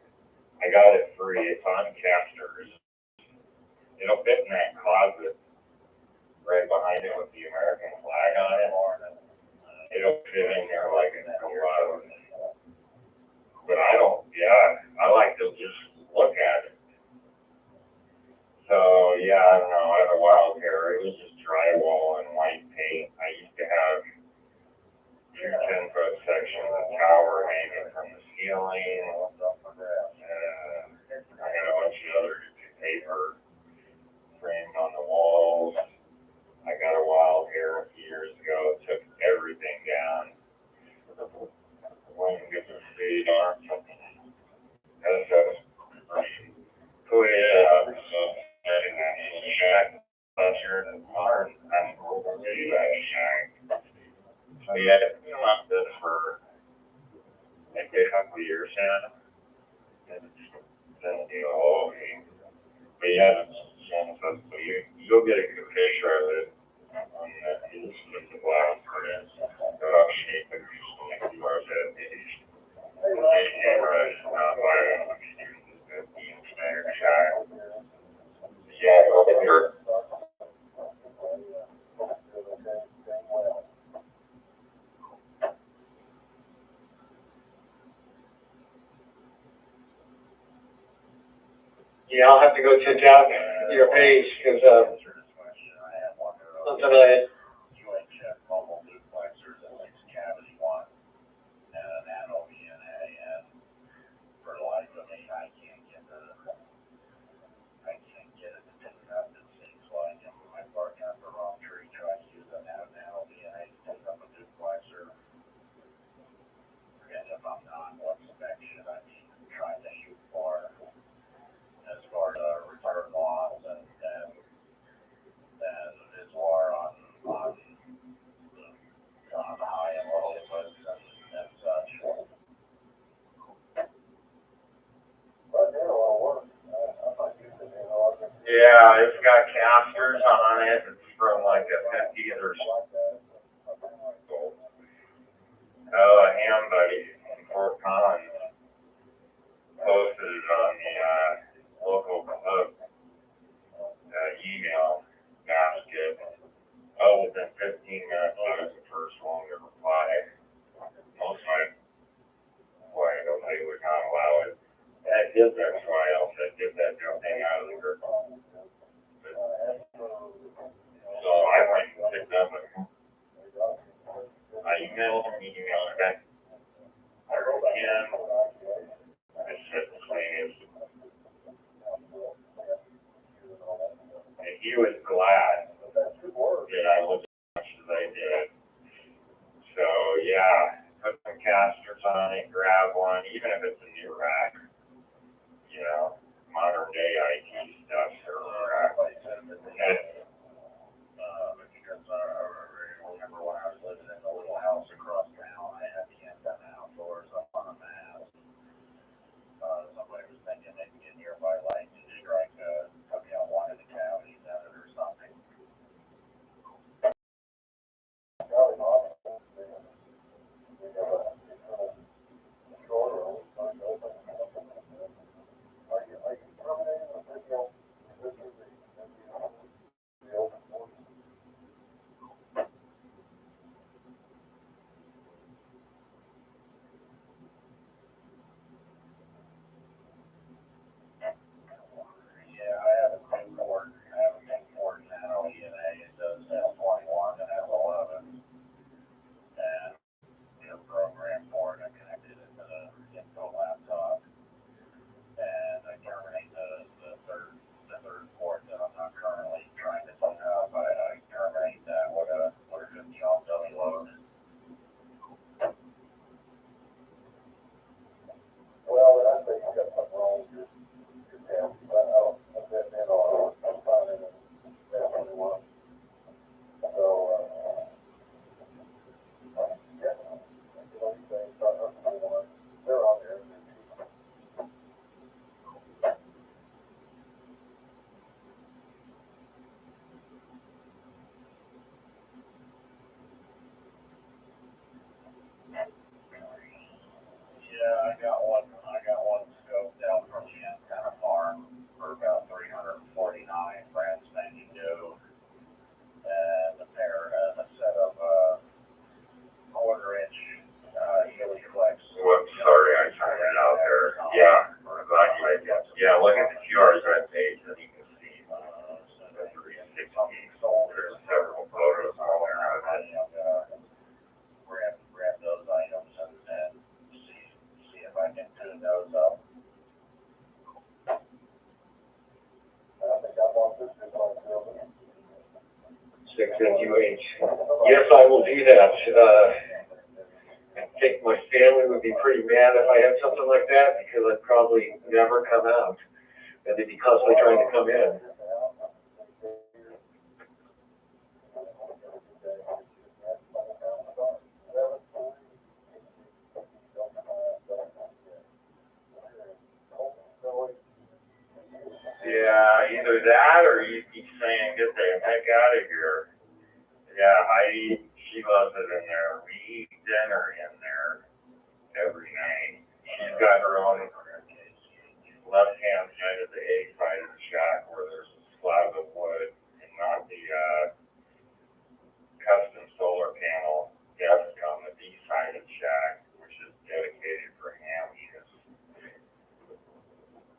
ceiling, and I got a bunch of other paper framed on the walls. I got a wild hair a few years ago, took everything down. Went and get the feet on something. That's put it up, so and shack here in the barn, and we're going to do that shack. So yeah, it's been like this for maybe a couple of years now. And it's been, but yeah, so you'll get a good picture of it on the glass for it. About shape and like you are that age. Camera is not by the standard shot. Yeah, over. Yeah, I'll have to go check out your page because something I mobile duplexers at least cavity one and an aother, and for the life of me, I can't get it to pick up. It seems like my partner got the wrong tree trying to use an aother to pick up a duplexer. And if I'm not, what spec should I be trying to shoot for as far as return loss and as far on the high and low inputs and such. Yeah, it's got casters on it. It's from like a 50th or something. Oh, a ham buddy in Fort Collins posted it on the local club email basket. Oh, within 15 minutes, I was the first one to reply. Most of my employees, nobody would not allow it. I did that, so I also did that thing out of the group. So I went and picked up I emailed him, back. I wrote him. I said the same. And he was glad that I looked as much as I did. So yeah, put some casters on it, grab one, even if it's a new rack. Modern day IT stuff or rack. Because I remember when I was living in the little house across town, I had the antenna outdoors up on a mast. Somebody was thinking they could get nearby lightning strike, coming out one of the cavities at it or something. Yeah, I have a big port now, it does S21 and S11, and program for it, I connected it to the laptop, and I terminate the third port that I'm not currently trying to hook up. I terminate that with a 50 ohm dummy load. Well, I think you got something wrong with your tab, but I'm fine in definitely one. So, yeah, they're on there. Yeah, I got one scoped out from the antenna farm for about 349, brand spanking new. And the pair has a set of, 1/4 inch, Heliflex. Whoops, sorry, I timed it out there. Yeah, I'm glad you made that. Yeah, look at the QR's red page and you can see the 360. There's several photos on there. Grab those items and see if I can evaluate. Yes, I will do that. I think my family would be pretty mad if I had something like that because I'd probably never come out. And they'd be constantly trying to come in. Yeah, either that or you keep saying, get the heck out of here. Yeah, Heidi, she loves it in there. We eat dinner in there every night. She's got her own left-hand side of the A side of the shack where there's a slab of wood and not the custom solar panel desk on the B side of the shack, which is dedicated for ham use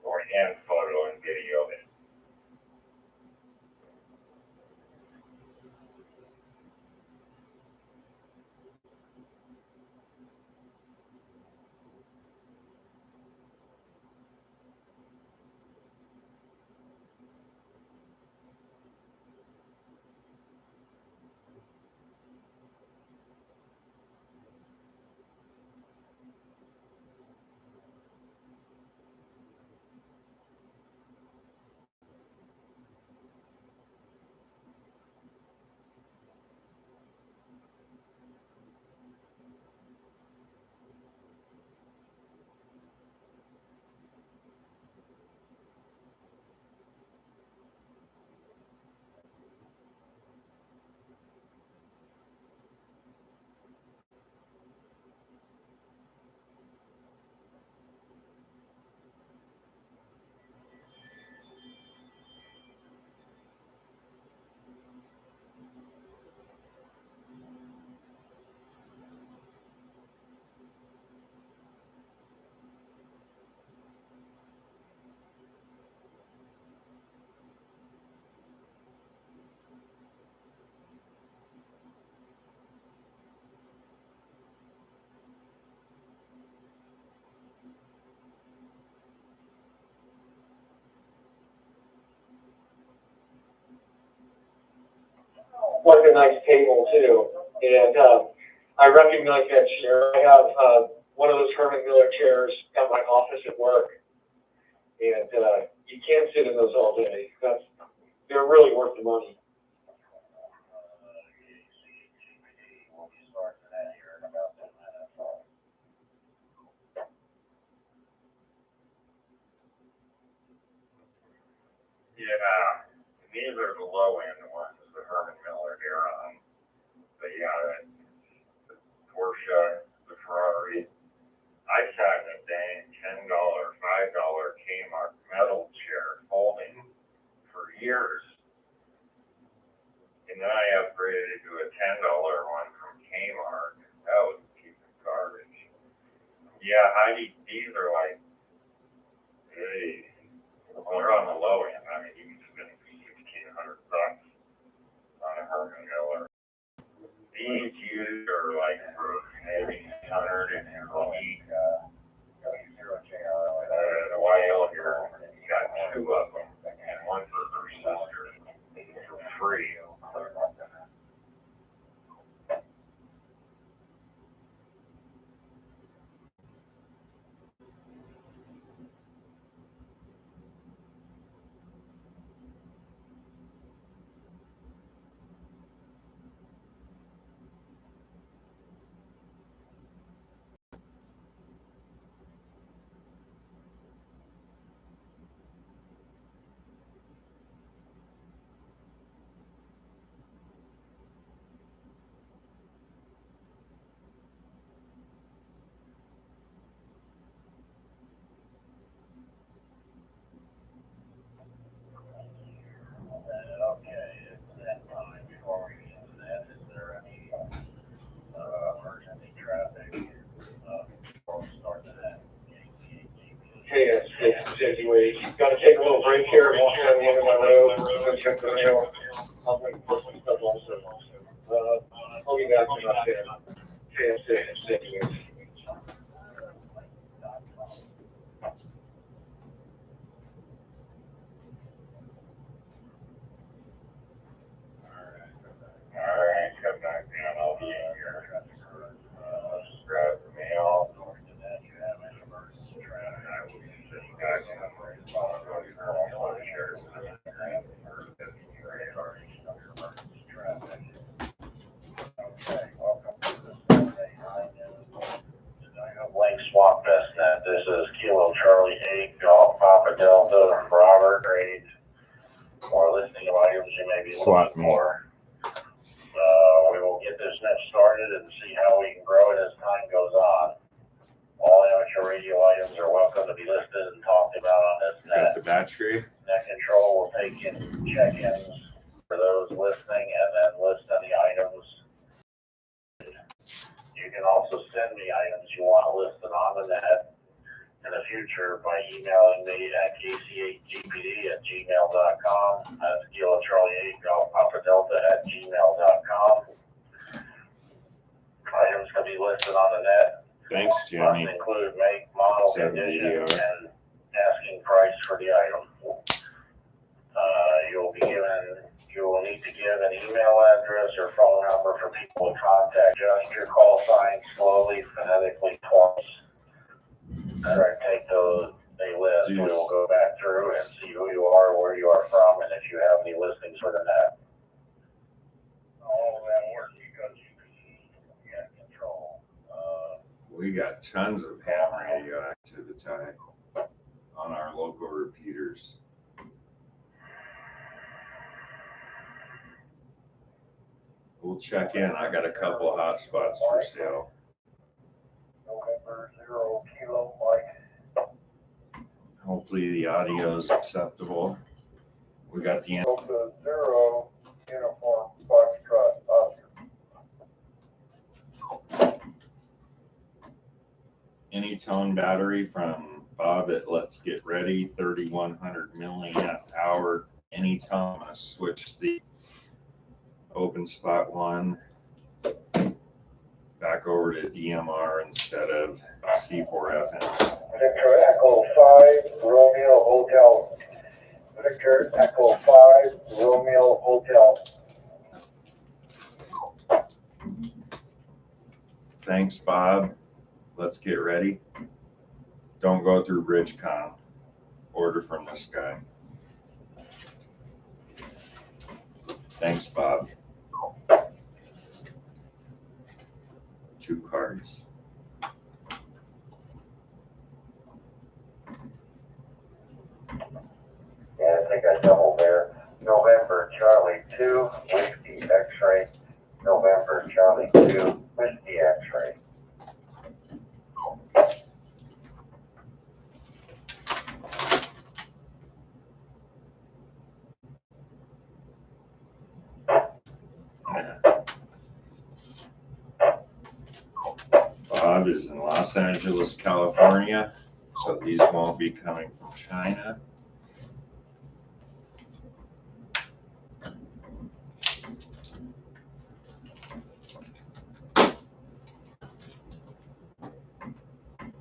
or hand photo and video. Like a nice table too. And I recognize that chair. I have one of those Herman Miller chairs at my office at work. And you can't sit in those all day. They're really worth the money. Yeah, these are the low end ones, the Herman Miller era. But yeah, the Porsche, the Ferrari. I sat in a dang $10, $5 Kmart metal chair folding for years. And then I upgraded to a $10 one from Kmart. That was a piece of garbage. Yeah, Heidi, these are like, hey, well, they're on the low end. I mean, you can spend $1,600 on a Herman Miller. These used are like for maybe 100 and you're only the YL here got two of them and one for her sister for free. Hey, it's anyway. Got to take a little break here and walk down the end of my road. Go check the mail. I'll bring some stuff also. I'll be back in about 10. Anyways. All right. swap me. We will get this net started and see how we can grow it as time goes on. All amateur radio items are welcome to be listed and talked about on this Got net. the battery. Net control will take in check-ins for those listening and then list any items. You can also send me items you want listed on the net in the future by emailing me at kc8gpd@gmail.com. That's Kilo Charlie 8 Golf Papa Delta @gmail.com. Items can be listed on the net. Thanks, Jimmy. Must include make, model, condition, and asking price for the item. You will need to give an email address or phone number for people to contact. Adjust your call sign slowly, phonetically twice. After I take a list, we will go back through and see who you are, where you are from, and if you have any listings for the net. All of that works because you can control. We got tons of ham radio activity on our local repeaters. We'll check in. I got a couple of hot spots for sale. November 0 Kilo Mike. Hopefully the audio is acceptable. We got the Delta 0 Uniform Foxtrot Oscar. Anytone battery from Bob at Let's Get Ready, 3100 milliamp hour Anytone. I'm gonna switch the open spot 1 back over to DMR instead of C4FM. Victor Echo 5 Romeo Hotel. Victor Echo 5 Romeo Hotel. Thanks, Bob. Let's get ready. Don't go through Bridgecom. Order from this guy. Thanks, Bob. 2 cards. Yeah, I think I doubled there. November Charlie 2 Whiskey X-ray. November Charlie 2 Whiskey X-ray. Bob is in Los Angeles, California, so these won't be coming from China.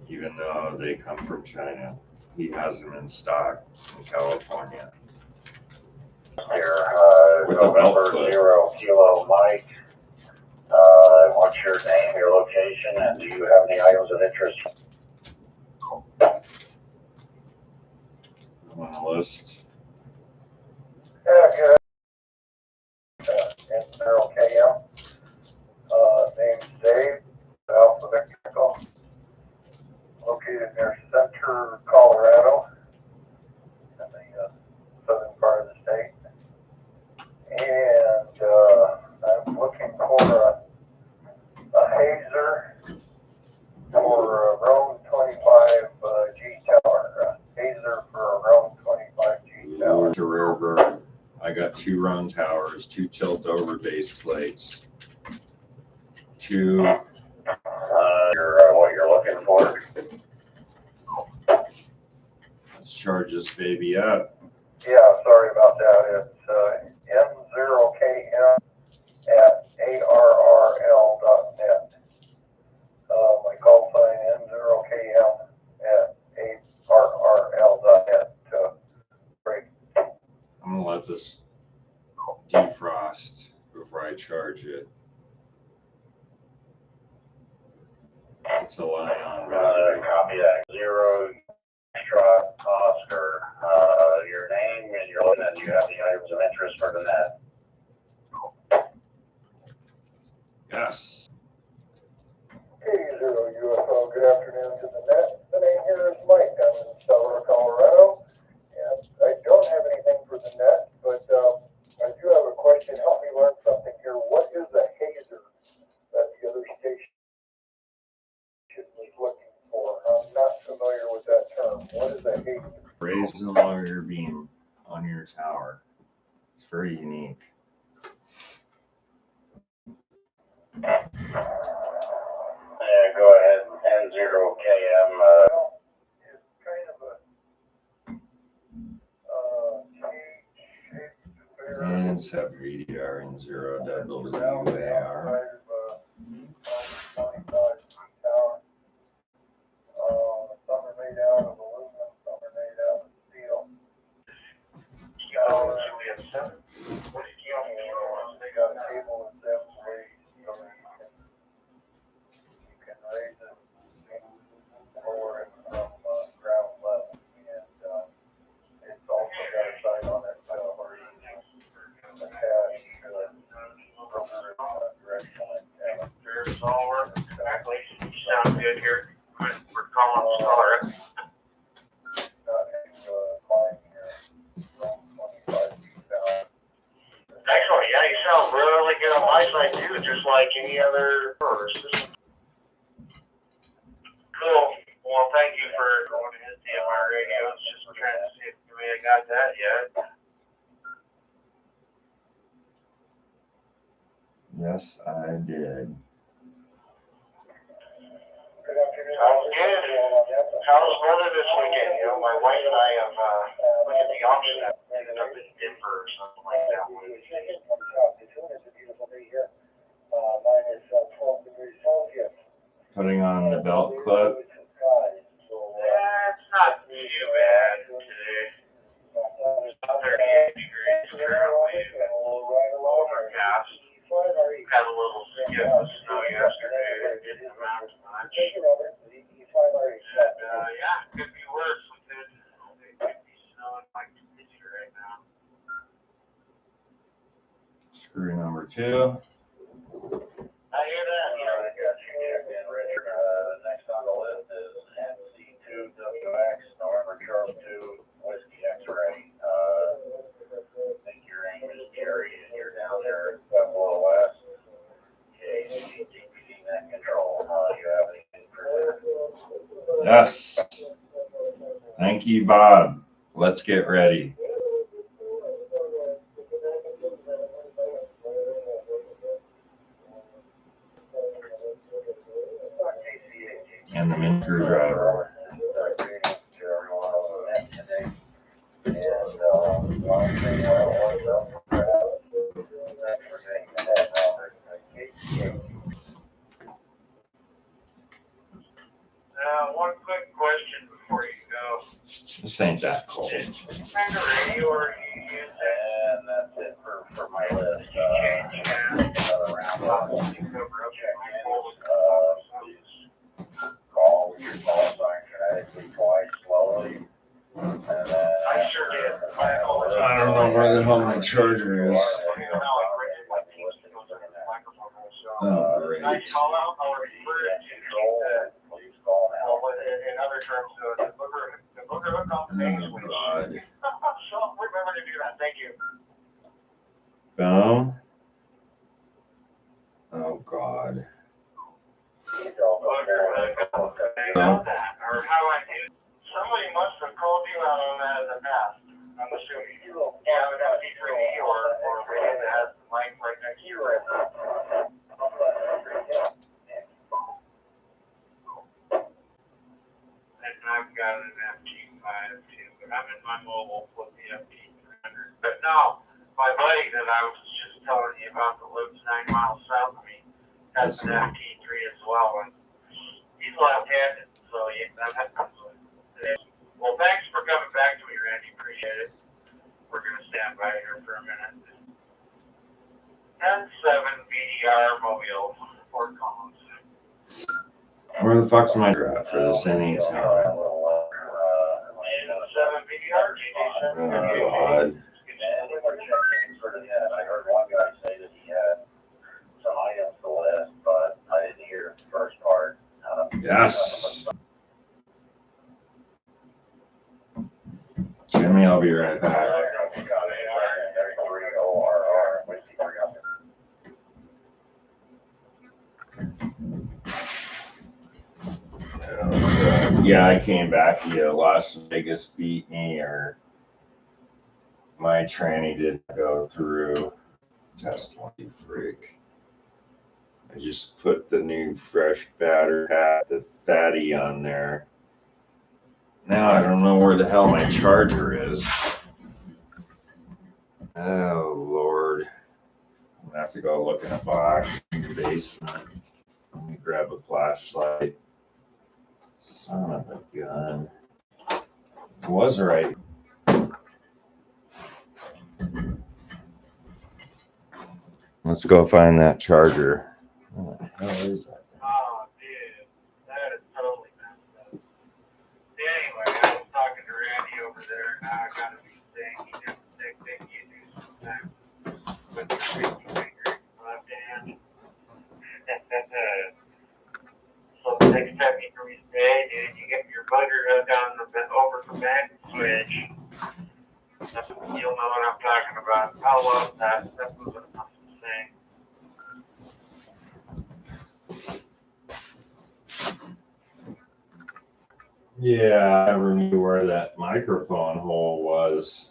Even though they come from China, he has them in stock in California. Here, With a belt November clip. 0 Kilo Mike. What's your name, your location, and do you have any items of interest? I'm on the list. Yeah, good. N0 KM. Name's Dave, Alpha Victor Echo. Located near Center, Colorado, in the southern part of the state. And I'm looking for a hazer for a Roam 25G tower. A hazer for a Roam 25G tower. To rare bird. I got 2 run towers, 2 tilt over base plates, 2. What you're looking for. Let's charge this baby up. Yeah, sorry about that. It's N0KM at arrl.net. My call sign N0KM at arrl.net. Great. I'm gonna let this defrost before I charge it. It's a Lion battery. Copy that. 0 Extra Oscar. Your name and your and you have the items of interest for the net. Yes. K0 UFO, good afternoon to the net. The name here is Mike. I'm in Stellar, Colorado. And I don't have anything for the net, but I do have a question. Raise the lawyer beam on your tower. It's very unique. Yeah, go ahead. N0KM. It's kind of a And set VDR in 0 WAR. Some are made out of aluminum, some are made out of steel. Juliet 7. What is They got a cable with them where you can raise it, lower it from ground level. And it's also got a sign on it where you can attach directional antenna. There's all working correctly. You sound good here. We're calling Scholar. Excellent. Yeah, you sound really good on my side too, just like any other system. Cool. Well, thank you for going to his DMR radio. I was just trying to see if we had got that yet. Yes, I did. Sounds good. How's the weather this weekend? You know, my wife and I have looked at the option of ending up in Denver or something like that. Putting on the belt clip. It's not too bad today. It's 38 degrees currently. Overcast. Had a little skip of snow yesterday. It didn't amount to much. And, yeah, it could be worse. It could be snowing like crazy right now. Screw number 2. I hear that. Next on the list is NC2WX, November Charles 2, Whiskey X-Ray. I think your aim is Gary, and you're down there at Pueblo West. KCTPD net control. Do you have anything for that? Yes. Thank you, Bob. Let's get ready. And the main screwdriver. One quick question before you go. This ain't that cold. What kind of radio are you using? And that's it for my list. Another round of please call with your call sign phonetically twice slowly. And then I sure did. I don't know where the hell my charger is. Oh, great. Nice call out. I'll refer it to please call now. in other terms, the booger hook off the main switch. God. So remember to do that. Thank you. Boom. Oh, God. Know that, or how I do. Somebody must have called you out on that in the past. I'm assuming. Yeah, with that P3D or radio that has the mic right next to you. And I've got an FT5 too, but I'm in my mobile with the FT300. But no, my buddy that I was just telling you about that lives 9 miles south of me has an FT3 as well, and he's left-handed, so yeah, that comes with it. Well, thanks for coming back to me, Randy. Appreciate it. We're going to stand by here for a minute. 10-7 BDR Mobile, Fort Collins. Where the fuck's my draft for this NA tower? 10-7 BDR, GD7. Oh, God. I heard one guy say that he had some items to list, but I didn't hear the first part. Yes. Jimmy, I'll be right back. Yeah, I came back to Las Vegas beat me, or my tranny didn't go through. Test 20 freak. I just put the new fresh batter pack, the fatty on there. Now I don't know where the hell my charger is. Oh Lord. I'm gonna have to go look in a box in the basement. Let me grab a flashlight. Son of a gun. It was right. Let's go find that charger. What the hell is that? Oh, dude, that is totally messed up. Anyway, I was talking to Randy over there, and now I gotta be saying he did the same thing you do sometimes with your pinky finger, left hand. So the next time you do his day, dude, you get your bugger hook on the over the back switch. You'll know what I'm talking about. I love that. That was an awesome thing. Yeah, I never knew where that microphone hole was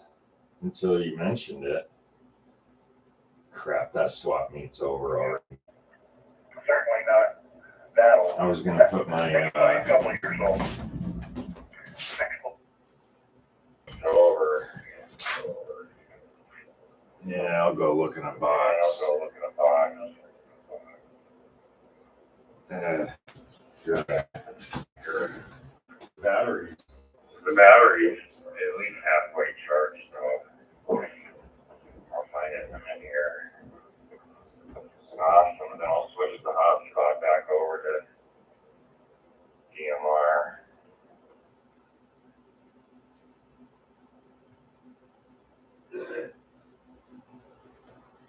until you mentioned it. Crap, that swap meet's over already. Certainly not that old. I was gonna put my A couple of years old. over. Yeah, I'll go look in a box. Good. Batteries. The battery's at least halfway charged, so I'll find it in here. Awesome, and then I'll switch the hotspot back over to DMR.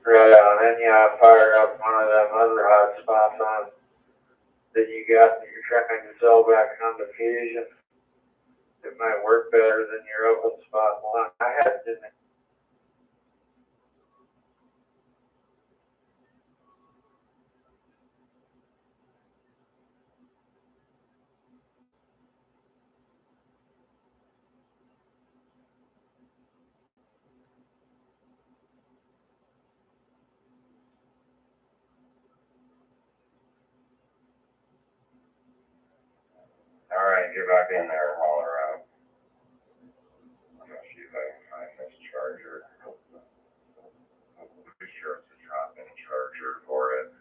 Right on, then you fire up one of them other hotspots on that you got that you're trying to sell back on the Fusion. It might work better than your open spot one. I had it, didn't it? All right, get back in there and haul her out. I'm gonna see if I can find this charger. I'm pretty sure it's a drop-in charger for it.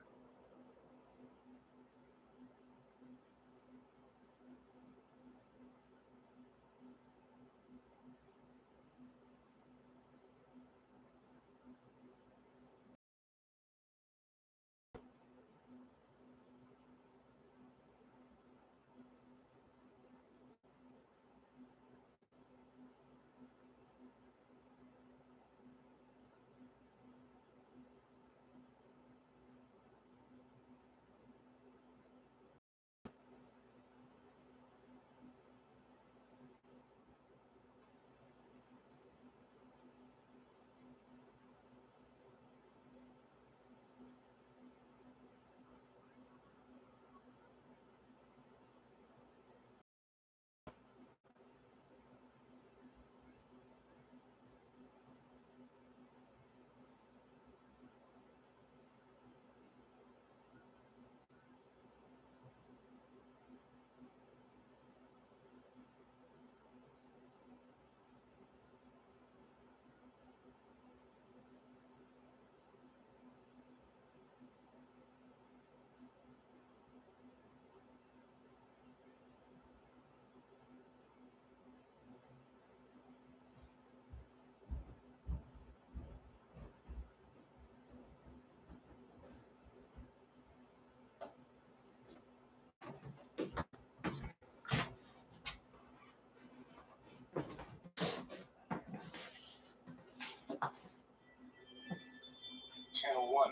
Channel 1.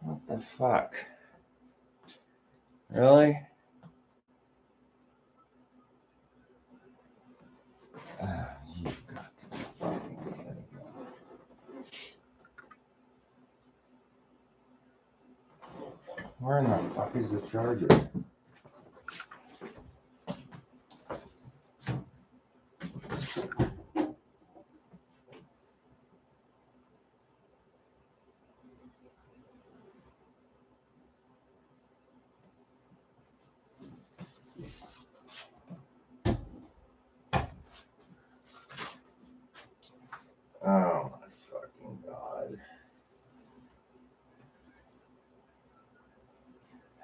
What the fuck? Really? You've got to be Where in the fuck is the charger? Oh my fucking god.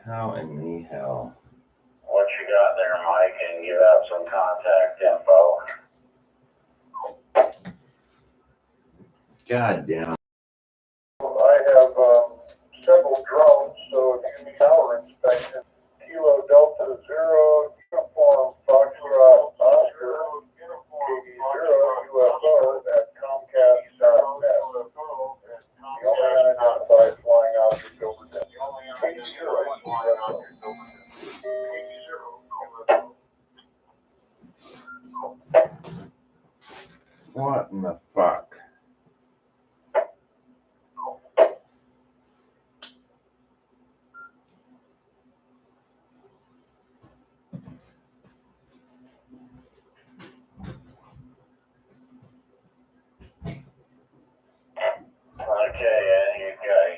How in the hell? What you got there, Mike, and give out some contact info. God damn. I have several drones, so if you need tower inspection, Kilo Delta 0, Uniform Foxtrot Oscar, KD 0 UFO at Comcast.net. The only unidentified flying object over there. KD 0 UFO. What in the fuck? Okay, and you can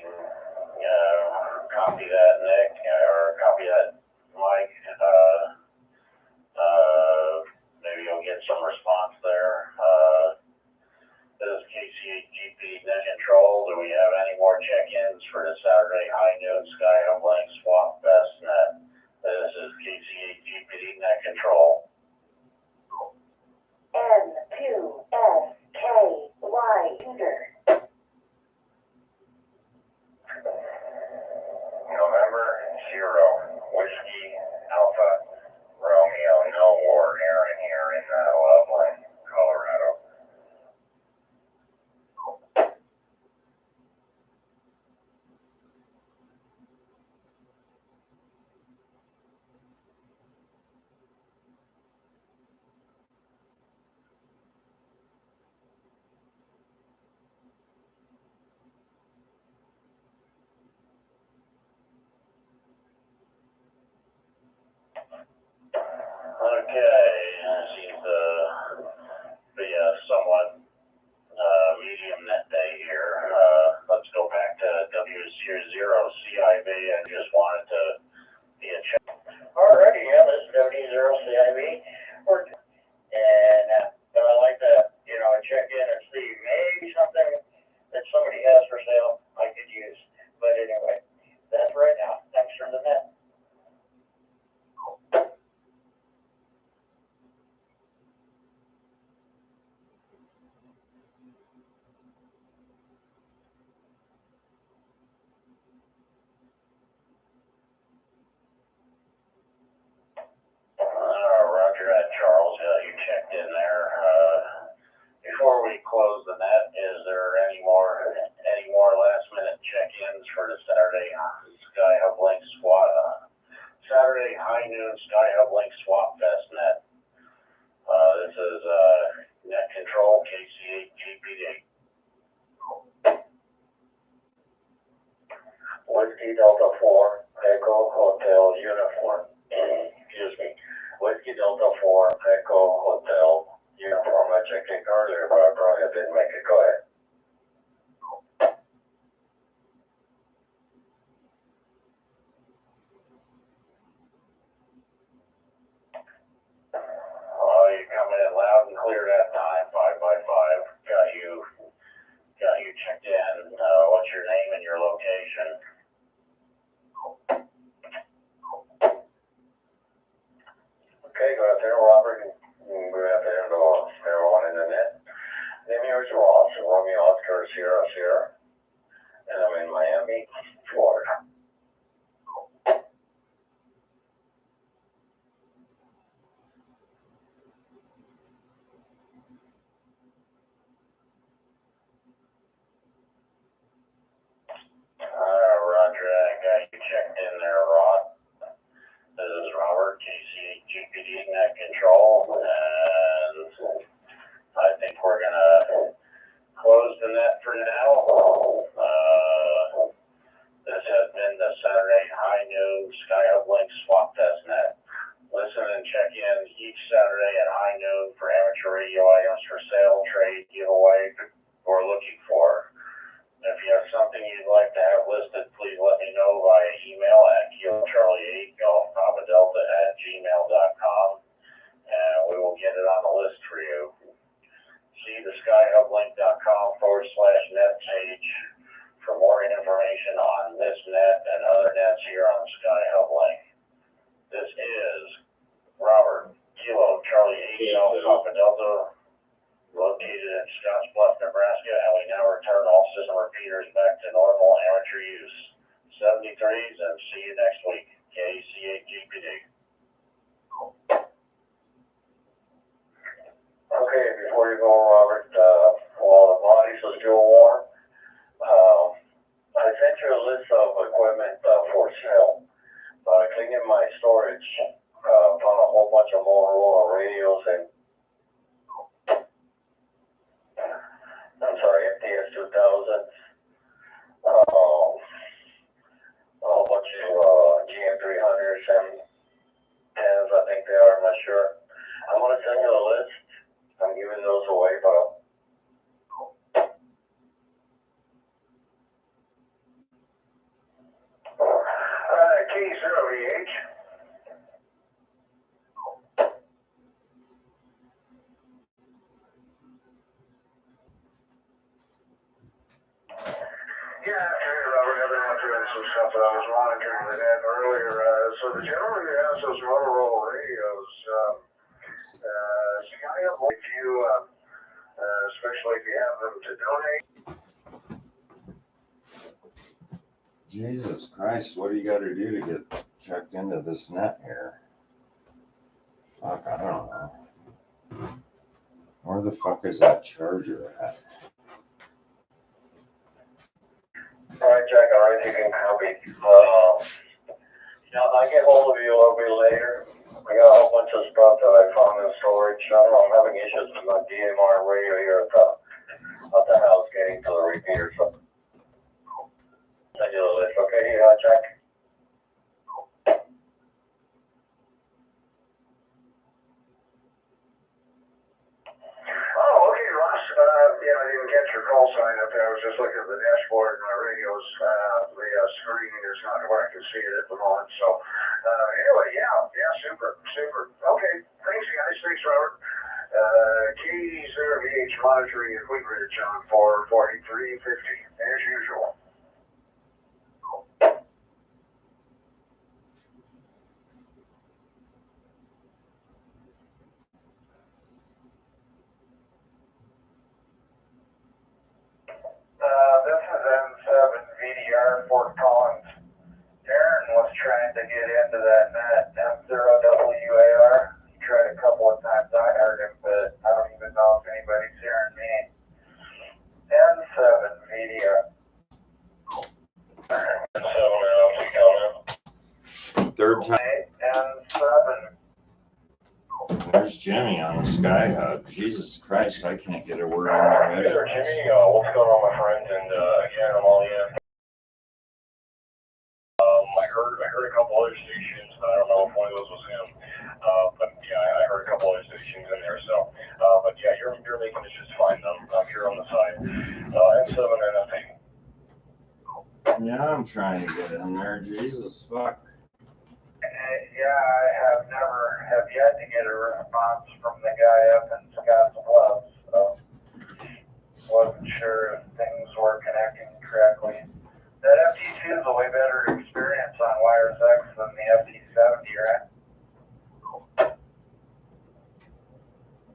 copy that, Nick, or copy that, Mike. Maybe you'll get some response there. This is KC8GP Net Control. Do we have any more check-ins for the Saturday high noon Sky Uplink Swap Fest Net? This is KC8GP Net Control. N2SKY Peter. November 0, Whiskey Alpha Romeo, no war, Aaron here in Loveland, Colorado. Okay, seems to be a somewhat medium net day here. Let's go back to W0CIB. I just wanted to be a check. Alrighty, yeah, this is W0CIB. And I'd like to, check in and see maybe something that somebody has for sale I could use. But anyway, that's right now. Thanks for the net. Roger that, Charles. You checked in there. Before we close the net, is there any more last minute check-ins for the Saturday Sky Hub Link swap? Saturday high noon Sky Hub Link swap fest net. This is net control KC8GPD. Whiskey Delta 4 Echo Hotel Uniform. Excuse me. Whiskey Delta 4 Echo Hotel Uniform. I checked it earlier, but I probably didn't make it. Go ahead. Oh, you coming in loud and clear that time. 5x5. Got you checked in. What's your name and your location? Okay, go out there, Robert, and we're out there to everyone in the net. Name yours Ross, Romeo Oscar Sierra Sierra, and I'm in Miami, Florida. Roger, I got you checked in there, Rod. This is Robert, KC8GPD Net Control, and I think we're gonna close the net for now. This has been helplink.com/net page for more information on this net and other nets here on Sky Helplink. This is Robert Kilo Charlie 80 Papa Delta, located in Scottsbluff, Nebraska, and we now return all system repeaters back to normal amateur use. 73s, and see you next week. KCAGPD. Okay, before you go, Robert, while the bodies are still warm, I sent you a list of equipment for sale. Cleaning my storage, found a whole bunch of Motorola radios and MTS 2000s, a whole bunch of GM 300s and 10s, I think they are, I'm not sure. I'm going to send you a list. I'm giving those away, but K0VH. Yeah, okay, Robert, I've been doing some stuff that I was monitoring the net earlier. So the gentleman who has those Motorola radios, see, I have like you, especially if you have them to donate. Jesus Christ, what do you got to do to get checked into this net here? Fuck, I don't know. Where the fuck is that charger at? Alright, Jack, alright, you can copy. I'll get hold of you a little bit later. I got a whole bunch of stuff that I found in storage. I don't know, I'm having issues with my DMR radio here at the house getting to the repeater, so send you the list, okay, Jack? Oh, okay, Ross. Yeah, I didn't get your call sign up there. I was just looking at the dashboard and my radio's, the screen is not where I can see it at the moment. So, anyway, yeah, super. Okay, thanks, guys. Thanks, Robert. K0VH monitoring equipment, John, for 4350, as usual. This is M7 VDR Fort Collins. Aaron was trying to get into that net, M0WAR. He tried a couple of times. I heard him, but I don't even know if anybody's hearing me. M7 VDR. Third time. M7. There's Jimmy on the Sky Hub. Jesus Christ, I can't get a word in already. Sure, Jimmy, what's going on, my friend? And again, I'm all in. I heard a couple other stations. I don't know if one of those was him, but yeah, I heard a couple other stations in there. So, but yeah, you're making it just fine. I'm here on the side. M7 NFA. Yeah, I'm trying to get in there. Jesus fuck. Yeah, I have yet to get a response from the guy up in Scottsbluff. So, wasn't sure if things were connecting correctly. That FT2 is a way better experience on Wires X than the FT70, right?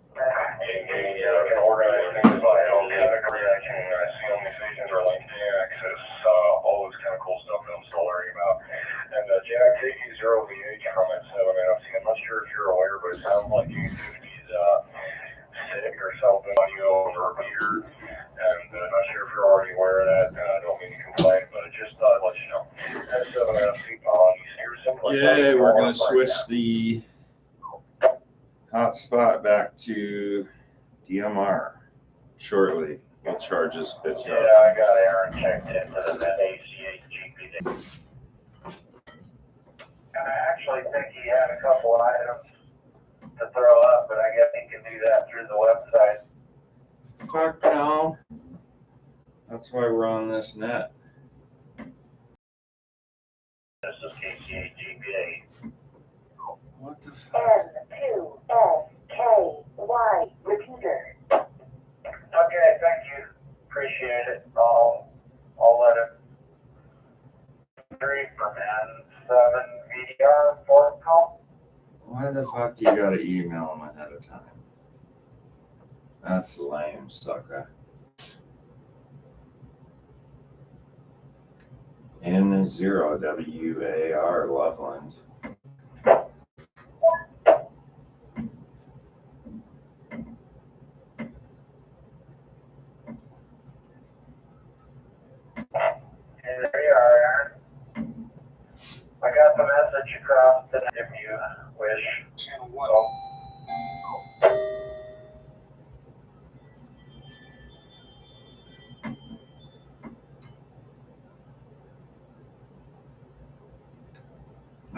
Yeah, I can organize things by alphabetically. I can see how many stations are linked to access, all this kind of cool stuff that I'm still learning about. And Jack, KD0VH from at 7 NFC. I'm not sure if you're aware, but it sounds like K50's sick or something. Audio on the repeater. And I'm not sure if you're already aware of that. I don't mean to complain, but I just thought I'd let you know. S7 NFC apologies. Yeah, we're going to switch the hotspot back to DMR shortly. We'll charge this bitch up. Yeah, I got Aaron checked into the ACHGPD. I actually think he had a couple items to throw up, but I guess he can do that through the website. Fuck no. That's why we're on this net. This is KCAGPA. What the fuck? M2SKY repeater. Okay, thanks. appreciate it. I'll let it read from N7 VDR for call. Why the fuck do you gotta email them ahead of time? That's lame, sucker. N0 WAR Loveland. Here you are, Aaron. I got the message across to if you wish. And what?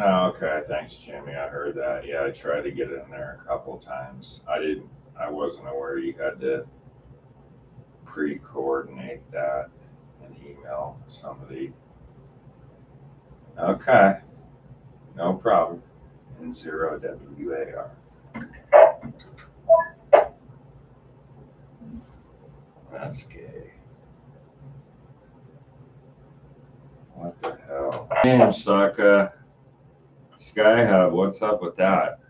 Oh, okay. Thanks, Jimmy. I heard that. Yeah, I tried to get in there a couple times. I wasn't aware you had to pre-coordinate that and email somebody. Okay. No problem. N0 WAR. That's gay. What the hell? Damn, sucker. Sky Hub, what's up with that?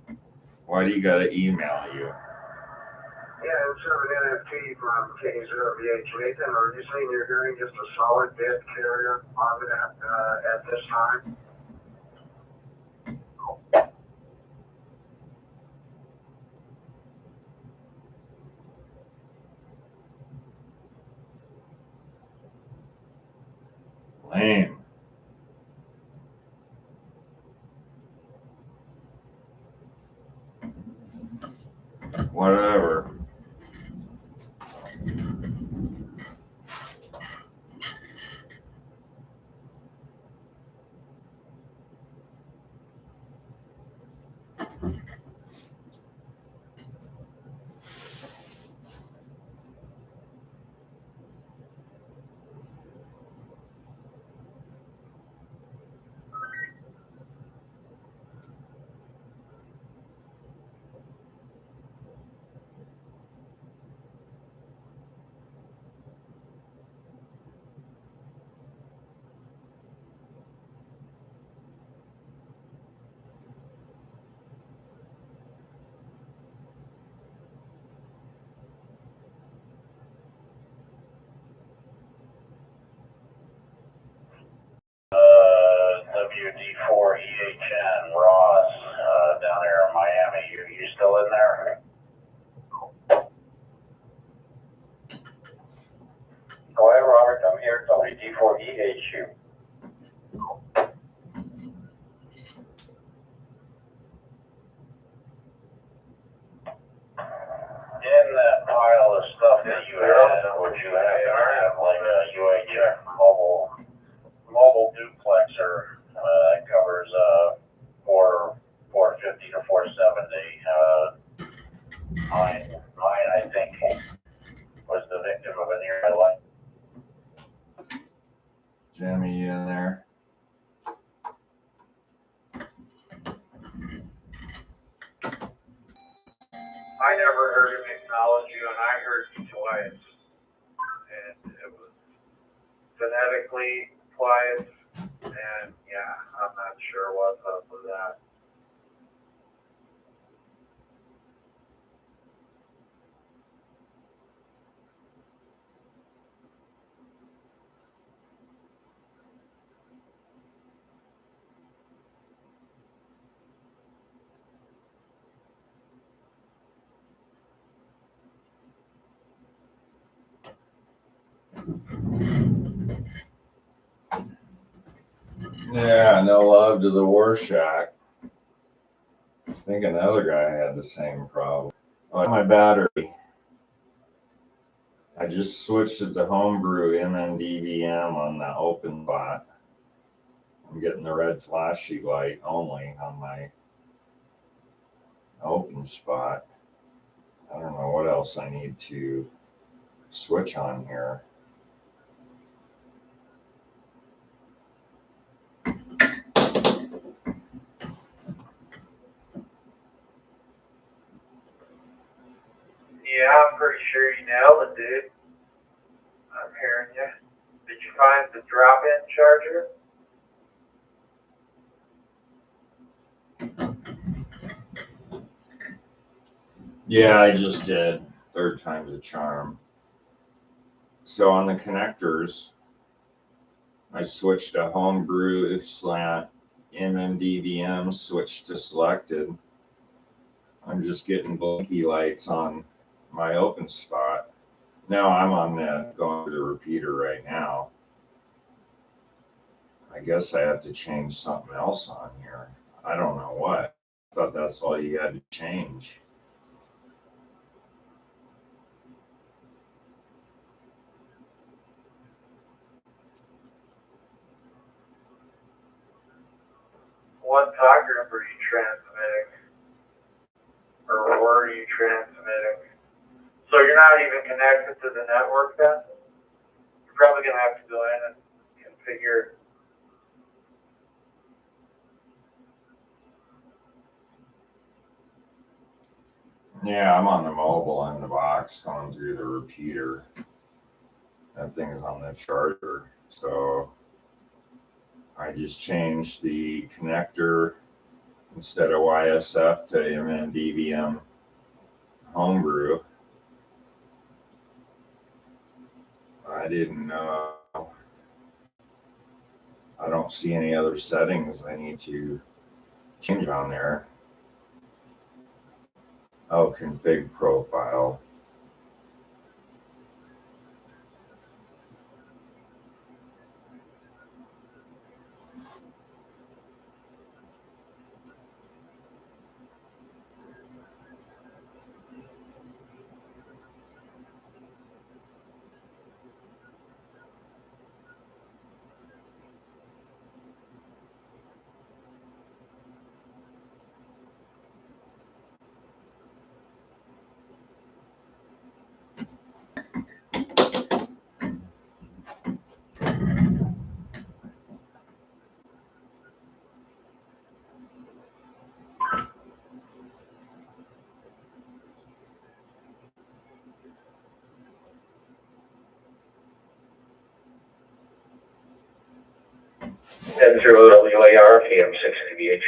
Why do you gotta email you? Yeah, it's an NFT from K0VH. Nathan, are you saying you're hearing just a solid bit carrier on that at this time? Lame. Whatever. WD4EHN Ross down there in Miami. You still in there? Go ahead, Robert. I'm here. WD4EHU. In that pile of stuff that you had, would you have like a UHF mobile duplexer that covers 450 to 470? Mine, I think, was the victim of a near life. Jimmy, you in there? I never heard him acknowledge you, and I heard you twice. And it was phonetically twice, and yeah, I'm not sure what's up with that. Yeah, no love to the War Shack. I think another guy had the same problem. Oh, my battery. I just switched it to homebrew MNDVM on the open spot. I'm getting the red flashy light only on my open spot. I don't know what else I need to switch on here. Yeah, I'm pretty sure you nailed it, dude. I'm the drop-in charger? Yeah, I just did. Third time's a charm. So on the connectors, I switched to homebrew slant MMDVM, switched to selected. I'm just getting blinky lights on my open spot. Now I'm on going to the repeater right now. I guess I have to change something else on here. I don't know what. I thought that's all you had to change. What talk group are you transmitting? Or were you transmitting? So you're not even connected to the network then? You're probably going to have to go in and configure. Yeah, I'm on the mobile in the box going through the repeater. That thing is on the charger. So I just changed the connector instead of YSF to MMDVM homebrew. I didn't know. I don't see any other settings I need to change on there. Oh, config profile. N0WAR PM6ABH.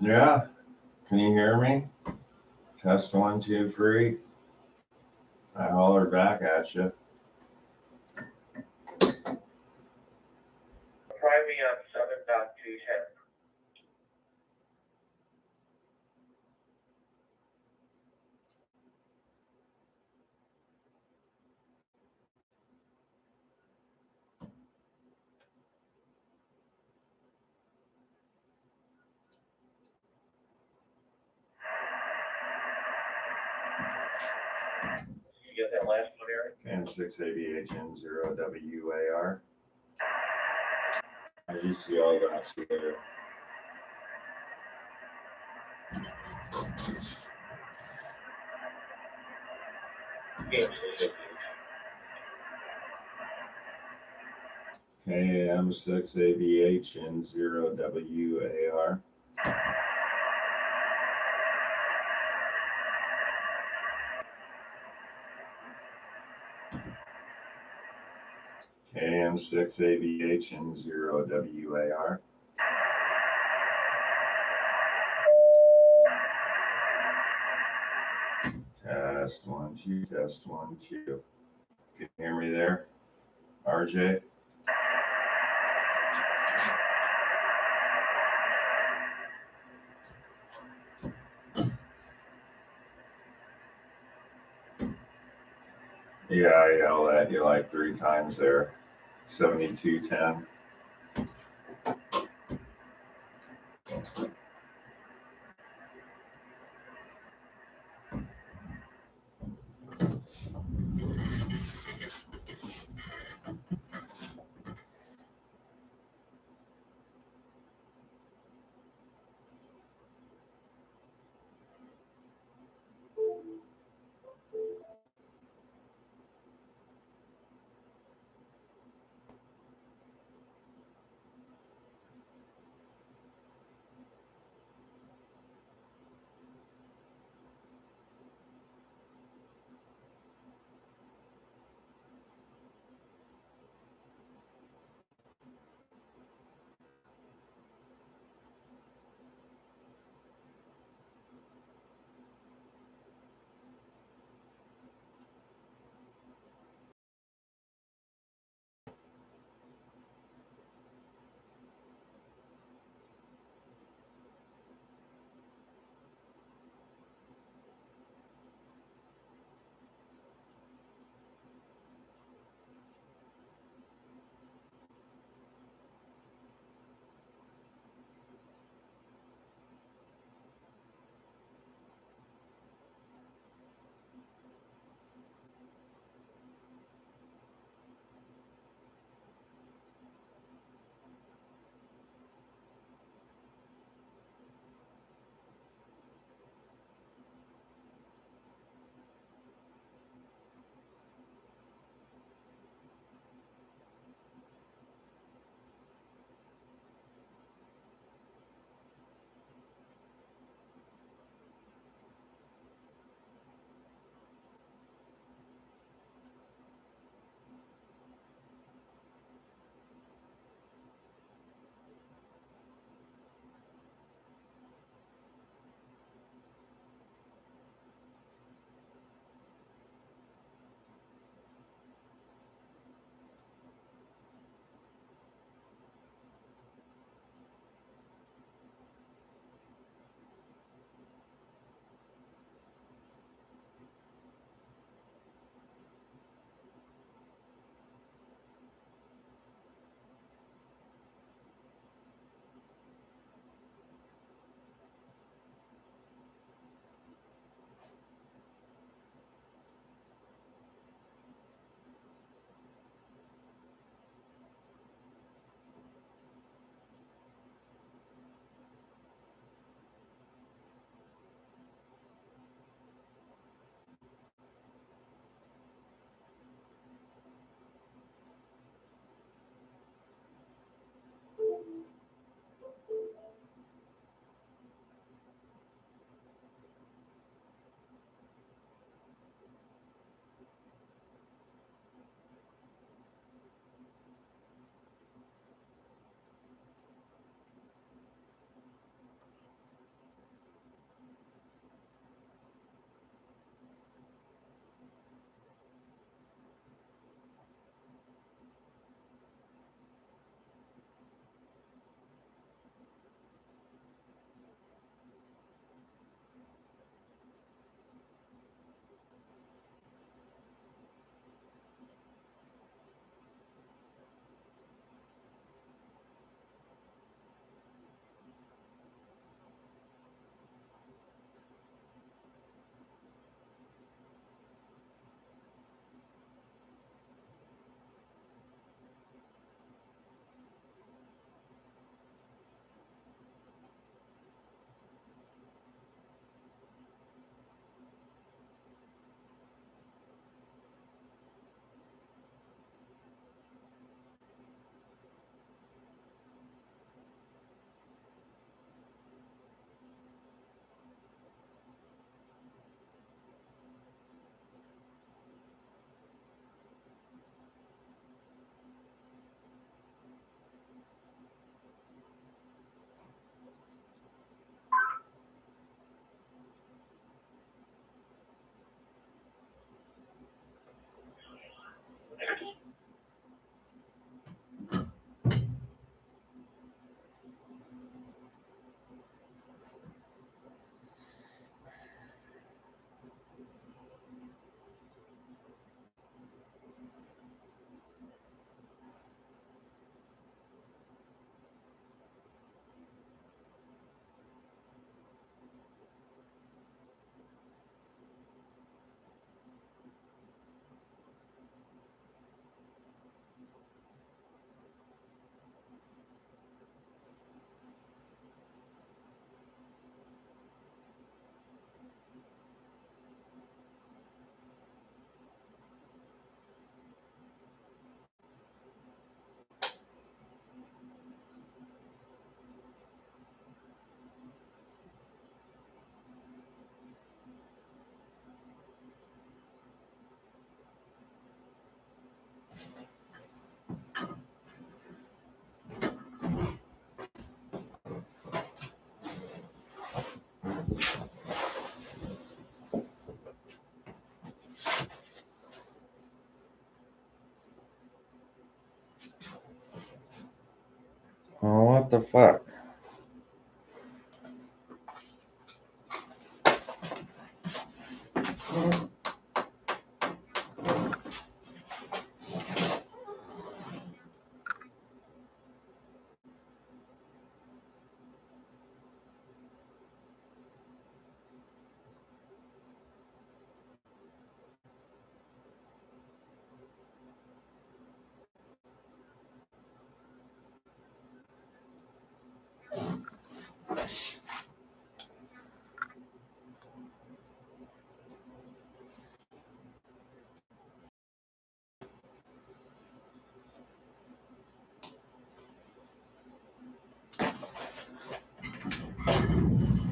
Yeah, can you hear me? Test 1, 2, 3. I holler back at you. Try me on 7.210. You get that last one, Eric? M6ABHN0WAR. I do see all that here. KM6ABHN0WAR. KM6ABHN0WAR. Test 1, 2, test 1, 2. Can you hear me there, RJ? Yeah, I yelled at you like 3 times there. 7210. What the fuck?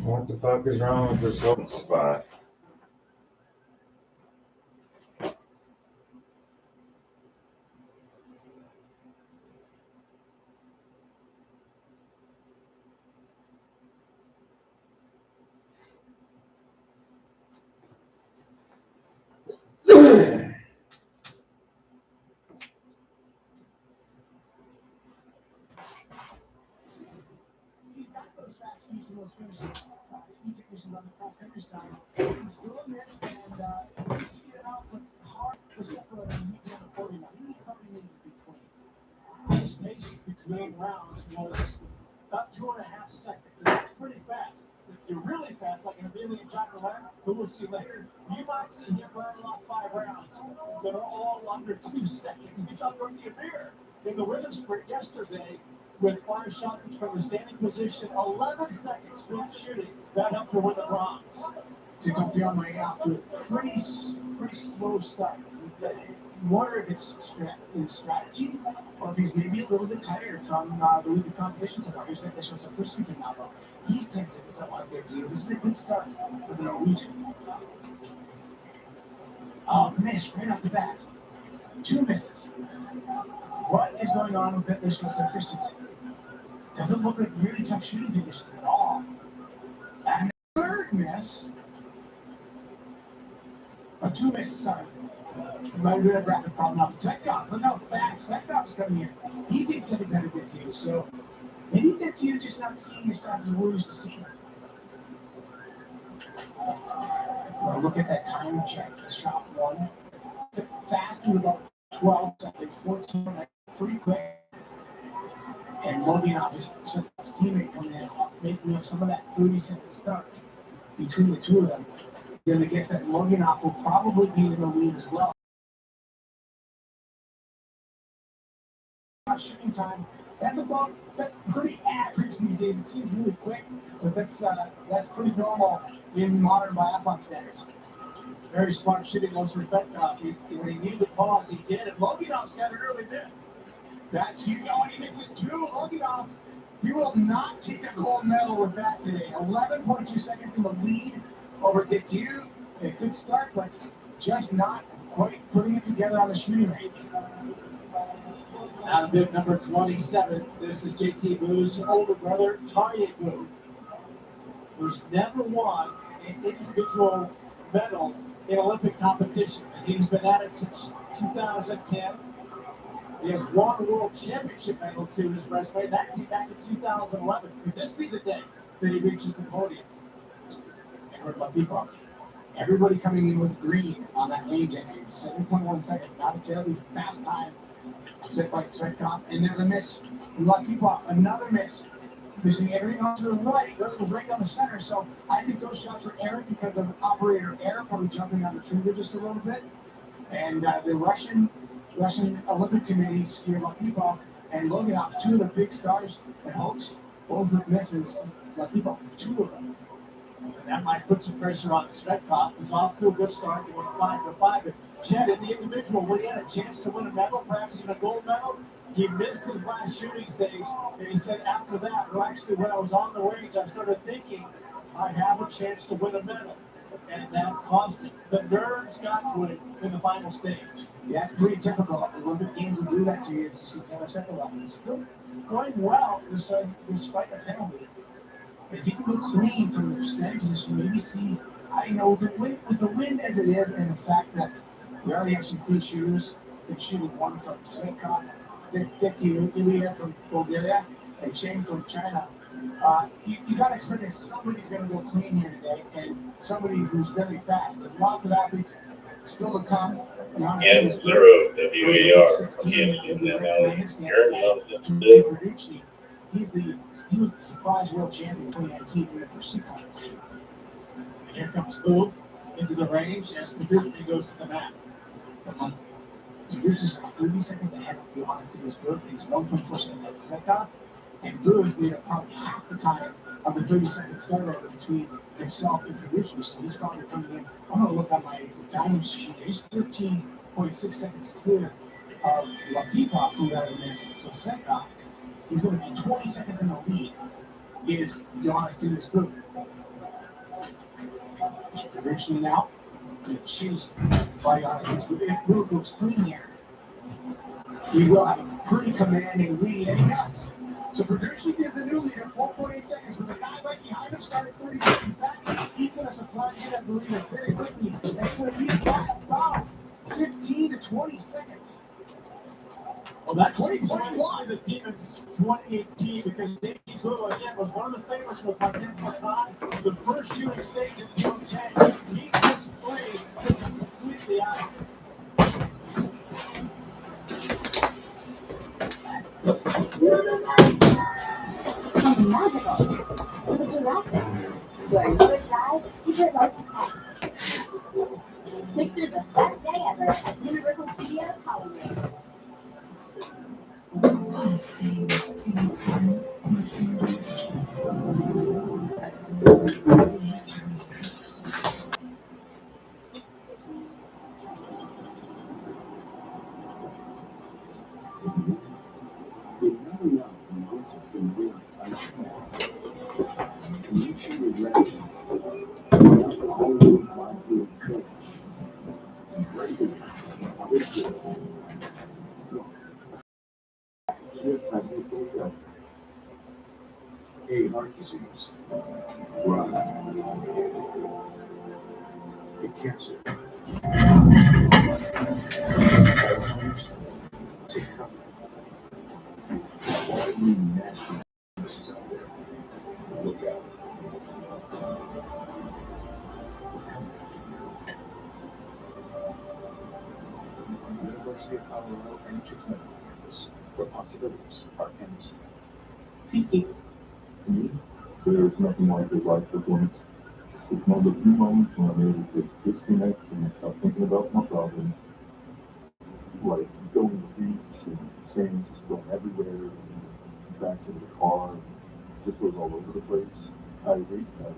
What the fuck is wrong with this open spot? He's got those fast skis for those finishes. Ski technicians on the cross country side. He's doing this and he's skiing out, but hard to separate him. He's on the 40 now. He probably needed to be clean. His pace between rounds was about 2.5 seconds. And that's pretty fast. If you're really fast, like an Amelia and John Gillette, who we'll see later, you might see him burn off 5 rounds that are all under 2 seconds. We saw Rookie Amir in the women's sprint yesterday with 5 shots from the standing position, 11 seconds sprint shooting. That helped her win the bronze. Kicked off the on my off to a pretty slow start. You wonder if it's his strategy or if he's maybe a little bit tired from the week of competition so far. Here's the first season now, though. He's 10 seconds up on there, too. This is a good start for the Norwegian. Oh, miss right off the bat. 2 misses. What is going on with that Michigan's efficiency? Doesn't look like really tough shooting conditions at all. And the third miss. 2 misses, sorry. Might be a rapid problem now. Svetkov, look how fast Svetkov's coming here. He's 8 seconds ahead of Detieu, so maybe Detieu just not skiing as fast as we're used to seeing. Well, look at that time check. Shot 1. The fast is about 12 seconds, 14, pretty quick. And Loginov is his teammate coming in, making up some of that 30-second start between the two of them. You're going to guess that Loginov will probably be in the lead as well. Shooting time, that's pretty average these days. It seems really quick, but that's pretty normal in modern biathlon standards. Very smart shooting goes for Svetkov. When he needed to pause, he did, and Loginov's got an early miss. That's huge. Oh, and he misses 2. Loginov, he will not take a gold medal with that today. 11.2 seconds in the lead over Detieu. A good start, but just not quite putting it together on the shooting range. Out of bib number 27, this is JT Boo's older brother, Tarjei Boo, who's never won an individual medal in Olympic competition. And he's been at it since 2010. He has 1 world championship medal to his resume. That came back in 2011. Could this be the day that he reaches the podium? Edward Latifov. Everybody coming in with green on that range entry. 7.1 seconds. Not a fairly fast time set by Svetkov. And there's a miss from Latifov. Another miss. Missing everything off to the right. That was right down the center. So I think those shots were errant because of operator error, probably jumping on the trigger just a little bit. And the Russian Olympic Committee skier Latifov and Loginov, 2 of the big stars and hopes, both with misses. Latifov, 2 of them. And that might put some pressure on Svetkov, who's off to a good start. He went 5 for 5. But Chad, in the individual, when he had a chance to win a medal, perhaps even a gold medal, he missed his last shooting stage. And he said after that, well, actually, when I was on the range, I started thinking I have a chance to win a medal. And that cost him. The nerves got to it in the final stage. Yeah, pretty typical. Olympic Games will do that to you, as you see Taylor Sekulov. He's still going well despite the penalty. If you can go clean from the percentages, you maybe see, with the wind as it is, and the fact that we already have some clean shooters, been shooting 1 from Svetkov, Detieu, Ilya from Bulgaria. a chain from China. You got to expect that somebody's going to go clean here today, and somebody who's very fast. There's lots of athletes still to come. And through WAR, in that alley. He was the surprise world champion 2019 in the pursuit competition. And here comes Boone into the range as Paducah goes to the mat. Paducah's just 30 seconds ahead of the honesty of his group. He's 1.4 seconds ahead of Svetkoff. And Boone's made up probably half the time of the 30-second start over between himself and Paducah. So he's probably coming in. I'm going to look on my time sheet. He's 13.6 seconds clear of Latifah, who had a miss. So Svetkoff, he's going to be 20 seconds in the lead. Is Giannis to this group. Paducah now. Chased by Giannis. If Booth looks clean here, he will have a pretty commanding lead, and he does. So Paducah is the new leader, 4.8 seconds. With the guy right behind him started 30 seconds back, he's going to supply him as the leader very quickly. That's going to be about 15 to 20 seconds. Well, that's 2021, the Demons 2018, because JT Boo, again, was one of the favorites with my 10+5. The first shooting stage at the Young 10. He just played completely out. Something magical. With a Jurassic. Where another side, you could like picture the best day ever at Universal Studios Hollywood. You never know when Mozart's going to realize ice cream. So make sure you're ready. Always drive through a coach. Break it. It's just here President's Day sales pitch. Hey, heart disease. Right. Get cancer. Take cover. All you nasty viruses out there. Look out. University of Colorado NHS Medical Campus, where possibilities are endless. See, to me, there's nothing like a life performance. It's one of the few moments when I'm able to disconnect and stop thinking about my problems. Like going to the beach and sand just going everywhere, and tracks into the car, just goes all over the place. I hate that.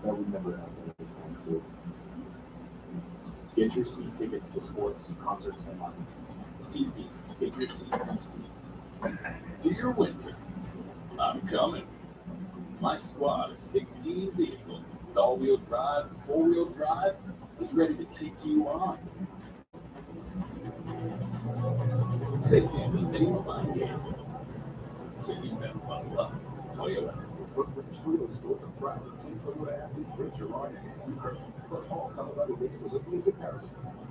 That would never happen at a concert. Get your seat tickets to sports, concerts, and live events. CDP, get your seat in the seat. Dear Winter, I'm coming. My squad of 16 vehicles, all-wheel drive and four-wheel drive, is ready to take you on. Safety is the name of my game. So you better buckle up. Toyota. Footbridge Toyota stores are proud of 10 Toyota athletes, Rich Gerard and Andrew Kirk, plus all Colorado-based Olympians and Paralympians.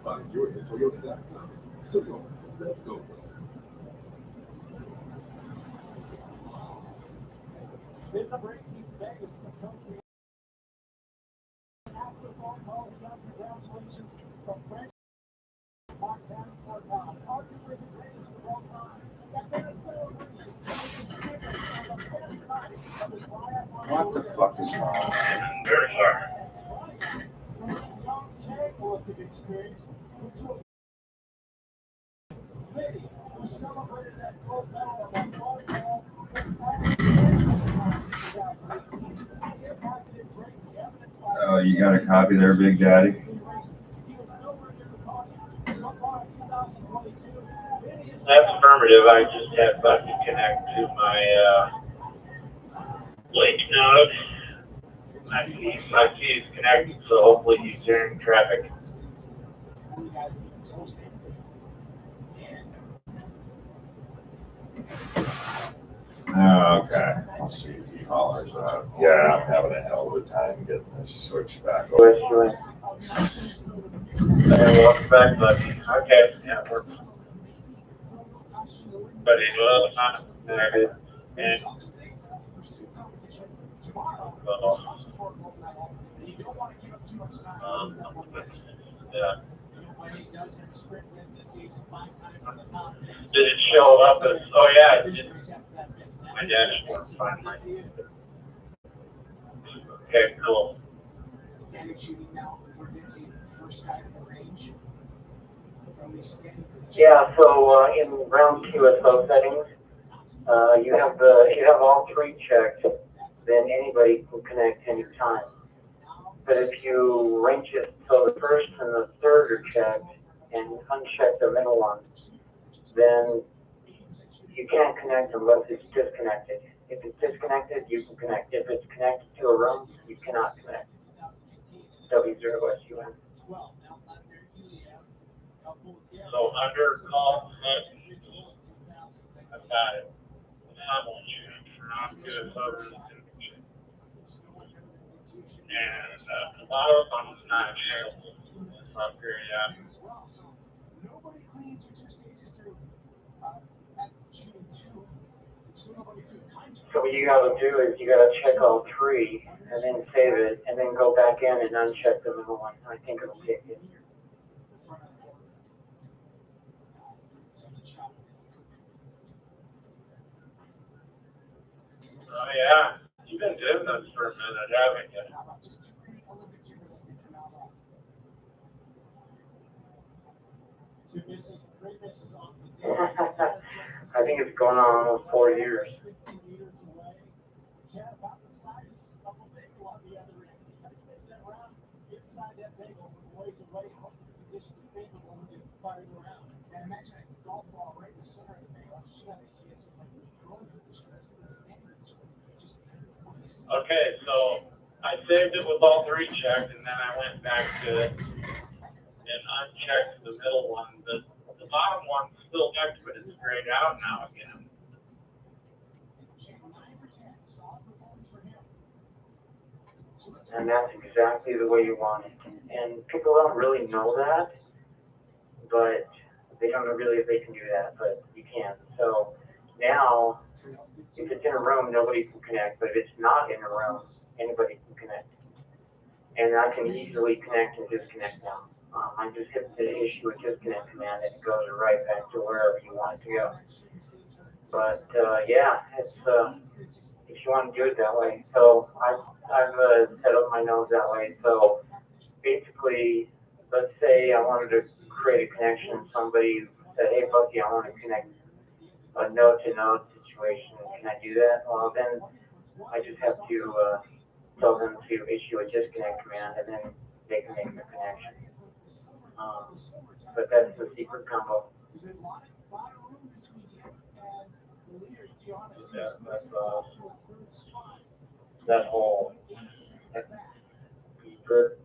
Find yours at Toyota.com. Toyota, let's go places. Bid number 18 today is the country. After the phone call, we got congratulations from French Montana for arguably the greatest of all time. That band celebration is different on the best night of his life. What the fuck is wrong? Very sorry. From his young Chang Olympic experience to a lady who celebrated that gold medal on that volleyball was part of the 2018. Here, marketed great evidence by Oh, you got a copy there, Big Daddy? That's affirmative. I just had Bucky connect to my link node. I see he's connected, so hopefully he's hearing traffic. Oh, okay. Let's see if he hollers out. Yeah, I'm having a hell of a time getting this switch back over. Hey, welcome back, Bucky. Okay, yeah, we're but he was not connected. And yeah. Did it show up as, oh yeah, it did. My dashboard finally. Okay, cool. Yeah, so in round QSO settings, if you have all three checked, then anybody can connect anytime. But if you range it so the first and the third are checked and uncheck the middle one, then you can't connect unless it's disconnected. If it's disconnected, you can connect. If it's connected to a room, you cannot connect. W0SUN. So under call I've got it. I'm on you for not good over and the bottom one is not available. Up here, yeah. So what you gotta do is you gotta check all three and then save it and then go back in and uncheck the middle one. I think it'll take it. Oh yeah, you've been doing this for a minute, haven't you? I think it's going on almost 4 years. Okay, so I saved it with all three checked, and then I went back to it and unchecked the middle one. The bottom one's still next, but it's grayed out now again. And that's exactly the way you want it. And people don't really know that, but they don't know really if they can do that, but you can. So now, if it's in a room, nobody can connect, but if it's not in a room, anybody can connect. And I can easily connect and disconnect now. I just hit the issue a disconnect command and it goes right back to wherever you want it to go. But yeah, it's if you want to do it that way. So I've set up my nodes that way. So basically, let's say I wanted to create a connection. Somebody said, hey, Bucky, I want to connect a node-to-node situation. Can I do that? Well, then I just have to tell them to issue a disconnect command, and then they can make the connection. But that's the secret combo. Yeah, that whole secret.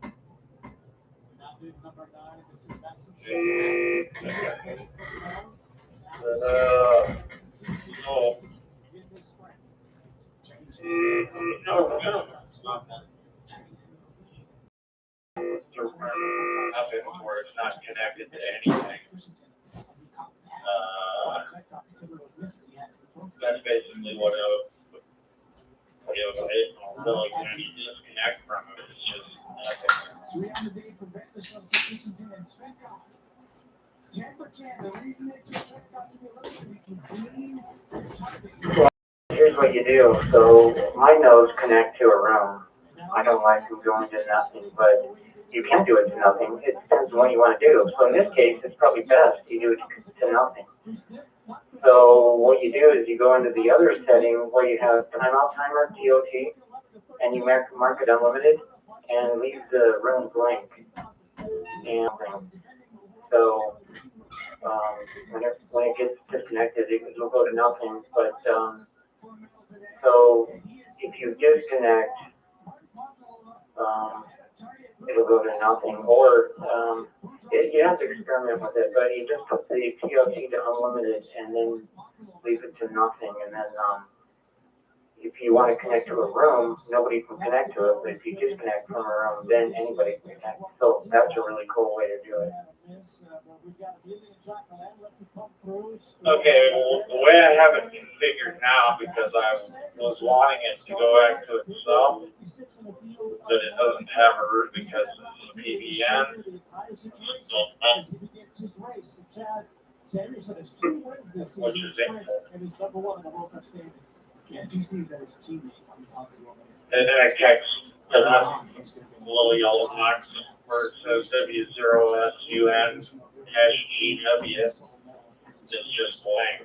Nothing where it's not connected to anything. That's basically what really when you disconnect from it, it's just Well, here's what you do. So my nodes connect to a room. I don't like them going to nothing, but you can do it to nothing. It depends on what you want to do. So in this case, it's probably best you do it to nothing. So what you do is you go into the other setting where you have timeout timer, TOT, and you mark it unlimited and leave the room blank. And so when it gets disconnected, it'll go to nothing. But so if you disconnect, it'll go to nothing. Or you have to experiment with it, but you just put the TOT to unlimited and then leave it to nothing. And then if if you want to connect to a room, nobody can connect to it, but if you disconnect from a room, then anybody can connect. So that's a really cool way to do it. Okay, well, the way I have it configured now, because I was wanting it to go back to itself, that it doesn't have a root because it's a PBN. Which is it? And then I text to that little yellow box where it says W0SUN #GW. It's just blank.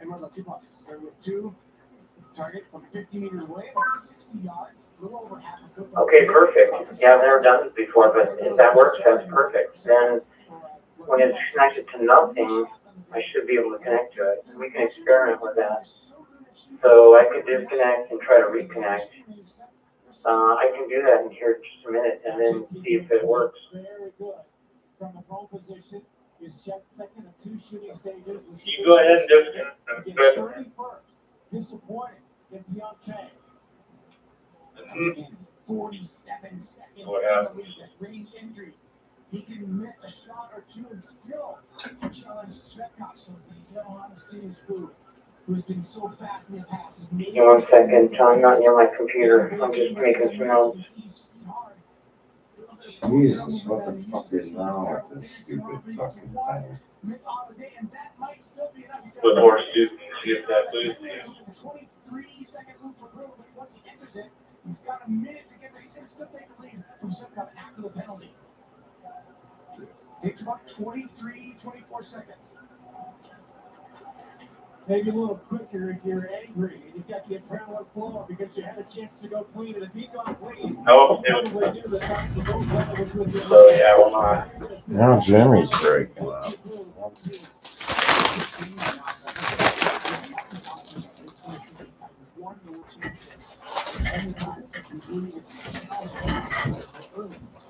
And we're about 2 blocks. Start with 2. Target from 50 meters away, about 60 yards, a little over half a foot. Okay, perfect. Yeah, I've never done this before, but if that works, that's perfect. Then when it's connected to nothing, I should be able to connect to it. We can experiment with that. So I could disconnect and try to reconnect. I can do that in here in just a minute and then see if it works. Very good. From the phone position, is second of 2 shooting stages. You go ahead and disconnect. Disappointing in Pyeongchang. 47 seconds in the lead at range entry. He can miss a shot or two and still challenge Svetkov. So the honest team's food, who's been so fast in the past. Give me 1 second. I'm not near my computer. I'm just making some notes. Jesus, what the fuck is wrong with this stupid fucking thing? With horse tooth, see if that boosts you. 23-second loop for Brewer, but once he enters it, he's got a minute to get there. He's going to still take the lead from Svetkov after the penalty. Takes about 24 seconds. Maybe a little quicker if you're angry and you've got the adrenaline flow because you had a chance to go clean, and if you'd gone clean, nope, so yeah, we're not. Now Jimmy's breaking up.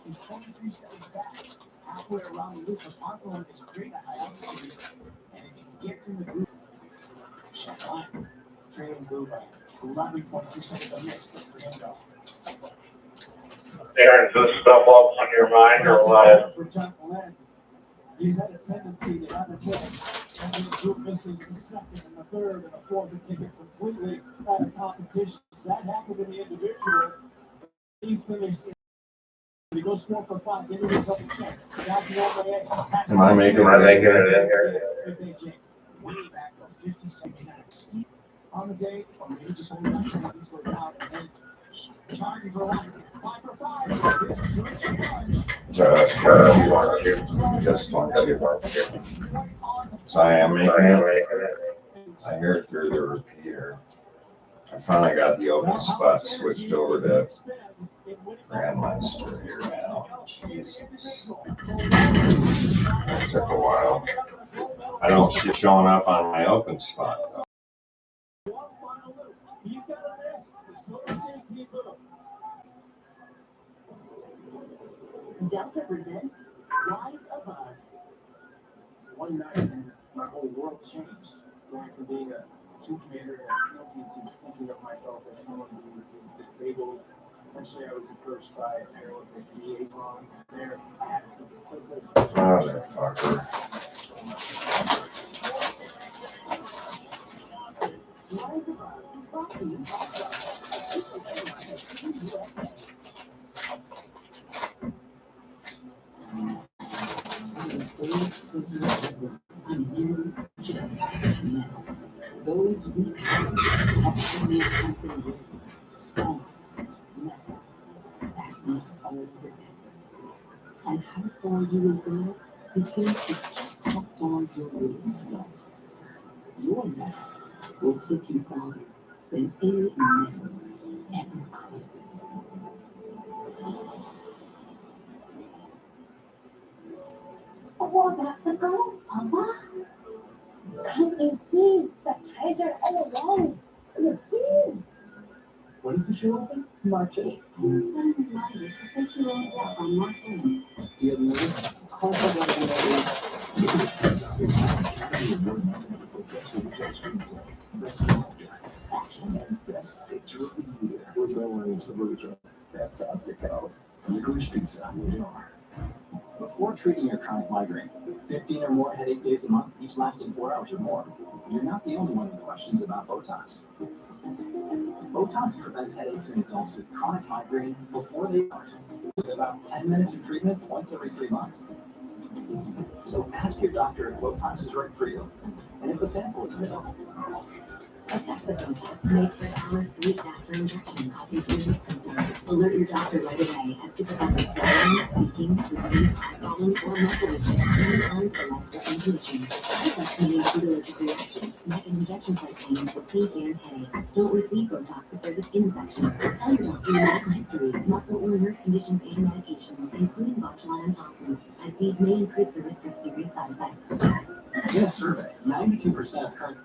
He's 23 seconds back. Halfway around the loop, Wisconsin is great at high altitude. And if he gets in the group, shut line. Trailing blue by 11.2 seconds a miss for him though. Aaron, does this stuff up on your mind or what? For John Glenn, he's had a tendency to have a hit, and the group misses the second and the third and the fourth and take it completely out of competition. That happened in the individual. He finished in. He goes 4 for 5. Give himself a chance. Am I making it in here? Way back to 50 seconds on the day, or maybe just only not trying these way out and then charging for 1. 5 for 5. This is your challenge. Just want to. So I am making it. I hear it through the repeater. I finally got the open spot switched over to Grandmaster here now. Jesus. It took a while. I don't see it showing up on my open spot though. Delta presents Rise Above. One night, and my whole world changed. Going from being a team commander in a SEAL team to thinking of myself as someone who is disabled. Eventually, I was approached by a Paralympic liaison. There, I had a sense of purpose. Motherfucker. Rise Above is brought to you by those weak have to make something good, strong, metal. That makes all the difference. And how far you will go begins with just how far you're willing to go. Your metal will take you farther than any metal ever could. What about the gold, Papa? Come and see the treasure all along. Look here. When is the show open? March 8th. Saturday night is professional death on March 8th. Do you have the order? Also, got to be ready. And best picture of the year. With memories of Lucha. Fantastico. Licorice pizza. Before treating your chronic migraine, 15 or more headache days a month, each lasting 4 hours or more, you're not the only one with questions about Botox. Botox prevents headaches in adults with chronic migraine before they start, with about 10 minutes of treatment once every 3 months. So ask your doctor if Botox is right for you, and if a sample is available. Effects of Botox may spread hours to weeks after injection, causing serious symptoms. Alert your doctor right away as to prevent swallowing, speaking, breathing, eye problems, or muscle weakness, depending on select certain conditions. Side effects may include allergic reactions, neck and injection site pain, fatigue, and headache. Don't receive Botox if there's a skin infection. Tell your doctor your medical history, muscle or nerve conditions, and medications, including botulinum toxins, as these may increase the risk of serious side effects. In a survey, 92% of current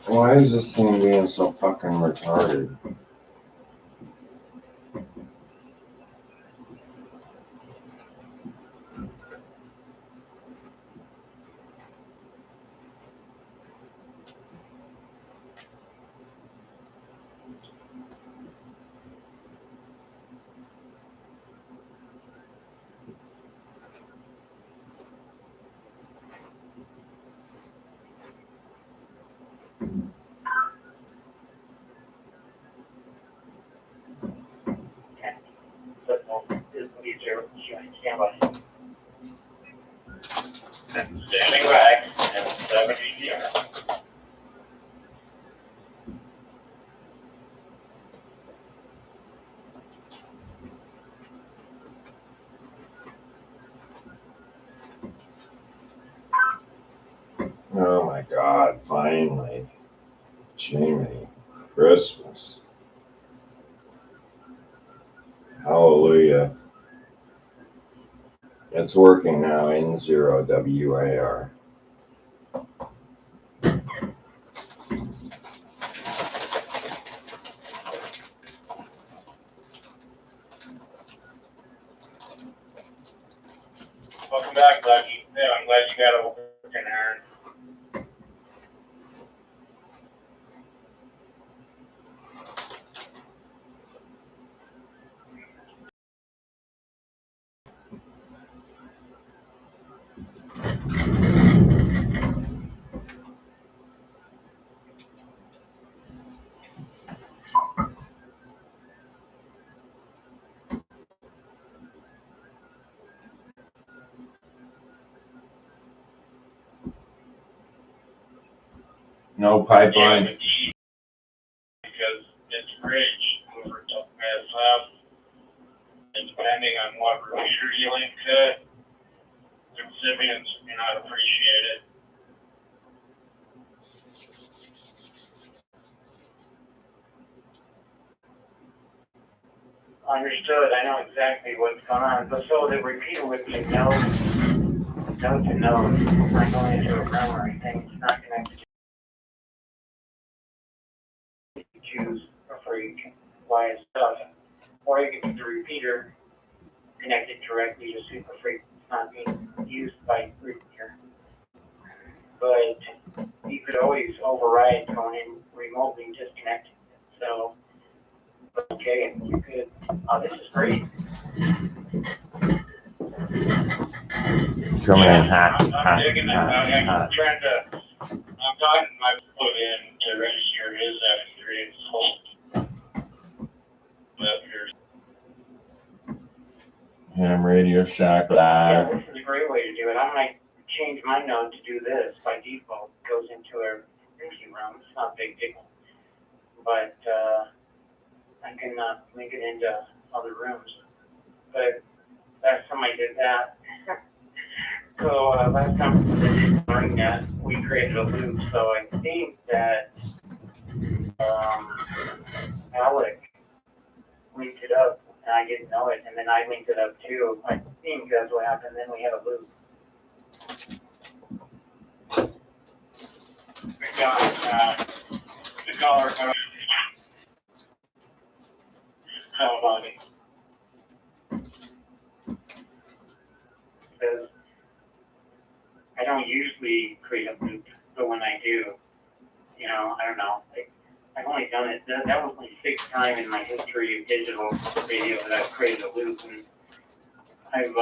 Why is this thing being so fucking retarded? Standing back at 70 here. Oh my God, finally. Jamie, Christmas. Hallelujah. It's working now in 0 WAR. Welcome back, I'm glad you got a working iron. No pipeline. Because it's bridge over to SF, and depending on what repeater you link to, the recipients may not appreciate it. Understood. I know exactly what's going on. But so the repeater would be node to node. It's not going into a room or anything. It's not connected to choose for you can wire stuff. Or you can get the repeater connected directly to SuperFree. It's not being used by the repeater. But you could always override going in remotely and disconnect it. So, okay, you could. Oh, this is great. Coming in hot, I'm hot, digging it. hot, I'm hot. trying to. I'm talking my foot in to register his F3 and hold. But here's. Ham Radio Shack Live. Yeah, this is a great way to do it. I might change my node to do this by default. It goes into a drinking room. It's not a big deal. But I can link it into other rooms. But last time I did that, so last time during that, we created a loop. So I think that Alec linked it up, and I didn't know it, and then I linked it up too. I think that's what happened. Then we had a loop. We got the caller. How about it? Because I don't usually create a loop, but when I do, you know, I don't know. I've only done it. That was my 6th time in my history of digital radio that I've created a loop, and I've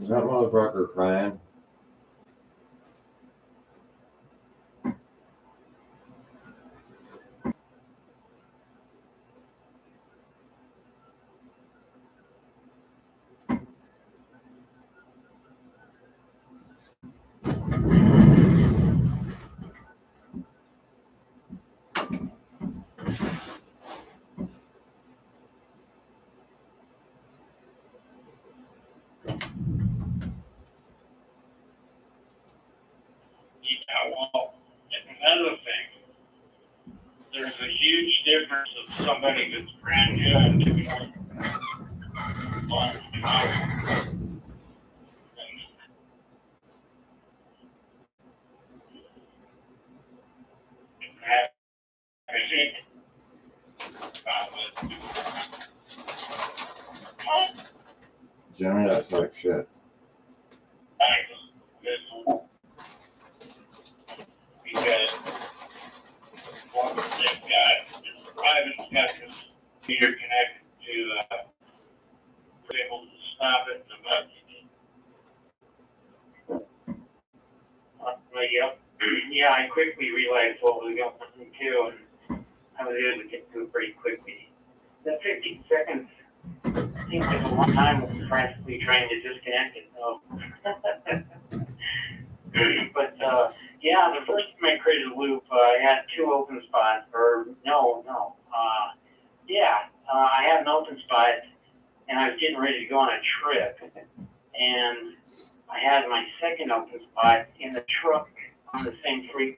Is that motherfucker crying? well, another thing, there's a huge difference of somebody that's brand new and doing long time. Jimmy, that's like shit. Because one of they've got is private got this meter connected to we're able to stop it in the yeah, I quickly realized what was going on too, and I was able to get to it pretty quickly. That 15 seconds seems like a long time when we're frantically trying to disconnect it. So. But yeah, the first time I created a loop, I had 2 open spots, or I had an open spot, and I was getting ready to go on a trip, and I had my second open spot in the truck on the same freeway,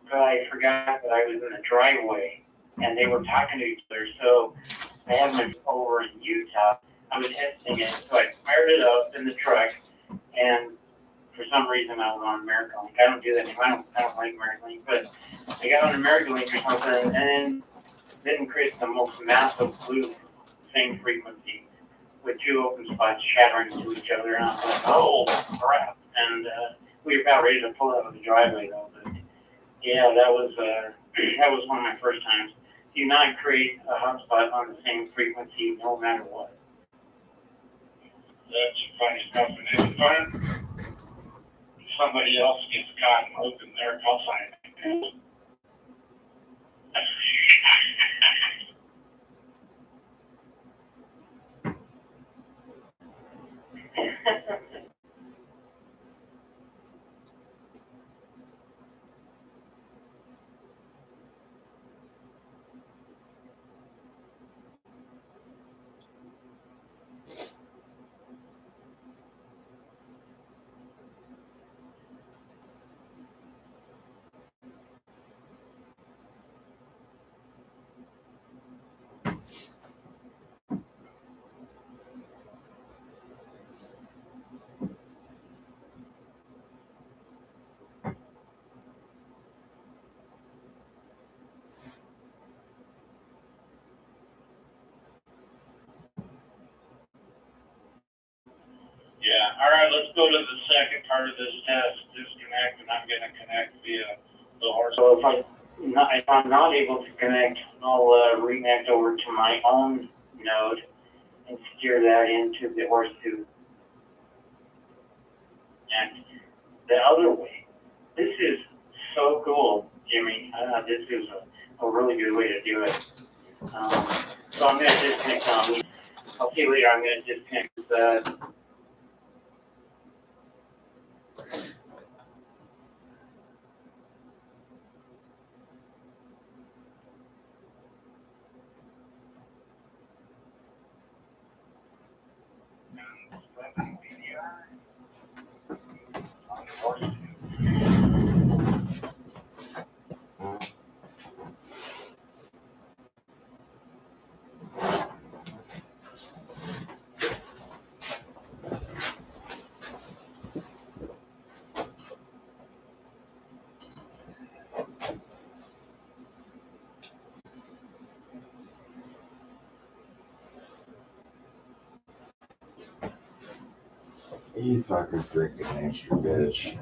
but I forgot that I was in the driveway, and they were talking to each other, so I had my over in Utah. I was testing it, so I fired it up in the truck, and for some reason I was on AmericaLink. I don't do that anymore. I don't like AmericaLink, but I got on AmericaLink or something, and then created the most massive loop, same frequency, with 2 open spots shattering to each other, and I was like, oh crap! And we were about ready to pull out of the driveway though. But yeah, that was one of my first times. Do not create a hotspot on the same frequency, no matter what. That's funny stuff, and it's fun. Somebody else gets caught and hooked in their call sign. Yeah, all right, let's go to the second part of this test, disconnect, and I'm going to connect via the horse. So if I'm not able to connect, I'll reconnect over to my own node and steer that into the horse tube. disconnect the other way. This is so cool, Jimmy. This is a really good way to do it. So I'm going to disconnect on. I'll see you later. I'm going to disconnect this. You fucking freaking nature bitch.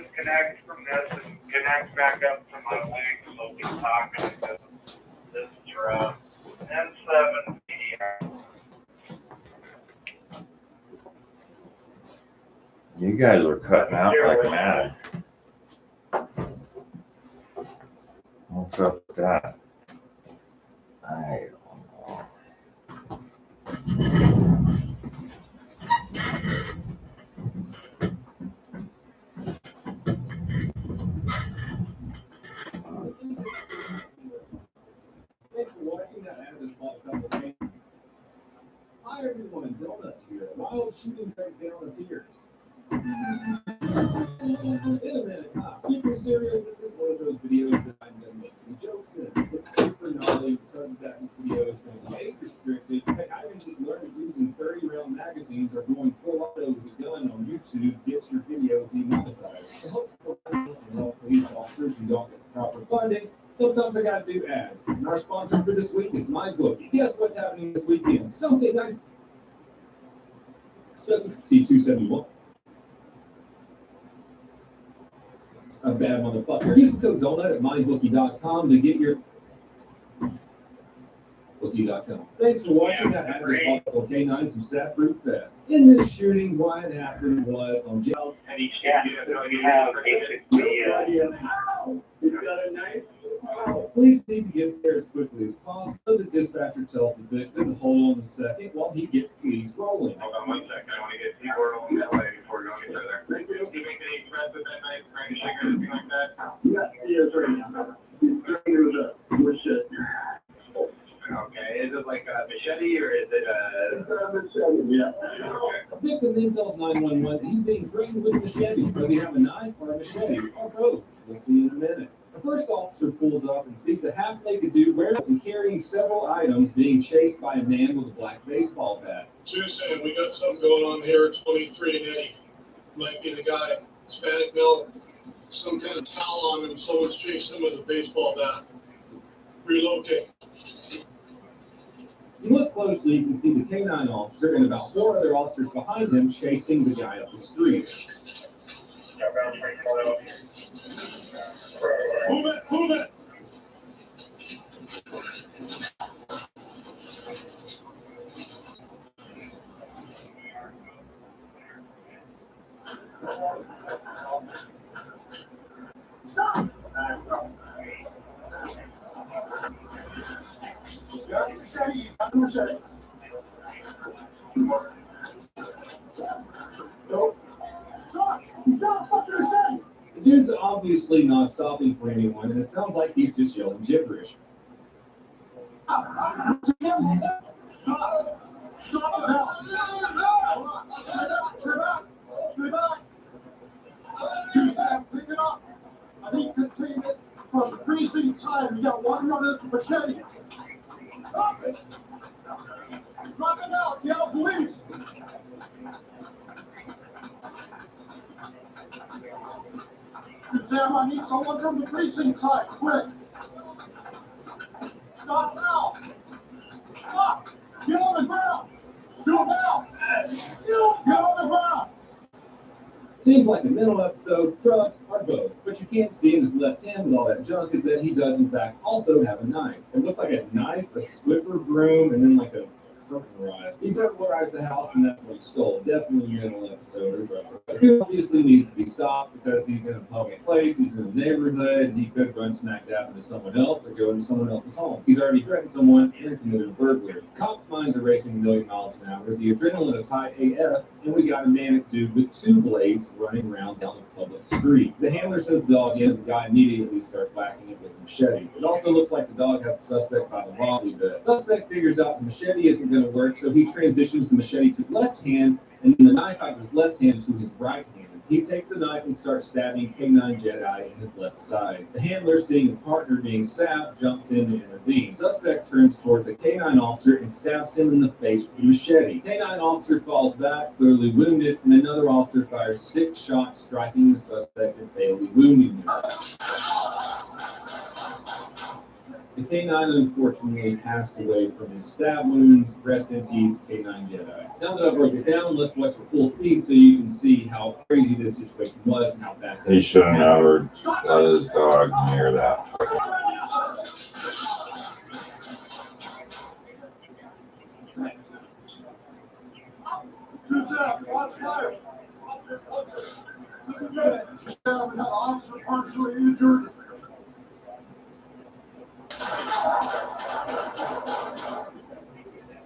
disconnect from this and connect back up to my link so we can talk because this is rough. N7 PDR. You guys are cutting out like mad. What's up with that? I don't know. Thanks for watching. That ad just bought a couple of things. Hi everyone, Donut here. Wild shooting breakdown appears. In a minute, keep your serious. This is one of those videos that I'm going to make any jokes in. It's super gnarly because of that. This video is going to be age restricted. Heck, I even just learned that using 30-round magazines or going full auto with a gun on YouTube gets your video demonetized. To help police officers who don't get the proper funding, sometimes I gotta do ads. And our sponsor for this week is MyBookie. Guess what's happening this weekend? Something nice. C271. A bad motherfucker. Use the code donut at mybookie.com to get your bookie.com. Thanks for watching. That ad is multiple K9 some Stat Fruit Fest. In this shooting, what happened was on jail. And each you have basically You got a knife? Police need to get there as quickly as possible. The dispatcher tells the victim to hold on a second while he gets police rolling. Hold on 1 second. I want to get keyboard on that way before going any further. Thank you. Do you make any threats with that knife, trying to shake or anything like that? Yes, right. Okay. Is it like a machete or is it a machete? Yeah. Okay. The victim then tells 911 that he's being threatened with a machete. Does he have a knife or a machete? Or both? We'll see in a minute. The first officer pulls up and sees a half-naked dude wearing and carrying several items being chased by a man with a black baseball bat. Tuesday, we got something going on here at 23 and 80. Might be the guy, Hispanic male, some kind of towel on him. Someone's chasing him with a baseball bat. Relocate. You look closely, you can see the K9 officer and about 4 other officers behind him chasing the guy up the street. Move it, move it. Stop! Machete. Nope. Stop! He's not fucking machete! The dude's obviously not stopping for anyone, and it sounds like he's just yelling gibberish. Stop it now! Stay back! Pick it up! I need containment from the precinct side. We got one running with machete. Drop it! Drop it now, Seattle Police! Sam, I need someone from the precinct side, quick! Stop now! Stop! Get on the ground! Do it now! Get on the ground! Seems like a mental episode, drugs, or both. What you can't see in his left hand with all that junk is that he does, in fact, also have a knife. It looks like a knife, a Swiffer broom, and then like a curtain rod. He burglarized the house, and that's what he stole. Definitely a mental episode or drugs. But he obviously needs to be stopped because he's in a public place, he's in a neighborhood, and he could run smack dab into someone else or go into someone else's home. He's already threatened someone and committed a burglary. Cops' minds are racing a million miles an hour. The adrenaline is high AF, and we got a manic dude with 2 blades running around down the public street. The handler sends the dog in, and the guy immediately starts whacking it with a machete. It also looks like the dog has a suspect by the lobby bed. Suspect figures out the machete isn't going to work, so he transitions the machete to his left hand, and then the knife out of his left hand to his right hand. He takes the knife and starts stabbing K9 Jedi in his left side. The handler, seeing his partner being stabbed, jumps in to intervene. Suspect turns toward the K9 officer and stabs him in the face with a machete. K9 officer falls back, clearly wounded, and another officer fires 6 shots, striking the suspect and fatally wounding him. The K9 unfortunately passed away from his stab wounds. Rest in peace, K9 Jedi. Now that I broke it down, let's watch for full speed so you can see how crazy this situation was and how fast He should have never let his dog near that. Officer partially injured.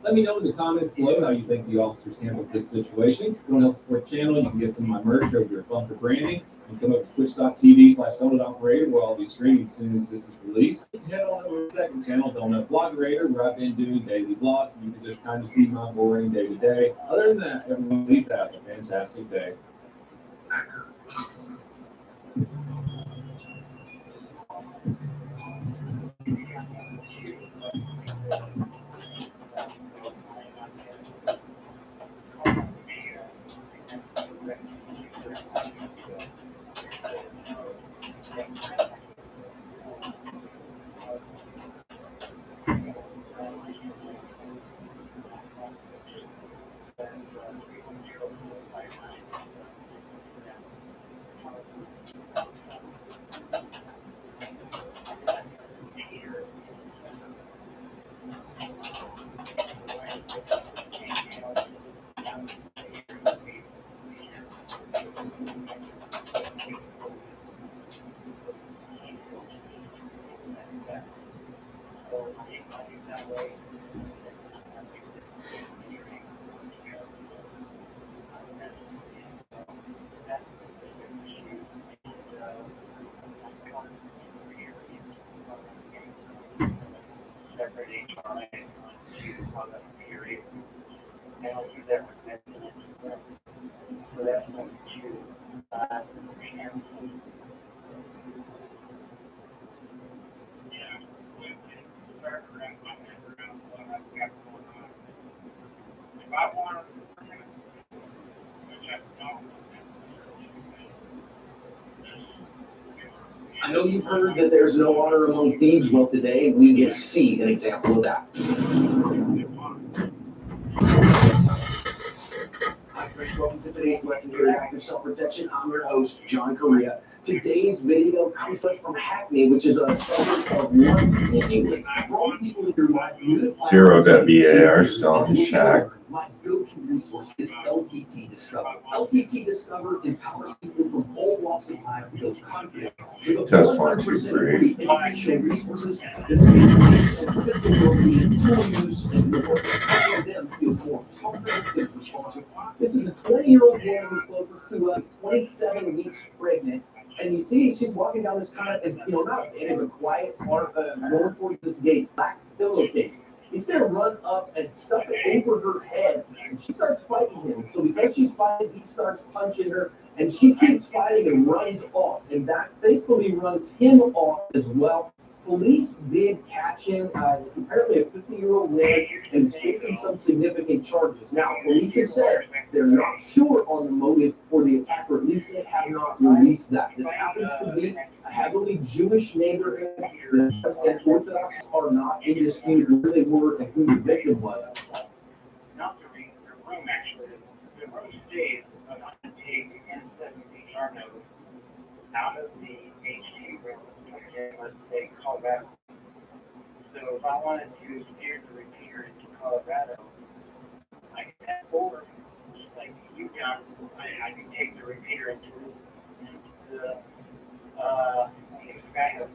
Let me know in the comments below how you think the officers handled this situation. If you want to help support the channel, you can get some of my merch over your Bumper Branding. And come over to twitch.tv/DonutOperator where I'll be streaming as soon as this is released. Head on over to the second channel, Donut Vloggerator, where I've been doing daily vlogs. You can just kind of see my boring day to day. Other than that, everyone, please have a fantastic day. I know you've heard that there's no honor among thieves. Well, today we get to see an example of that. Hi, friends. Welcome to today's lesson here in Active Self-Protection. I'm your host, John Correa. Today's video comes to us from Hackney, which is a suburb of London in England. For all people in your life, Zero.VAR still in shack. My go-to resource is LTT Discover. LTT Discover empowers people from all walks of life to build confidence. Test 1, 2, 3. Educational resources, physical well-being, tool use, and more. Helping them feel more confident and responsible. This is a 20-year-old woman who's closest to us, 27 weeks pregnant. And you see, she's walking down this kind of, not in a quiet part, going towards this gate, black pillowcase. He's going to run up and stuff it over her head, and she starts fighting him. So because she's fighting, he starts punching her, and she keeps fighting and runs off. And that thankfully runs him off as well. Police did catch him. It's apparently a 50-year-old man, and he's facing some significant charges. Now, police have said they're not sure on the motive for the attack, or at least they have not released that. This happens to be a heavily Jewish neighborhood. And Orthodox are not in dispute where they were and who the victim was. Not the room, actually. The room stays, but I can take N7HR node out of the HT room, and let's say Colorado. So if I wanted to steer the repeater into Colorado, I can head forward, just like you've done. I can take the repeater into the Skyhook.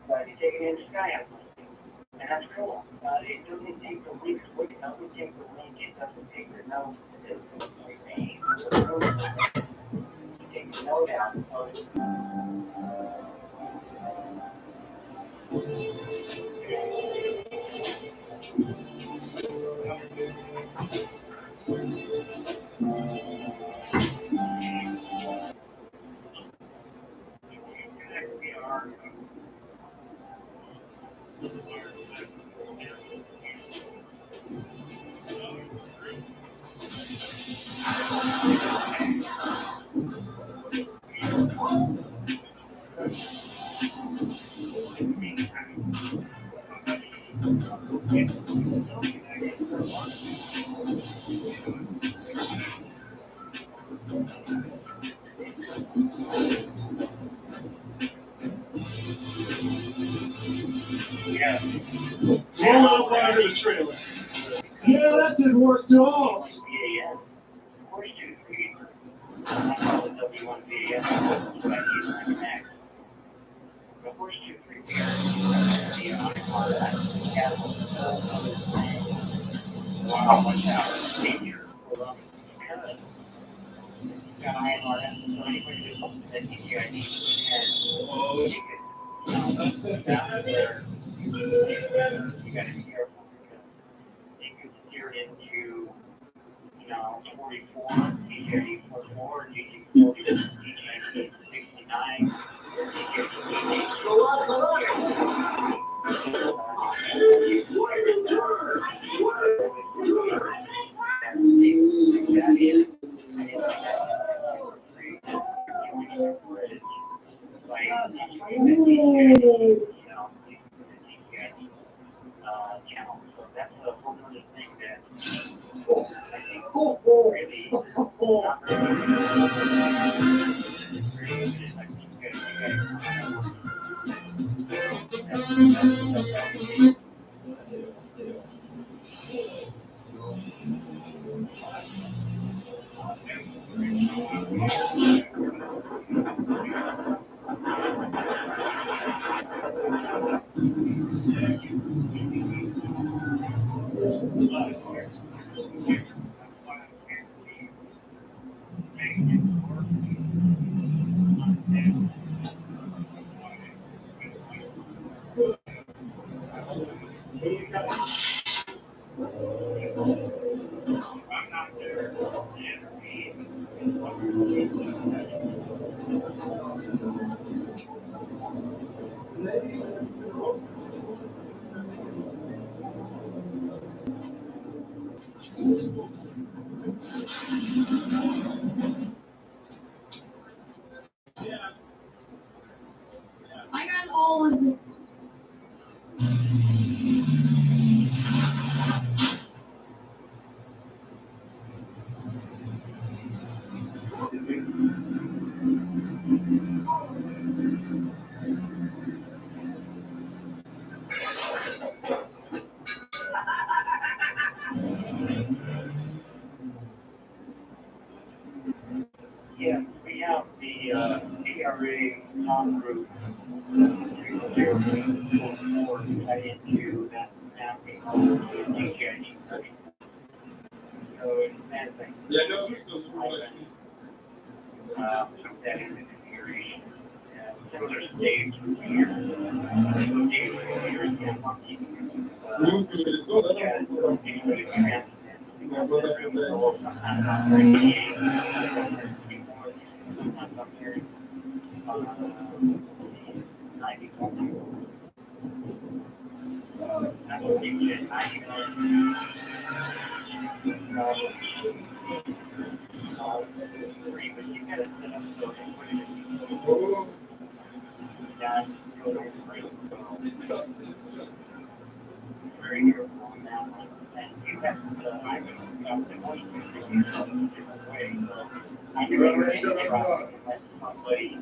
So I can take it into Skyhook. And that's cool. It doesn't take the link, it doesn't take the link, it doesn't take the node. It takes the node out. Yeah. Roll it up under the trailer. Yeah, that didn't work at all. Yeah. Horse 2-3. I call it W1 VAS. That's what I use on the Mac. The horse 2-3 VRT on that cattle. Wow, watch out. Danger. Because you've got INRS, so anybody who looks at DJI and you could, down there, you got to be careful because they could steer into, 44, DJI 44, DJI 40, DJI 69, channel. So that's a whole other thing that I think really not I got all of it. Yeah, we have the DRA top group 304 tied into that mapping of the DJI version. So it's advancing. Yeah, no, those Took that into consideration. Similar states from here. So David from here is going to want to very careful on that one. And you have I was the most different way. So I do everything to try to let somebody,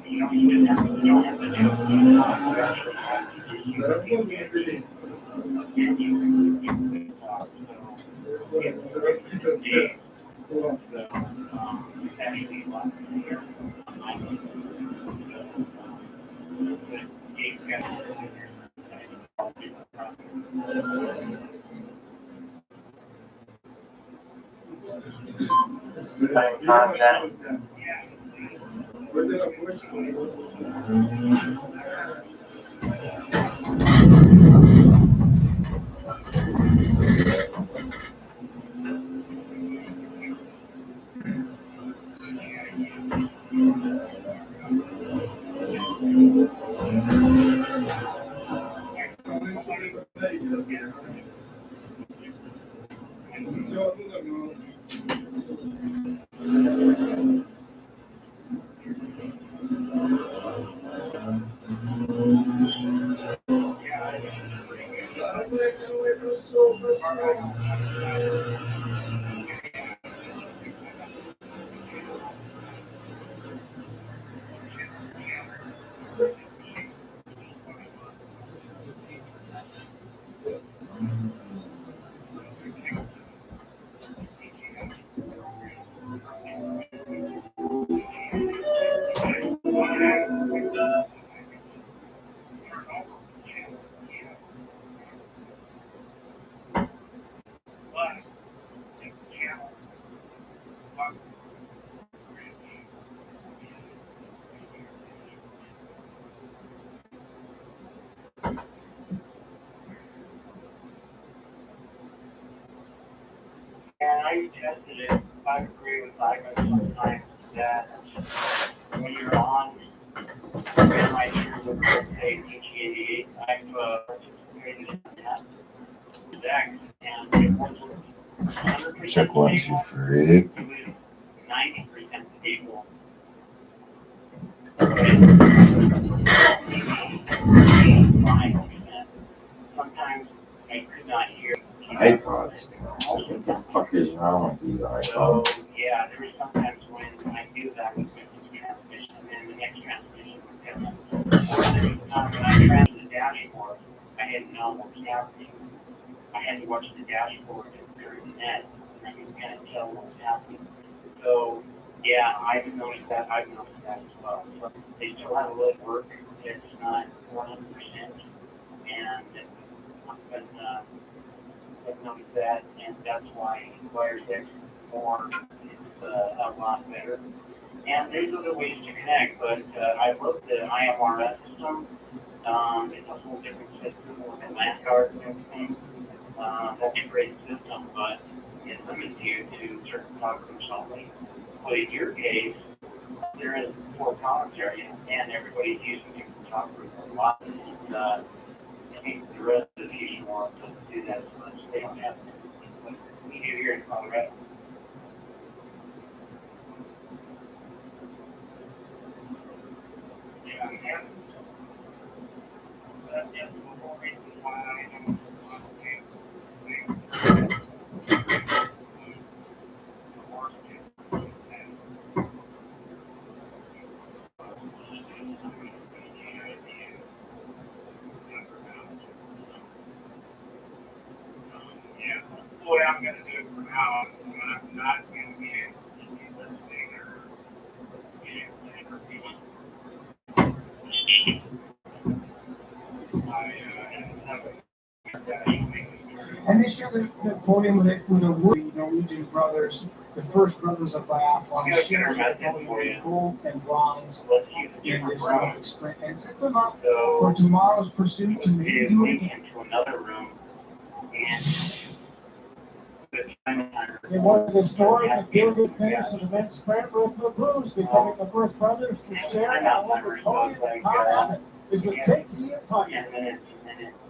you don't have to do it. You actually have to just use it. And you can talk. So it's very deep. So it's actually a lot easier on my end. But Gabe's got And I tested it. I agree with Ivan sometimes that when you're on grandmaster with say PG88, I've participated in that X, and it wasn't 100% Check 1, 2, stable. 3. It was 90% stable. 5%. Sometimes I could not hear. iPods. What the fuck is wrong with these iPods? So, yeah, there were sometimes when I knew that I was missing transmission, and then the next transmission would come in. Or there was times when I tried the dashboard, I didn't know what was happening. I had to watch the dashboard during the net, and I could kind of tell what was happening. So, yeah, I've noticed that. I've noticed that as well. So they still have a little work. It's not 100%, and I've noticed that, and that's why Wires X4 is a lot better. And there's other ways to connect, but I love the IMRS system. It's a whole different system with the land card and everything. That's a great system, but it limits you to certain talk groups only. But in your case, there is 4 talks area, and everybody's using different talk groups a lot. And, I think the rest of the Fusion world doesn't do that as much. They don't have what we do here in Colorado. Yeah, and that's the whole reason why I don't want to do yeah, the way I'm going to do it for now is I'm not going to be able to be listening or be able to intervene. And this year, the podium with the Woody Norwegian brothers, the first brothers of biathlon, sharing the podium with gold and bronze in this Olympic sprint, and set them up for tomorrow's pursuit to maybe do it again. Into another room, and It was an historic and feel-good finish of the men's sprint with the Blues becoming the first brothers to share the Olympic podium. Tom Abbott is with JT and Tanya.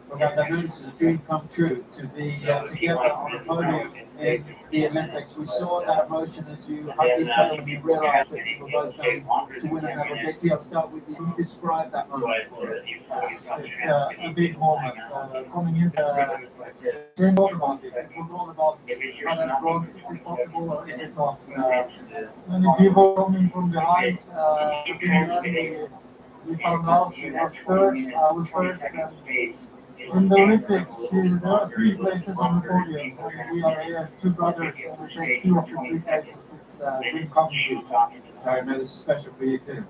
Well, guys, I know this is a dream come true to be together on the podium in the Olympics. We saw that emotion as you hugged each other and you realized that you were both going to win a medal. JT, I'll start with you. Can you describe that moment for us? It's a big moment. Coming in during the market, we're all about how that bronze is possible or is it not? Many people coming from behind, we found out we were third, first, and in the Olympics, there are 3 places on the podium, and we are here, 2 brothers, and we take 2 of the 3 places. It's a dream come true. I know this is special for you too.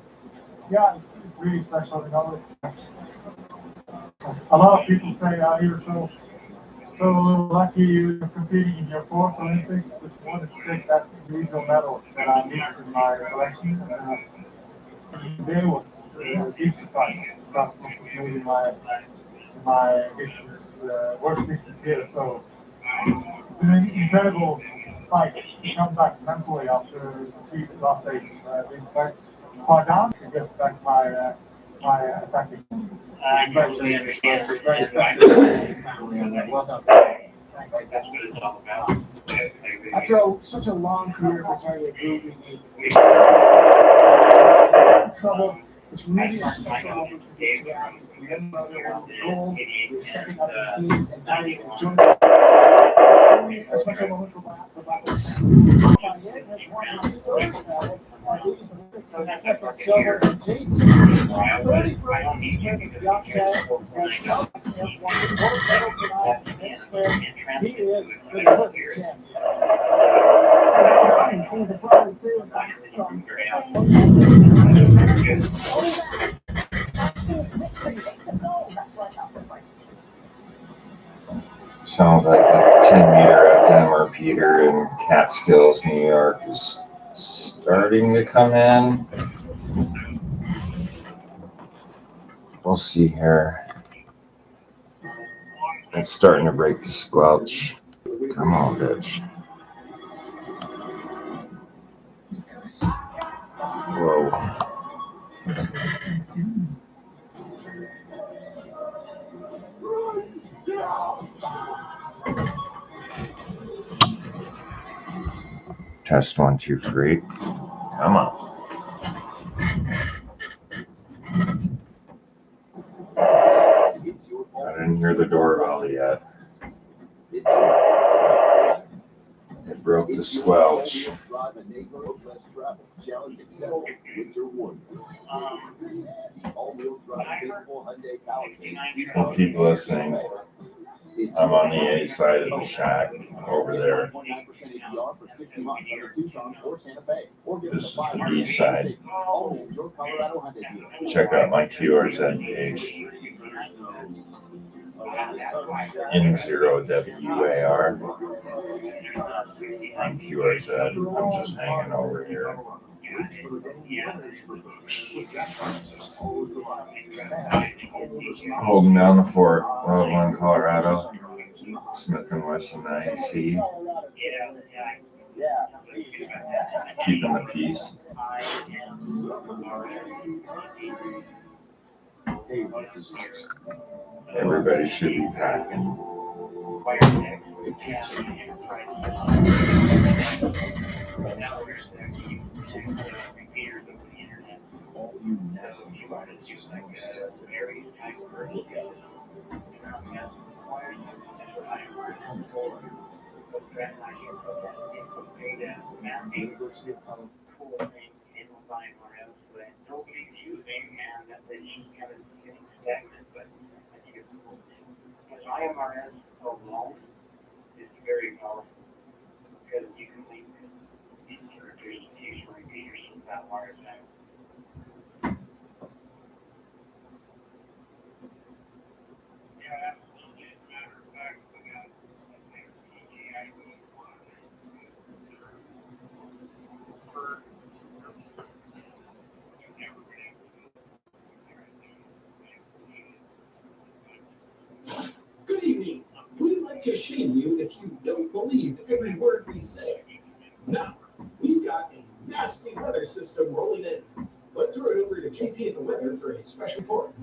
Yeah, it's really special. You know, a lot of people say, you're so lucky you're competing in your 4th Olympics, but you wanted to take that individual medal that I missed in my collection. Today was a big surprise. That was maybe my distance, worst distance here. So it's been an incredible fight to come back mentally after the last days. I've been quite far down to get back my attacking. Congratulations. Very special. Well done. That's what it's all about. After such a long career for Terry Blue, we need trouble It's really a special moment for these two athletes. The young brother won the gold, the second of his team, and Diane joined. It's really a special moment for Black Diane has won her third medal, ladies Olympics and second silver, and JT, 31st Smith Youngjack, has come and won the gold medal tonight in Smith. He is the Olympic champion. So well done to the brothers through from Sounds like the 10-meter FM repeater in Catskills, New York is starting to come in. We'll see here. It's starting to break the squelch. Come on, bitch. Whoa. Test 1, 2, 3. Come on. I didn't hear the doorbell yet. It broke the squelch. Well, keep listening. I'm on the A side of the shack over there. This is the B side. Check out my QRZ page. N0WAR on QRZ. I'm just hanging over here. Holding down the fort, Loveland, Colorado. Smith & Wesson IEC. Keeping the peace. Everybody should be packing. Nobody's using, and that they just kind of getting stagnant, but I think it's cool. Because IMRS alone is very powerful, because you can link these characters to use repeaters with that wire tag. Yeah, absolutely. As a matter of fact, we got PGI for Good evening. We like to shame you if you don't believe every word we say. Now, we've got a nasty weather system rolling in. Let's throw it over to JP at the weather for a special report.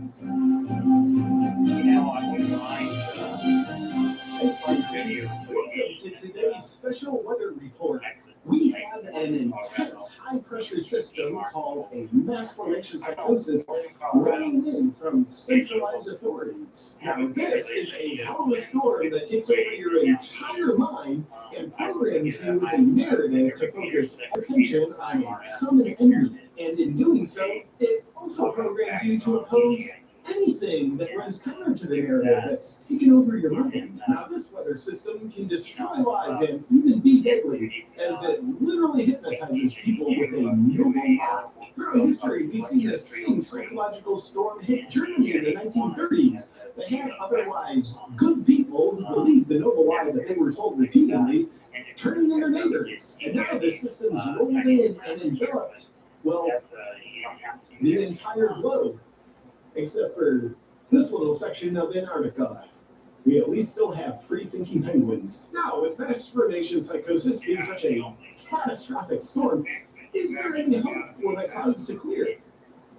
Welcome to today's special weather report. We have an intense high-pressure system called a mass formation psychosis running in from centralized authorities. Now, this is a hell of a storm that takes over your entire mind and programs you with a narrative to focus attention on a common enemy. And in doing so, it also programs you to oppose anything that runs counter to the narrative that's taken over your mind. Now, this weather system can destroy lives and even be deadly, as it literally hypnotizes people with a noble lie. Throughout history, we see the same psychological storm hit Germany in the 1930s. They had otherwise good people who believed the noble lie that they were told repeatedly, turning in their neighbors. And now the system's rolled in and enveloped, well, the entire globe. Except for this little section of Antarctica. We at least still have free-thinking penguins. Now, with mass formation psychosis being such a catastrophic storm, is there any hope for the clouds to clear?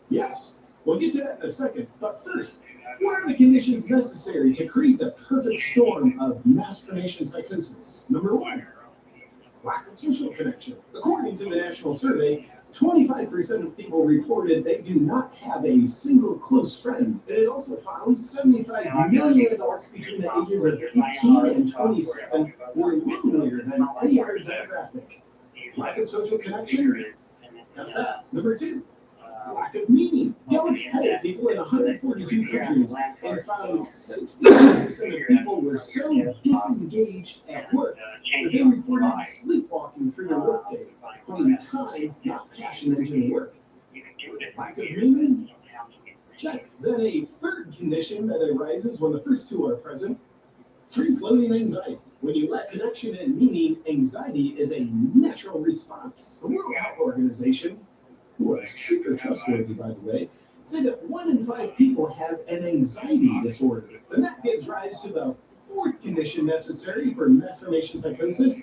Yes, we'll get to that in a second. But first, what are the conditions necessary to create the perfect storm of mass formation psychosis? Number one, lack of social connection. According to the National Survey, 25% of people reported they do not have a single close friend. And it also found 75 million adults between the ages of 18 and 27 were lonelier than any other demographic. Lack of social connection? Got that. Number 2. Lack of meaning. Gallup polled people in 142 countries and found 65% of people were so disengaged at work that they reported sleepwalking through their workday, putting time, not passion, into the work. Lack of meaning? Check. Then a third condition that arises when the first two are present: free-floating anxiety. When you lack connection and meaning, anxiety is a natural response. The World Health Organization, who are super trustworthy, by the way, say that 1 in 5 people have an anxiety disorder. And that gives rise to the fourth condition necessary for mass formation psychosis: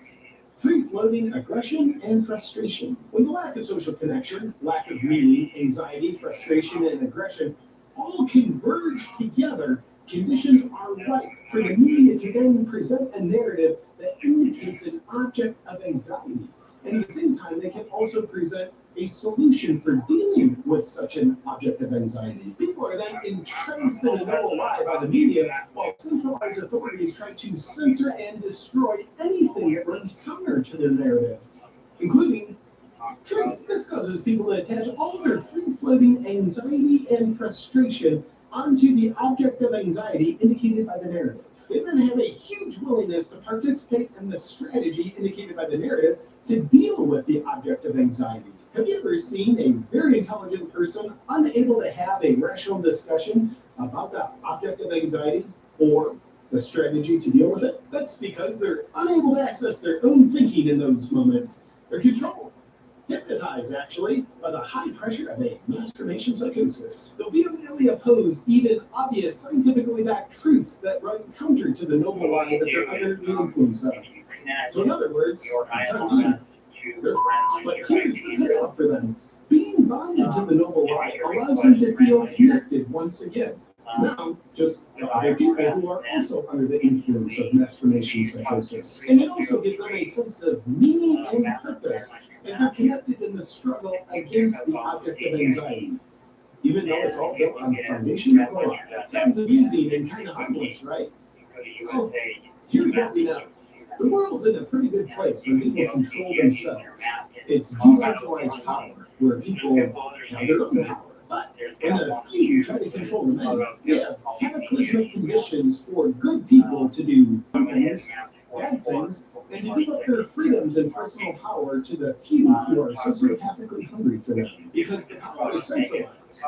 free-floating aggression and frustration. When the lack of social connection, lack of meaning, anxiety, frustration, and aggression all converge together, conditions are ripe for the media to then present a narrative that indicates an object of anxiety. And at the same time, they can also present a solution for dealing with such an object of anxiety. People are then entranced in a noble lie by the media, while centralized authorities try to censor and destroy anything that runs counter to their narrative, including truth. This causes people to attach all their free-floating anxiety and frustration onto the object of anxiety indicated by the narrative. They then have a huge willingness to participate in the strategy indicated by the narrative to deal with the object of anxiety. Have you ever seen a very intelligent person unable to have a rational discussion about the object of anxiety or the strategy to deal with it? That's because they're unable to access their own thinking in those moments. They're controlled, hypnotized actually, by the high pressure of a mass formation psychosis. They'll vehemently oppose even obvious scientifically backed truths that run counter to the noble lie that they're under the influence of. So in other words, but here's the payoff for them. Being bonded to the noble lie allows them to feel connected once again. Now, just to other people who are also under the influence of mass formation psychosis. And it also gives them a sense of meaning and purpose as they're connected in the struggle against the object of anxiety. Even though it's all built on the foundation of a lie. That sounds amusing and kind of harmless, right? Well, here's what we know. The world's in a pretty good place when people control themselves. It's decentralized power, where people have their own power. But when the few try to control the many, we have cataclysmic conditions for good people to do things, bad things, and to give up their freedoms and personal power to the few who are sociopathically hungry for them. Because the power is centralized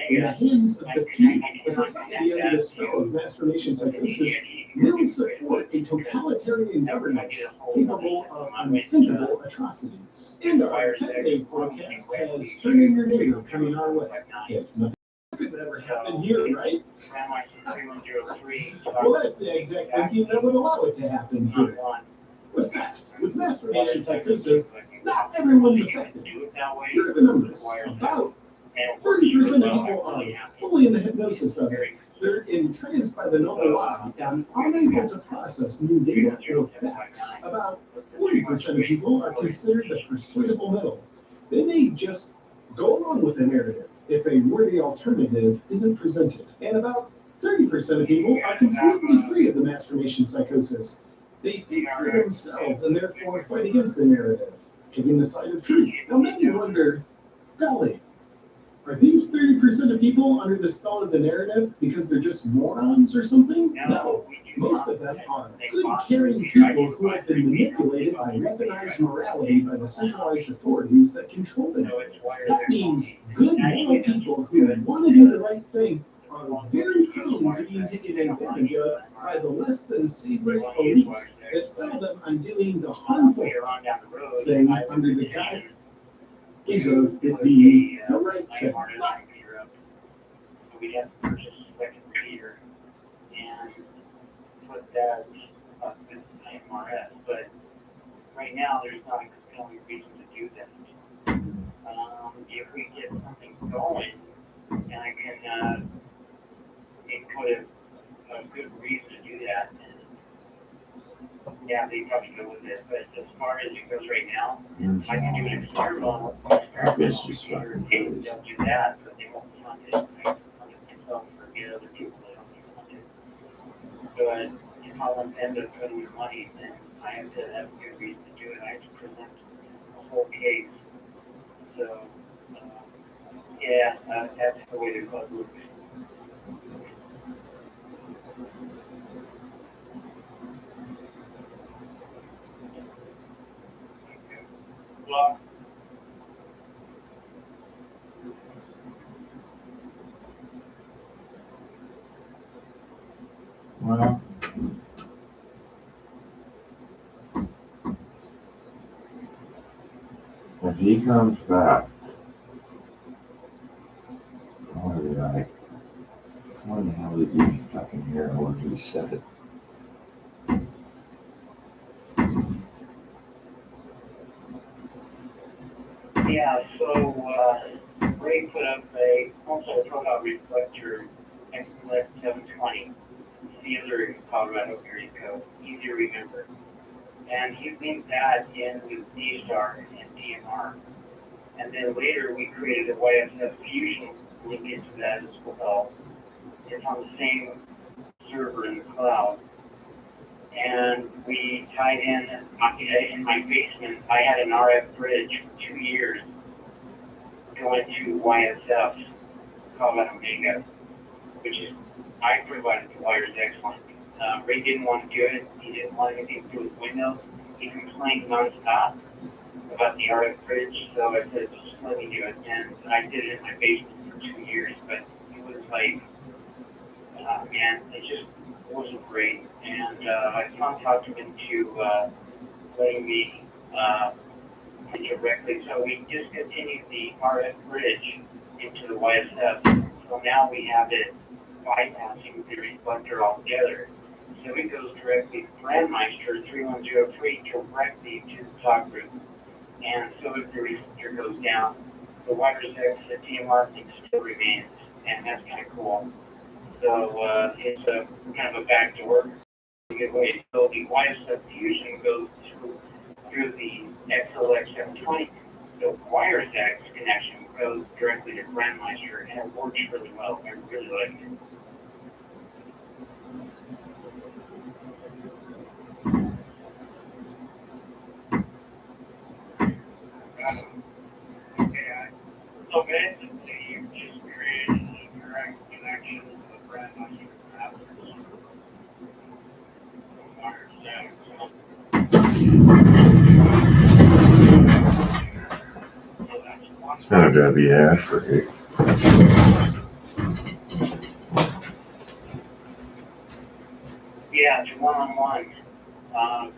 in the hands of the few. A society under the spell of mass formation psychosis will support a totalitarian governance capable of unthinkable atrocities. And our 10-day forecast has turned in your neighbor coming our way. If nothing could ever happen here, right? Well, that's the exact thinking that would allow it to happen here. What's next? With mass formation psychosis, not everyone's affected. Here are the numbers. About 30% of people are fully in the hypnosis of it. They're entranced by the noble lie and unable to process new data or facts. About 40% of people are considered the persuadable middle. They may just go along with the narrative if a worthy alternative isn't presented. And about 30% of people are completely free of the mass formation psychosis. They think for themselves and therefore fight against the narrative, taking the side of truth. Now many wonder, golly, are these 30% of people under the spell of the narrative because they're just morons or something? No. Most of them are good, caring people who have been manipulated by weaponized morality by the centralized authorities that control the narrative. That means good, moral people who want to do the right thing are very prone to being taken advantage of by the less than savory elites that sell them on doing the harmful thing under the guise of it being the right thing. We have to purchase a second repeater and put that up with IMRS, but right now there's not a compelling reason to do that. If we get something going, and I can input a good reason to do that, and Yeah, they probably go with it, but as far as it goes right now, I can do an experiment. They'll do that, but they won't fund it. I fund it myself or get other people that don't need to fund it. But if I end up putting the money, then I have to have a good reason to do it. I have to present a whole case. So, yeah, that's the way the club works. Well, Well, if he comes back, I'll be like, when the hell did you fucking hear what he said? yeah, so Ray put up a also profile reflector XLS 720. It's the other Colorado area code, easy to remember. And he linked that in with D-Star and DMR. And then later we created a YSF Fusion link into that as well. It's on the same server in the cloud. And we tied in my basement. I had an RF bridge for 2 years going to YSF, Colorado Omega, which is, I provided the wires excellent. Ray didn't want to do it. He didn't want anything to do with Windows. He complained nonstop about the RF bridge, so I said, just let me do it. And I did it in my basement for 2 years, but it was like, man, it just wasn't great. And I talked him into letting me directly. So we discontinued the RF bridge into the YSF. So now we have it bypassing the reflector altogether. So it goes directly to Brandmeister 3103 directly to the top group. And so if the reflector goes down, the wires exit TMR thing still remains, and that's kind of cool. So it's a kind of a backdoor. Good way. So the YSF fusion goes through the XLX 720. The WireX connection goes directly to Brandmeister, and it works really well. I really like it. So basically, you just created a direct connection to the Brandmeister mappers. It's been a WF for you. Yeah, it's one-on-one.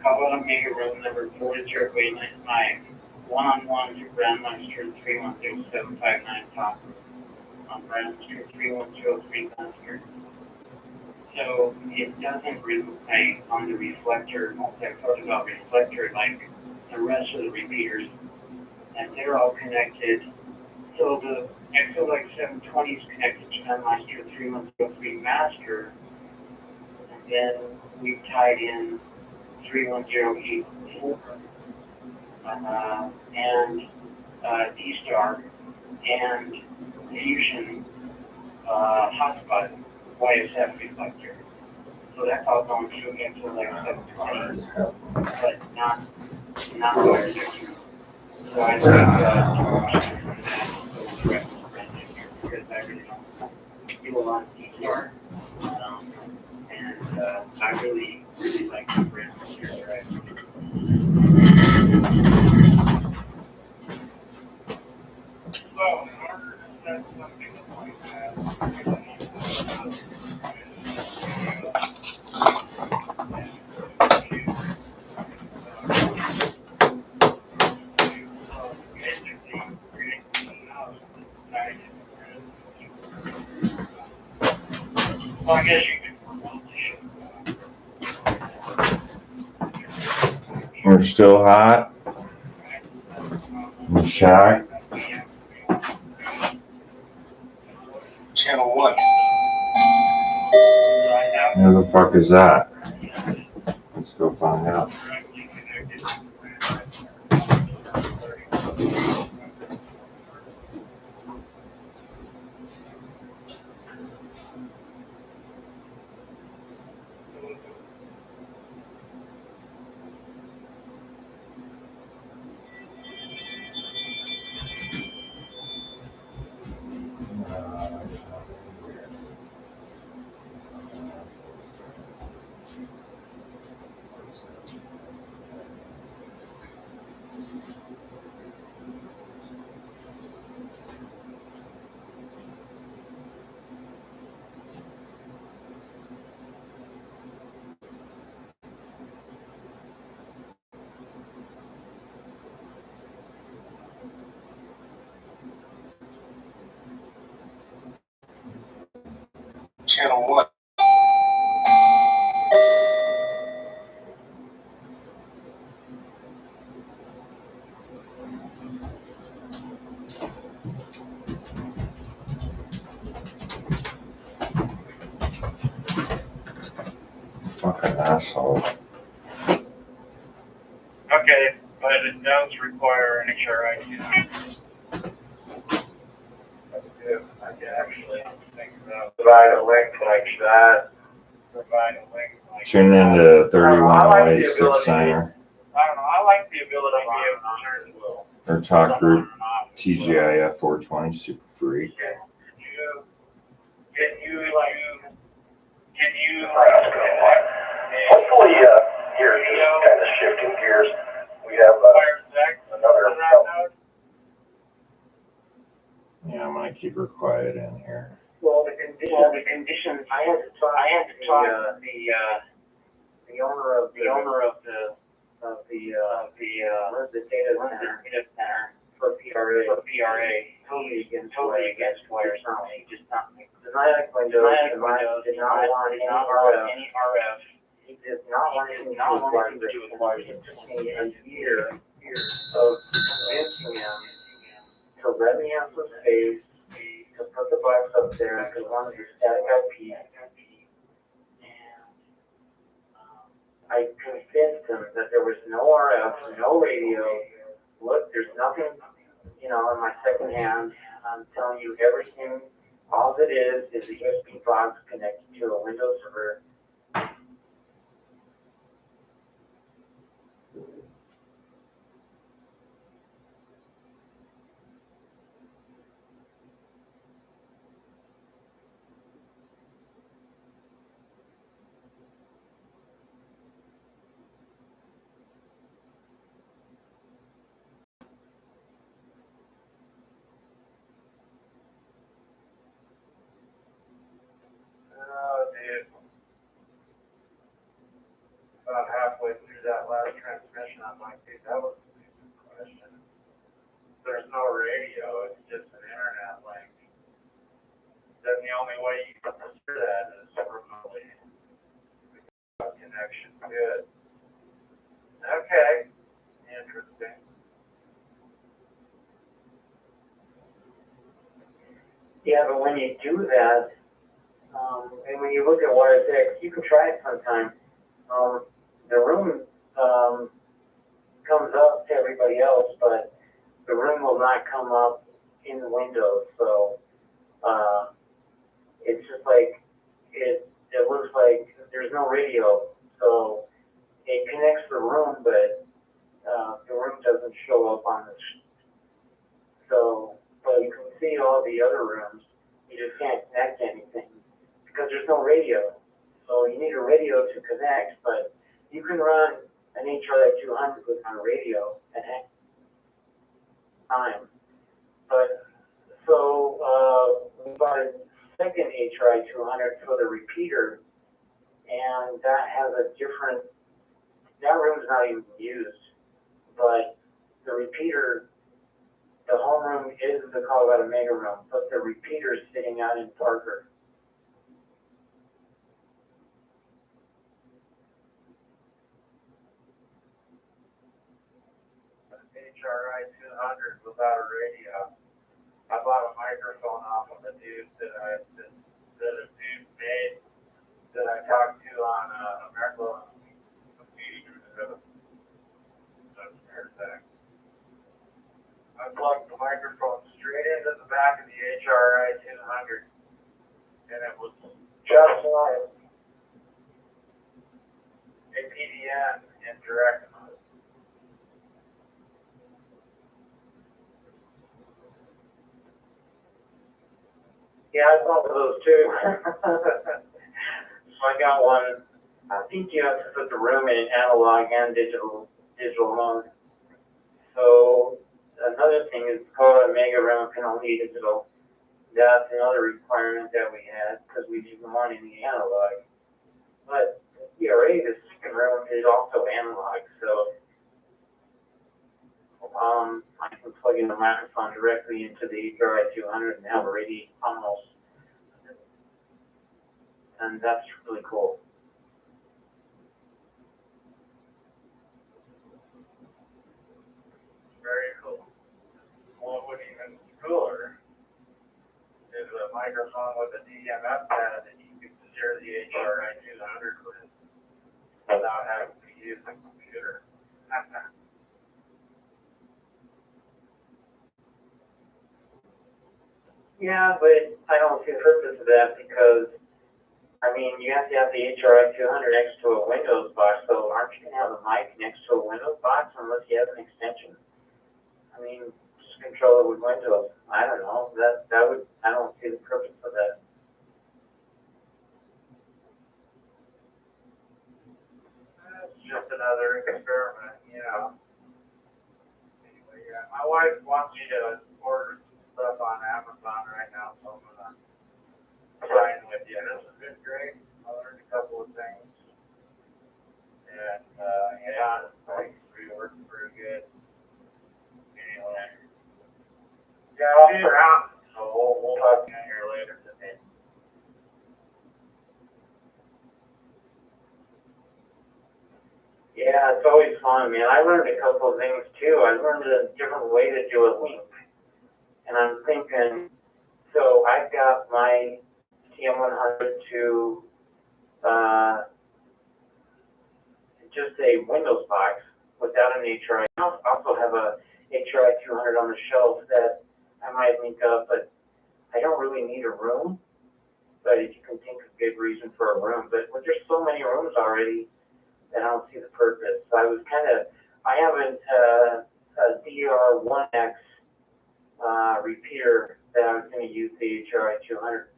Colorado Omega Road number 40895. One-on-one to Brandmeister 310759 top. On Brandmeister 3103 Master. So it doesn't rely on the reflector. Once I've talked about reflector, like the rest of the repeaters, and they're all connected. So the XLX 720 is connected to Brandmeister 3103 Master, and then we tied in 31084 and D-Star and Fusion hotspot YSF reflector. So that's all going through XLX 720, but not YSF. So I think because I really don't do a lot of D-Star, and I really like the brand here, right? So in order to set something like that, well, I guess you We're still hot. The shack. Channel 1. Where the fuck is that? Let's go find out. Channel 1. Fucking asshole. Okay, but it does require an HRI. If I could actually think about provide a link like that. Provide a link like Tune into 31086 Center I don't know, I like the ability to be able to turn as well. or talk group TGIF 420 Super Free. Can you hopefully here just kind of shifting gears. We have another Yeah, I'm gonna keep her quiet in here. Well, the conditions. I had to talk to the owner of the data center for PRA. Totally against wires. Just not. Design windows did not want any RF. He did not want anything to do with wires. It took me a year of convincing him to let me have some space to put the box up there because one of the static IP. I convinced him that there was no RF, no radio. Look, there's nothing, in my second hand. I'm telling you everything. All it is a USB box connected to a Windows server. Oh, dude. About halfway through that last transmission, I'm like, dude, that was a stupid question. There's no radio, it's just an internet link. Then the only way you can do that is remotely. Connection, good. Okay, interesting. Yeah, but when you do that, and when you look at WireTech, you can try it sometime. The room comes up to everybody else, but the room will not come up in Windows. So it's just like it looks like there's no radio. So it connects the room, but the room doesn't show up on the. But you can see all the other rooms. You just can't connect to anything because there's no radio. So you need a radio to connect, but you can run an HRI 200 without a radio at any time. But so we bought a second HRI 200 for the repeater, and that has a different. That room's not even used, but the repeater. The homeroom is the Colorado Mega Room, but the repeater is sitting out in Parker. HRI 200 without a radio. I bought a microphone off of a dude that a dude made that I talked to on America a few and it was just like a PDN in direct mode. Yeah, I bought one of those too. So I got one. I think you have to put the room in analog and digital mode. So another thing is called a mega room can only be digital. That's another requirement that we had because we didn't want any analog. But CRA, the second room is also analog, so I can plug in the microphone directly into the HRI 200 and have a radio almost, and that's really cool. Very cool. What would even cooler is a microphone with a DMF pad that you can steer the HRI 200 with without having to use the computer. Yeah, but I don't see the purpose of that because, I mean, you have to have the HRI 200 next to a Windows box, so aren't you going to have a mic next to a Windows box unless you have an extension? I mean, just control it with Windows. I don't know. I don't see the purpose of that. It's just another experiment, you know. Anyway, yeah, my wife wants me to order stuff on Amazon right now, so I'm gonna sign with you. This has been great. I learned a couple of things, and yeah, it's working pretty good. Anyway, yeah, I'll be around, so we'll talk to you here later today. Yeah, it's always fun, man. I learned a couple of things too. I learned a different way to do a link. And I'm thinking, so I've got my TM100 to just a Windows box without an HRI. I also have a HRI 200 on the shelf that I might link up, but I don't really need a room. But if you can think of a good reason for a room, but there's so many rooms already that I don't see the purpose. So I have a DR1X repeater that I was going to use the HRI 200.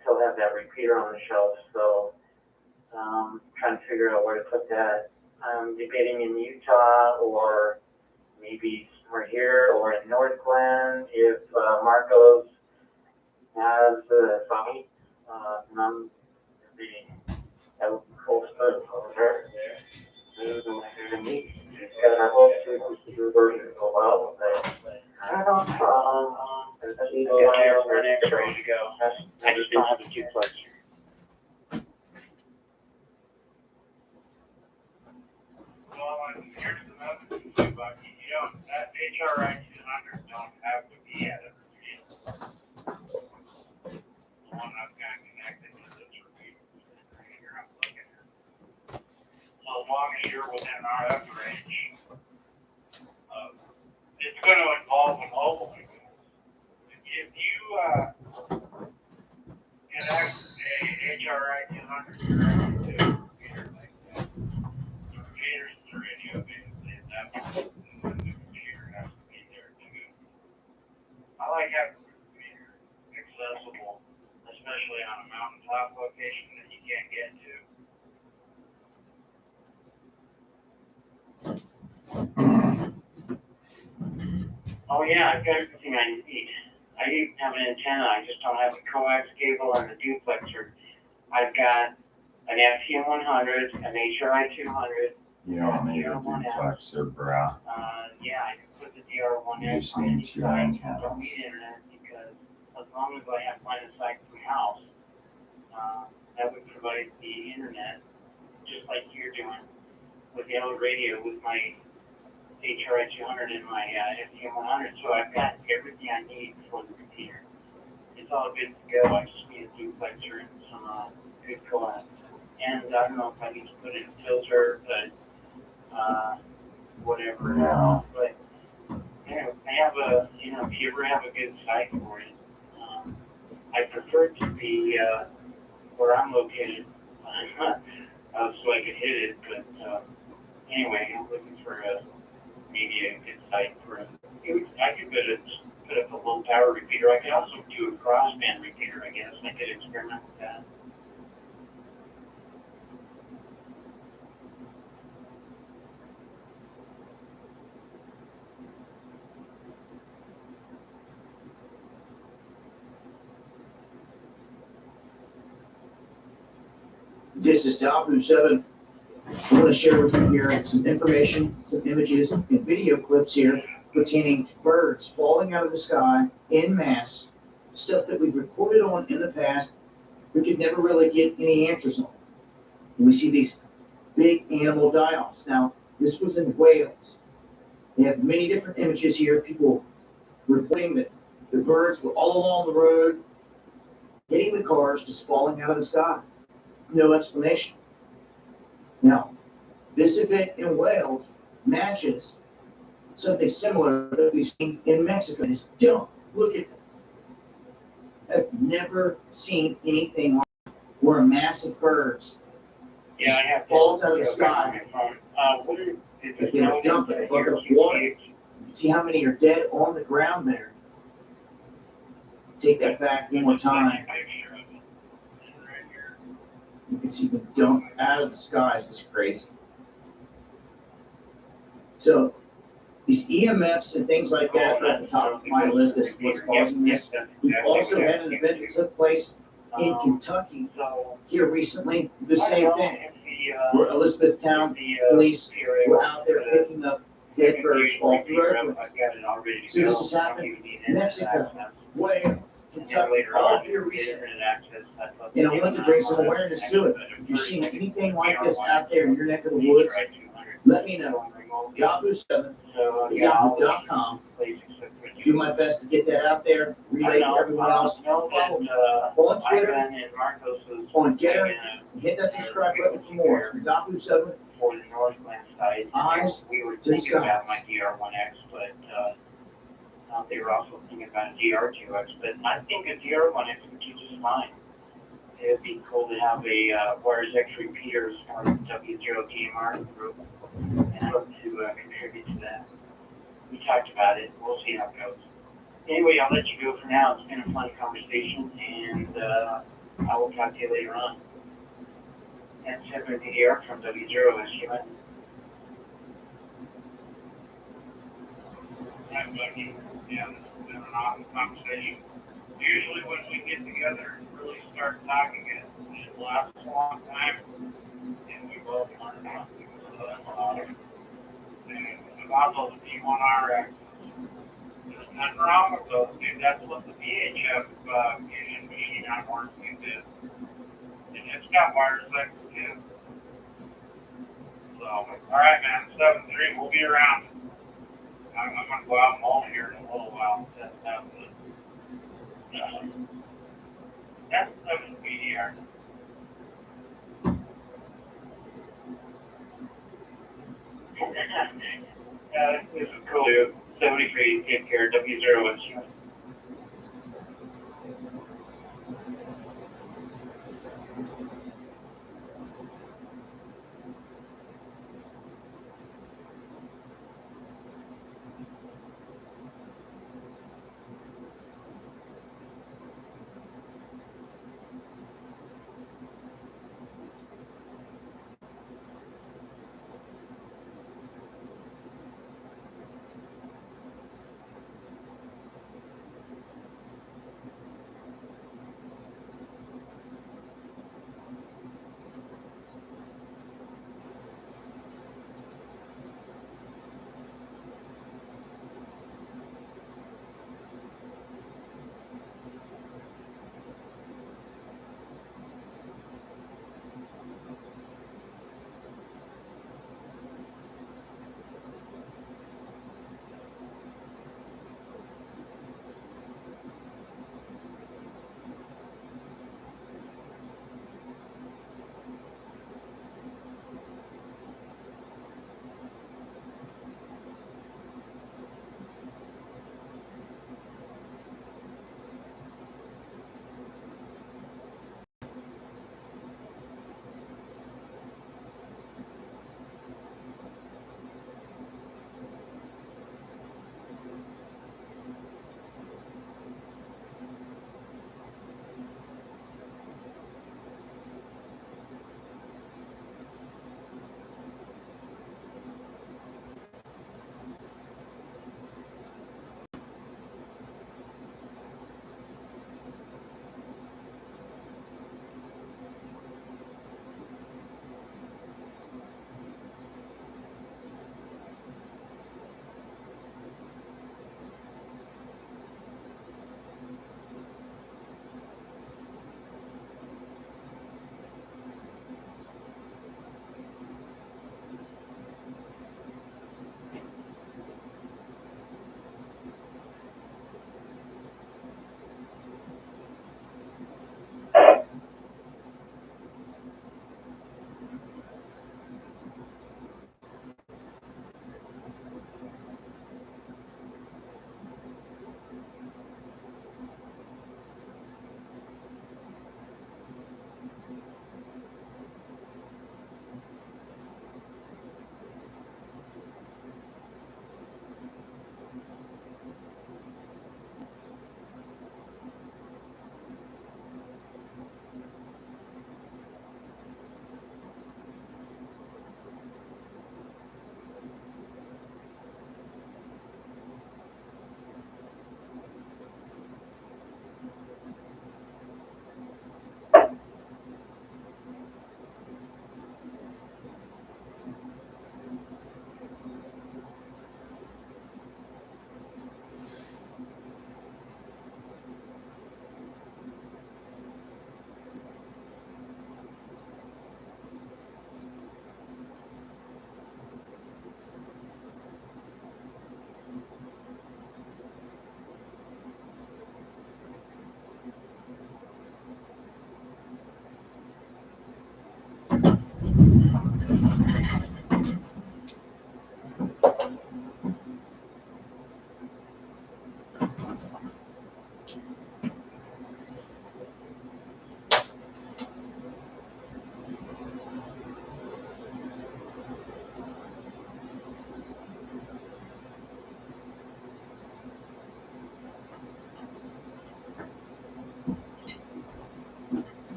Still have that repeater on the shelf, so trying to figure out where to put that. I'm debating in Utah or maybe somewhere here or in North Glen if Marcos has a site. And I'm debating that would be cool stuff over there. And I hope to do a version of a while with that. I don't know. We're next ready to go. I just don't have a duplex. Well, and here's another thing too, Bucky. You don't, that HRI 200 don't have to be at a repeater. The one I've got connected to this repeater right here I'm looking at. So as long as you're within RF range, it's going to involve a mobile. If you connect a HRI 200 directly to a computer like that, the repeater's the radio basically, and that means the computer has to be there too. I like having the computer accessible, especially on a mountaintop location that you can't get to. Oh yeah, I've got everything I need. I even have an antenna, I just don't have the coax cable and the duplexer. I've got an FTM100, an HRI 200. You don't need a duplexer, bro. Yeah, I can put the DR1X. You just need two antennas. I don't need internet because as long as I have line of sight from the house, that would provide the internet, just like you're doing with the old radio with my HRI 200 and my FTM100. So I've got everything I need for the repeater. It's all good to go. I just need a duplexer and some good coax. And I don't know if I need to put in a filter, but whatever. No. But I have a, you know, if you ever have a good site for it, I prefer it to be where I'm located, so I could hit it. But anyway, I'm looking for maybe a good site for it. I could put up a low power repeater. I could also do a crossband repeater, I guess. I could experiment with that. This is Yahoo 7. I want to share with you here some information, some images, and video clips here pertaining to birds falling out of the sky en masse, stuff that we've reported on in the past, we could never really get any answers on. And we see these big animal die-offs. Now, this was in Wales. They have many different images here, people reporting that the birds were all along the road, hitting the cars, just falling out of the sky. No explanation. Now, this event in Wales matches something similar that we've seen in Mexico. Just don't look at this. I've never seen anything like where a mass of birds falls out of the sky. If they were dumping a bucket of water, you can see how many are dead on the ground there. Take that back one more time. You can see them dump out of the sky. It's just crazy. So these EMFs and things like that are at the top of my list as what's causing this. We've also had an event that took place in Kentucky here recently, the same thing, where Elizabethtown police were out there picking up dead birds off the roadways. So this has happened in Mexico, Wales, Kentucky, all here recently. And I want to bring some awareness to it. If you're seeing anything like this out there in your neck of the woods, let me know. Yahoo 7 at yahoo.com. Do my best to get that out there, relay to everyone else. Follow me on Twitter, on Getter, and hit that subscribe button for more. It's Yahoo 7. For the Northland site, Eyes we were to the thinking about skies. my DR1X, but they were also thinking about a DR2X. But I think a DR1X would do just fine. It'd be cool to have a wires X repeaters for W0 DMR group, and I hope to contribute to that. We talked about it. We'll see how it goes. Anyway, I'll let you go for now. It's been a fun conversation, and I will talk to you later on. And 7 DDR from W0 is human. I'm lucky. Yeah, this has been an awesome conversation. Usually when we get together and really start talking, it lasts a long time, and we both learn something. So that's awesome. And about those P1RX, there's nothing wrong with those, dude. That's what the VHF fusion machine I'm working with is. And it's got wires like too. So, alright, man, 7-3, we'll be around. I'm going to go out and mow here in a little while. That's 7 BDR. This is cool, dude. 73, take care. W0 is human.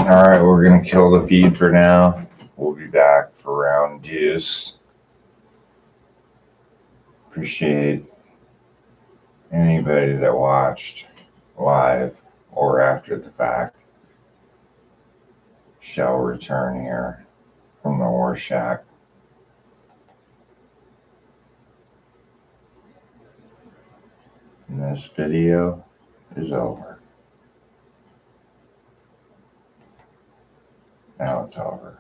All right, we're gonna kill the feed for now. We'll be back for round deuce. Appreciate anybody that watched live or after the fact. Shall return here from the War Shack. And this video is over. Now it's over.